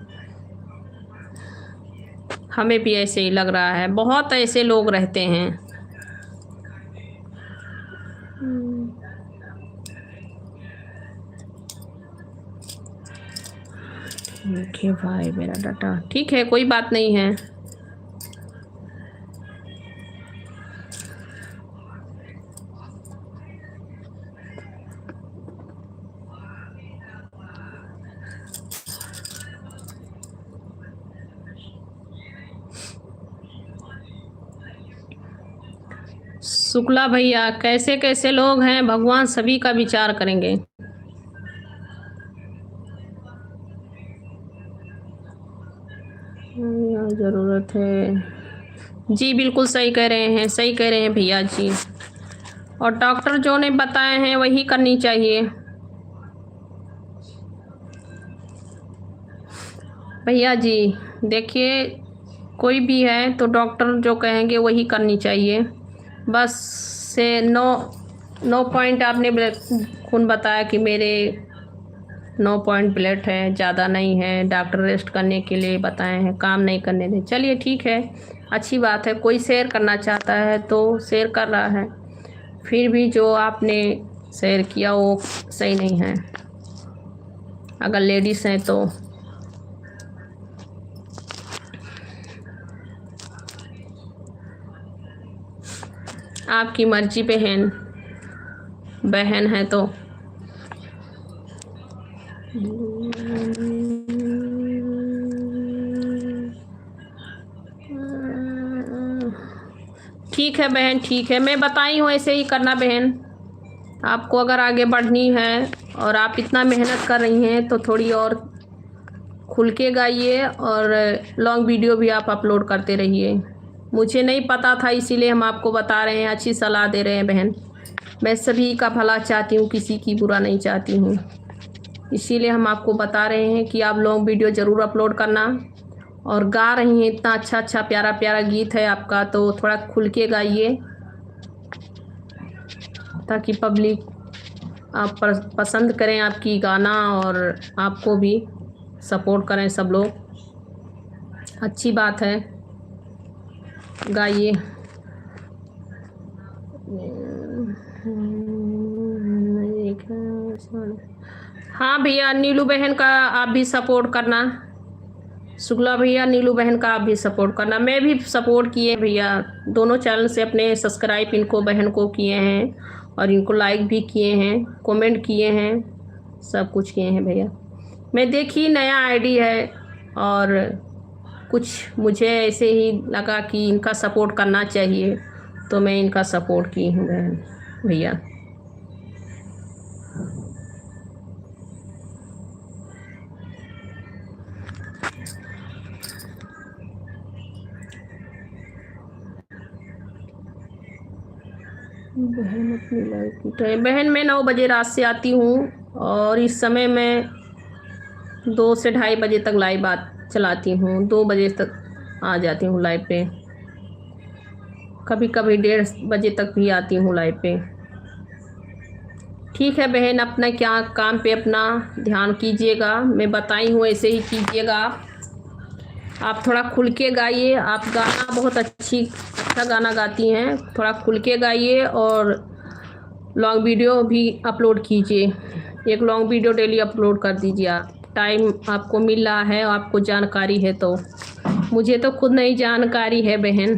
हमें भी ऐसे ही लग रहा है, बहुत ऐसे लोग रहते हैं। ठीक है भाई, मेरा डाटा ठीक है, कोई बात नहीं है। शुक्ला भैया, कैसे कैसे लोग हैं, भगवान सभी का विचार करेंगे। ज़रूरत है जी, बिल्कुल सही कह रहे हैं, सही कह रहे हैं भैया जी। और डॉक्टर जो ने बताए हैं वही करनी चाहिए भैया जी। देखिए कोई भी है तो डॉक्टर जो कहेंगे वही करनी चाहिए। बस से 9 पॉइंट आपने खून बताया कि मेरे 9 पॉइंट ब्लड है, ज़्यादा नहीं है। डॉक्टर रेस्ट करने के लिए बताए हैं, काम नहीं करने दें। चलिए ठीक है, अच्छी बात है। कोई शेयर करना चाहता है तो शेयर कर रहा है, फिर भी जो आपने शेयर किया वो सही नहीं है। अगर लेडीज़ हैं तो आपकी मर्जी बहन है तो। ठीक है बहन, ठीक है, मैं बताई हूँ ऐसे ही करना बहन। आपको अगर आगे बढ़नी है और आप इतना मेहनत कर रही हैं तो थोड़ी और खुल के गाइए, और लॉन्ग वीडियो भी आप अपलोड करते रहिए। मुझे नहीं पता था इसीलिए हम आपको बता रहे हैं, अच्छी सलाह दे रहे हैं बहन। मैं सभी का भला चाहती हूँ, किसी की बुरा नहीं चाहती हूँ, इसीलिए हम आपको बता रहे हैं कि आप लॉन्ग वीडियो ज़रूर अपलोड करना। और गा रही हैं, इतना अच्छा अच्छा प्यारा प्यारा गीत है आपका, तो थोड़ा खुल के गाइए ताकि पब्लिक आप पसंद करें आपकी गाना, और आपको भी सपोर्ट करें सब लोग, अच्छी बात है, गाइए। हाँ भैया, नीलू बहन का आप भी सपोर्ट करना, शुक्ला भैया नीलू बहन का आप भी सपोर्ट करना। मैं भी सपोर्ट किए भैया, दोनों चैनल से अपने सब्सक्राइब इनको बहन को किए हैं और इनको लाइक भी किए हैं, कमेंट किए हैं, सब कुछ किए हैं भैया। मैं देखी नया आईडी है और कुछ मुझे ऐसे ही लगा कि इनका सपोर्ट करना चाहिए, तो मैं इनका सपोर्ट की हूँ बहन भैया। बहन अपनी लाइफ की टाइम, बहन मैं 9 बजे रात से आती हूँ और इस समय मैं 2 से 2:30 बजे तक लाइव बात चलाती हूँ, 2 बजे तक आ जाती हूँ लाइव पे, कभी कभी 1:30 बजे तक भी आती हूँ लाइव पे। ठीक है बहन, अपना क्या काम पे अपना ध्यान कीजिएगा, मैं बताई हूँ ऐसे ही कीजिएगा। आप थोड़ा खुल के गाइए, आप गाना बहुत अच्छा गाना गाती हैं, थोड़ा खुल के गाइए और लॉन्ग वीडियो भी अपलोड कीजिए, एक लॉन्ग वीडियो डेली अपलोड कर दीजिए। आप टाइम आपको मिल रहा है, आपको जानकारी है तो, मुझे तो खुद नहीं जानकारी है बहन।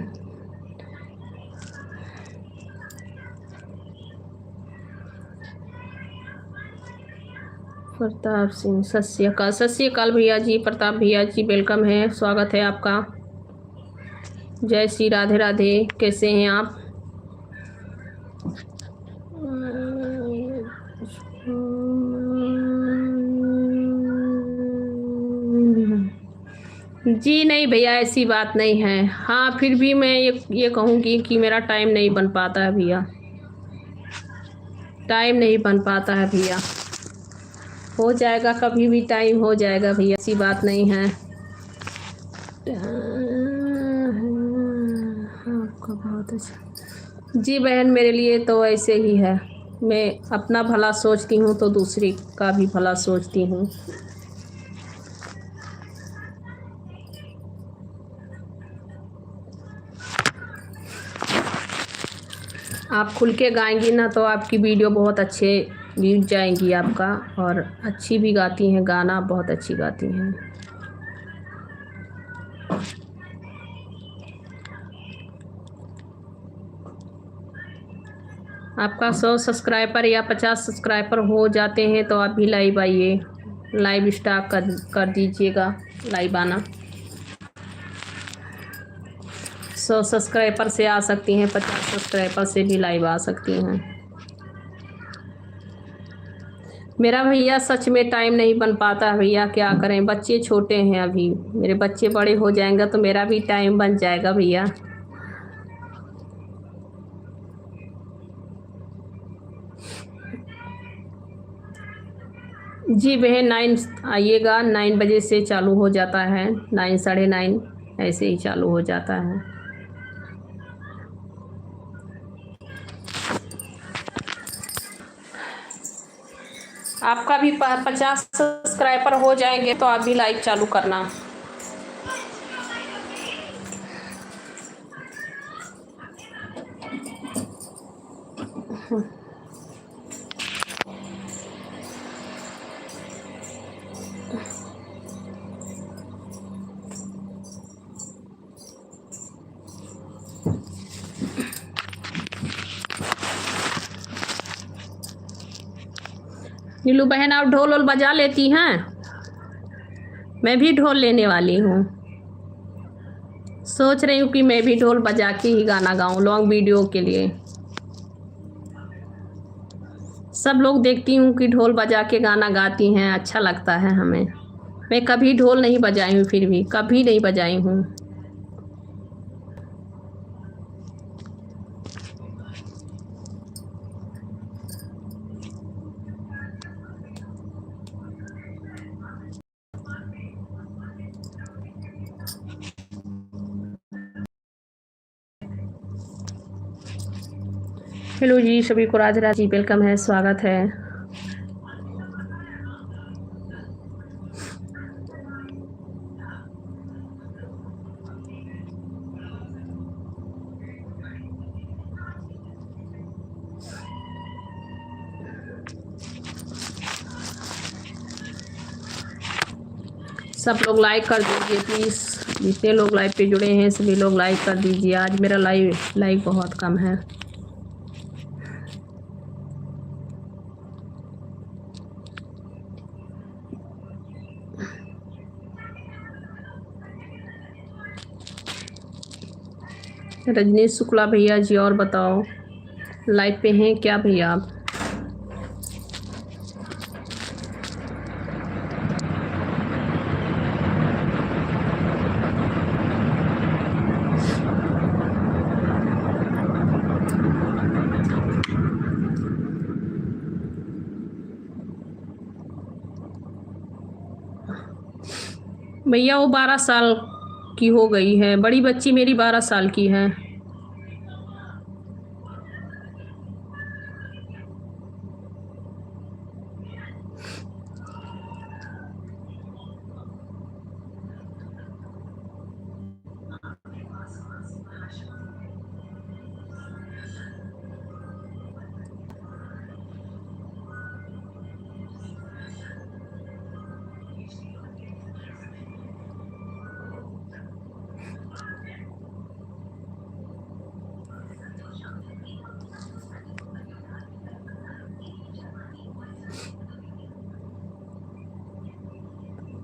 प्रताप सिंह, सत श्री अकाल। सत श्री अकाल भैया जी, प्रताप भैया जी वेलकम है, स्वागत है आपका। जय श्री राधे राधे, कैसे हैं आप? जी नहीं भैया, ऐसी बात नहीं है। हाँ फिर भी मैं ये कहूँगी कि मेरा टाइम नहीं बन पाता है भैया, टाइम नहीं बन पाता है भैया, हो जाएगा कभी भी, टाइम हो जाएगा भैया, ऐसी बात नहीं है। आपका बहुत अच्छा जी बहन, मेरे लिए तो ऐसे ही है, मैं अपना भला सोचती हूँ तो दूसरी का भी भला सोचती हूँ। आप खुल के गाएंगी ना तो आपकी वीडियो बहुत अच्छे व्यूज जाएंगी आपका, और अच्छी भी गाती हैं, गाना बहुत अच्छी गाती हैं। आपका 100 सब्सक्राइबर या 50 सब्सक्राइबर हो जाते हैं तो आप भी लाइव आइए, लाइव स्टार्ट कर दीजिएगा, लाइव आना। 100 सब्सक्राइबर से आ सकती हैं, 50 सब्सक्राइबर से भी लाइव आ सकती हैं। मेरा भैया सच में टाइम नहीं बन पाता है भैया, क्या करें, बच्चे छोटे हैं अभी, मेरे बच्चे बड़े हो जाएंगे तो मेरा भी टाइम बन जाएगा भैया। जी बहन 9 आइएगा, 9 बजे से चालू हो जाता है, 9 साढ़े 9 ऐसे ही चालू हो जाता है। आपका भी 50 सब्सक्राइबर हो जाएंगे तो आप भी लाइव चालू करना। नीलू बहन आप ढोल वोल बजा लेती हैं? मैं भी ढोल लेने वाली हूँ, सोच रही हूँ कि मैं भी ढोल बजा के ही गाना गाऊं लॉन्ग वीडियो के लिए। सब लोग देखती हूँ कि ढोल बजा के गाना गाती हैं, अच्छा लगता है हमें। मैं कभी ढोल नहीं बजाई हूँ, फिर भी कभी नहीं बजाई हूँ। हेलो जी, सभी को राधे राधे, वेलकम है, स्वागत है। सब लोग लाइक कर दीजिए प्लीज़। जितने लोग लाइव पे जुड़े हैं सभी लोग लाइक कर दीजिए। आज मेरा लाइक बहुत कम है। रजनीश शुक्ला भैया जी, और बताओ लाइव पे हैं क्या भैया आप? भैया वो 12 साल की हो गई है, बड़ी बच्ची मेरी 12 साल की है।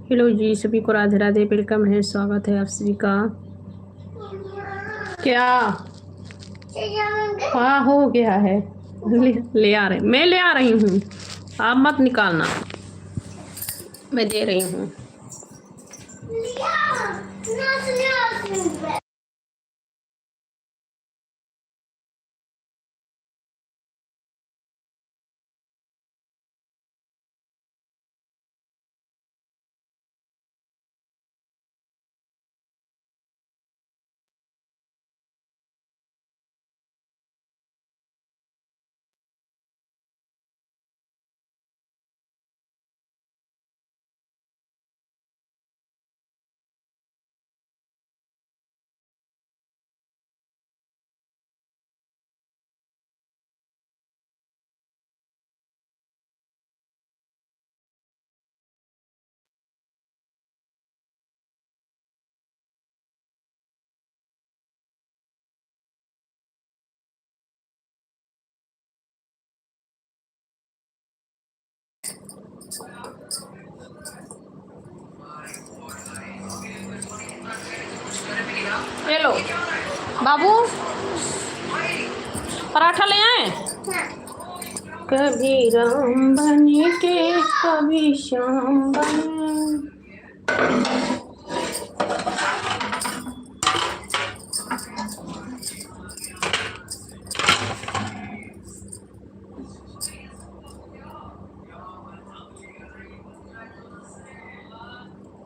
हेलो जी, सभी को राधे राधे, वेलकम है, स्वागत है आप सभी का। क्या? हाँ हो गया है। ले आ रहे, मैं ले आ रही हूँ, आप मत निकालना, मैं दे रही हूँ। हेलो बाबू, पराठा ले आए? कभी राम बने के कभी श्याम बने।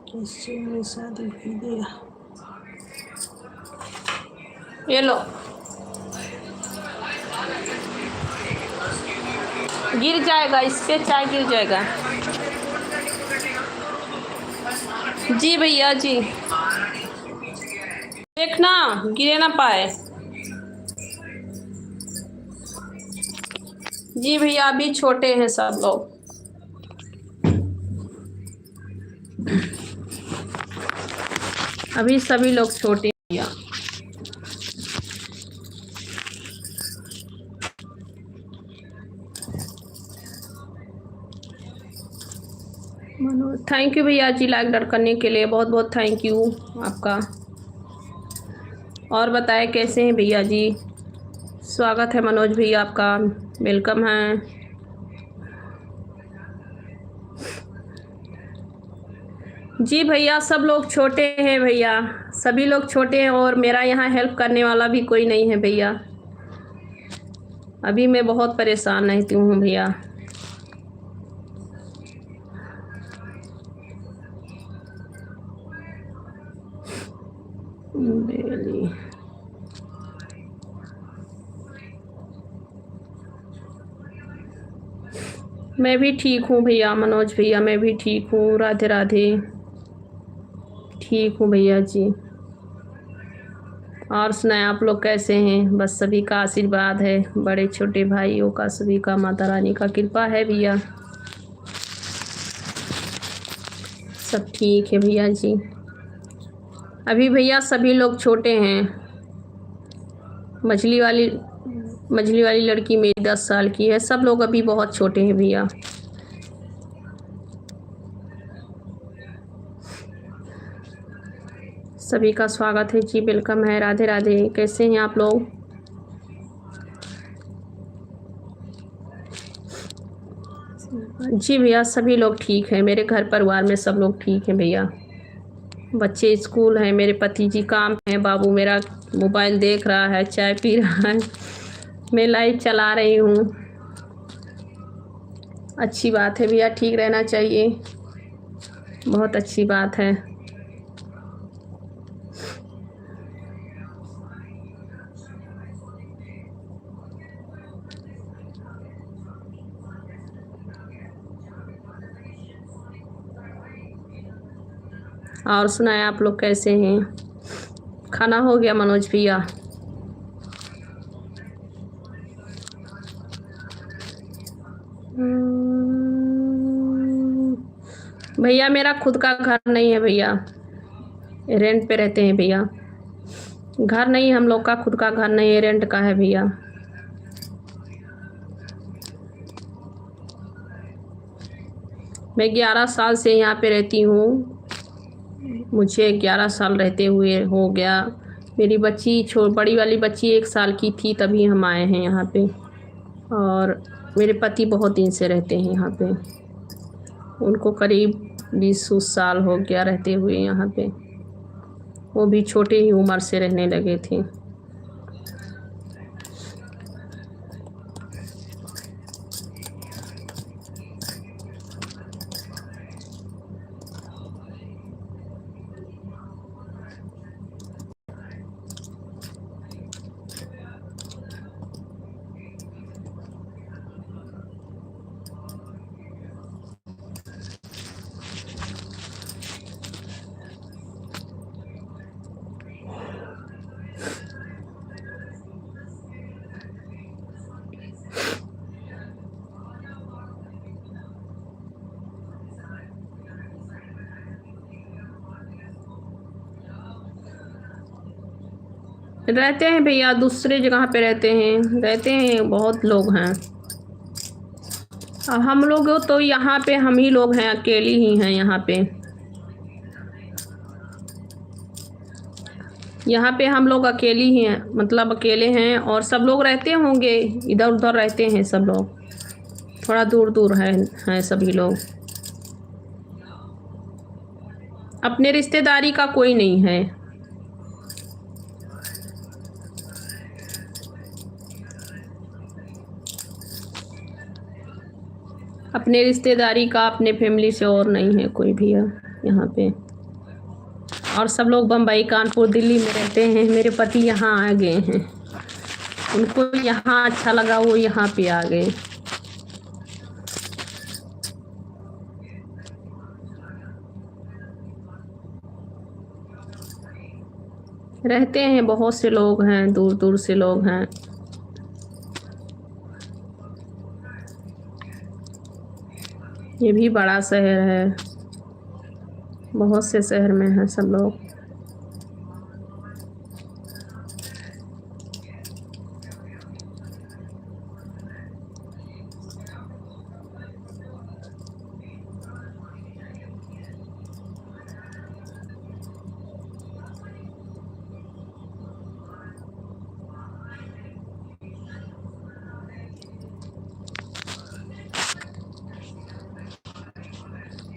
किसी ने शादी की दिया। ये लो, गिर जाएगा, इस पे चाय गिर जाएगा। जी भैया जी, देखना गिरे ना पाए। जी भैया, अभी छोटे हैं सब लोग। अभी सभी लोग छोटे हैं भैया। मनोज, थैंक यू भैया जी लाइक डर करने के लिए, बहुत बहुत थैंक यू आपका। और बताएं कैसे हैं भैया जी? स्वागत है मनोज भैया आपका, वेलकम है। जी भैया, सब लोग छोटे हैं भैया, सभी लोग छोटे हैं और मेरा यहाँ हेल्प करने वाला भी कोई नहीं है भैया। अभी मैं बहुत परेशान रहती हूँ भैया। मैं भी ठीक हूँ भैया, मनोज भैया मैं भी ठीक हूँ, राधे राधे, ठीक हूँ भैया जी। और सुनाएं आप लोग कैसे हैं? बस सभी का आशीर्वाद है, बड़े छोटे भाइयों का, सभी का माता रानी का कृपा है भैया। सब ठीक है भैया जी। अभी भैया सभी लोग छोटे हैं। मछली वाली लड़की मेरी 10 साल की है। सब लोग अभी बहुत छोटे हैं भैया। सभी का स्वागत है जी, वेलकम है। राधे राधे। कैसे हैं आप लोग? जी भैया सभी लोग ठीक हैं। मेरे घर परिवार में सब लोग ठीक हैं भैया। बच्चे स्कूल हैं, मेरे पति जी काम हैं, बाबू मेरा मोबाइल देख रहा है, चाय पी रहा है, मैं लाइव चला रही हूँ। अच्छी बात है भैया, ठीक रहना चाहिए, बहुत अच्छी बात है। और सुनाए आप लोग कैसे हैं? खाना हो गया मनोज भैया? भैया मेरा खुद का घर नहीं है भैया, रेंट पे रहते हैं भैया। घर नहीं, हम लोग का खुद का घर नहीं है, रेंट का है भैया। मैं 11 साल से यहाँ पे रहती हूँ। मुझे 11 साल रहते हुए हो गया। मेरी बच्ची बड़ी वाली बच्ची 1 साल की थी तभी हम आए हैं यहाँ पे। और मेरे पति बहुत दिन से रहते हैं यहाँ पे, उनको करीब 20 साल हो गया रहते हुए यहाँ पे। वो भी छोटे ही उम्र से रहने लगे थे। रहते हैं भैया, दूसरे जगह पे रहते हैं, बहुत लोग हैं। अब हम लोग तो यहाँ पे हम ही लोग हैं, अकेली ही हैं यहाँ पे। यहाँ पे हम लोग अकेली ही हैं, मतलब अकेले हैं। और सब लोग रहते होंगे, इधर उधर रहते हैं सब लोग, थोड़ा दूर दूर हैं सभी लोग। अपने रिश्तेदारी का कोई नहीं है। अपने रिश्तेदारी का, अपने फैमिली से और नहीं है कोई भी यहाँ पे। और सब लोग बम्बई, कानपुर, दिल्ली में रहते हैं। मेरे पति यहाँ आ गए हैं, उनको यहाँ अच्छा लगा, वो यहाँ पे आ गए। रहते हैं, बहुत से लोग हैं, दूर दूर से लोग हैं। ये भी बड़ा शहर है, बहुत से शहर में हैं सब लोग।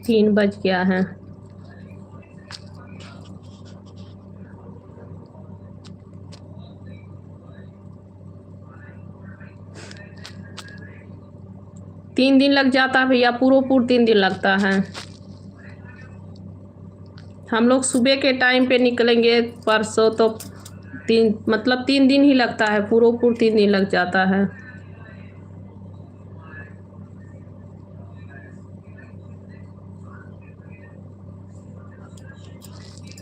तीन बज गया है। तीन दिन लग जाता है भैया, पूरा 3 दिन लगता है। हम लोग सुबह के टाइम पे निकलेंगे परसों, तो 3 दिन ही लगता है, पूरा 3 दिन लग जाता है।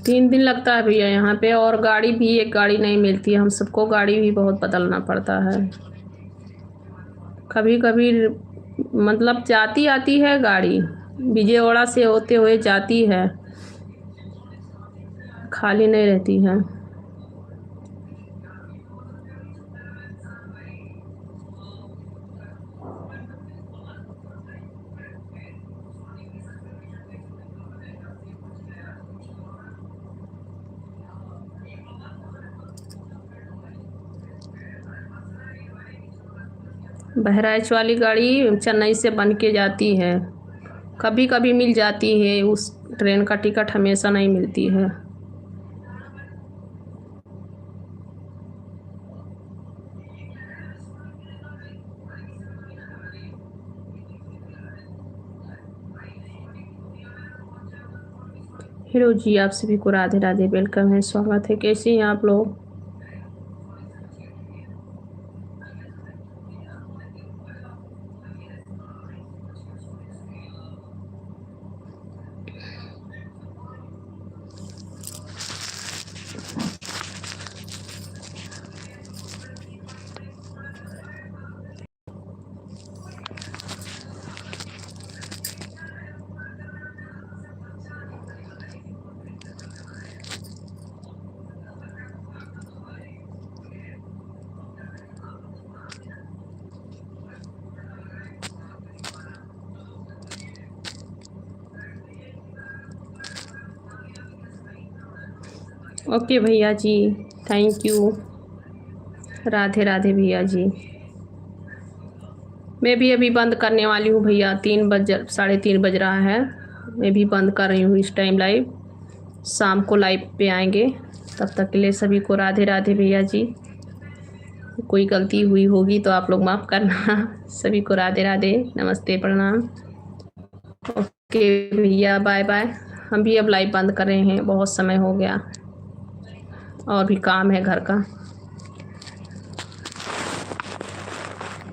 तीन दिन लगता है भैया यहाँ पे। और गाड़ी भी, एक गाड़ी नहीं मिलती है, हम सबको गाड़ी भी बहुत बदलना पड़ता है। कभी कभी मतलब जाती आती है गाड़ी, विजयवाड़ा से होते हुए जाती है, खाली नहीं रहती है। बहराइच वाली गाड़ी चेन्नई से बन के जाती है, कभी कभी मिल जाती है, उस ट्रेन का टिकट हमेशा नहीं मिलती है। हीरो जी, आप सभी को राधे राधे, वेलकम है, स्वागत है। कैसे हैं आप लोग? ओके भैया जी, थैंक यू। राधे राधे भैया जी। मैं भी अभी बंद करने वाली हूँ भैया, 3 बज रहा है। मैं भी बंद कर रही हूँ इस टाइम लाइव। शाम को लाइव पे आएंगे, तब तक के लिए सभी को राधे राधे भैया जी। कोई गलती हुई होगी तो आप लोग माफ़ करना। सभी को राधे राधे, नमस्ते, प्रणाम। ओके भैया, बाय बाय। हम भी अब लाइव बंद कर रहे हैं, बहुत समय हो गया और भी काम है घर का।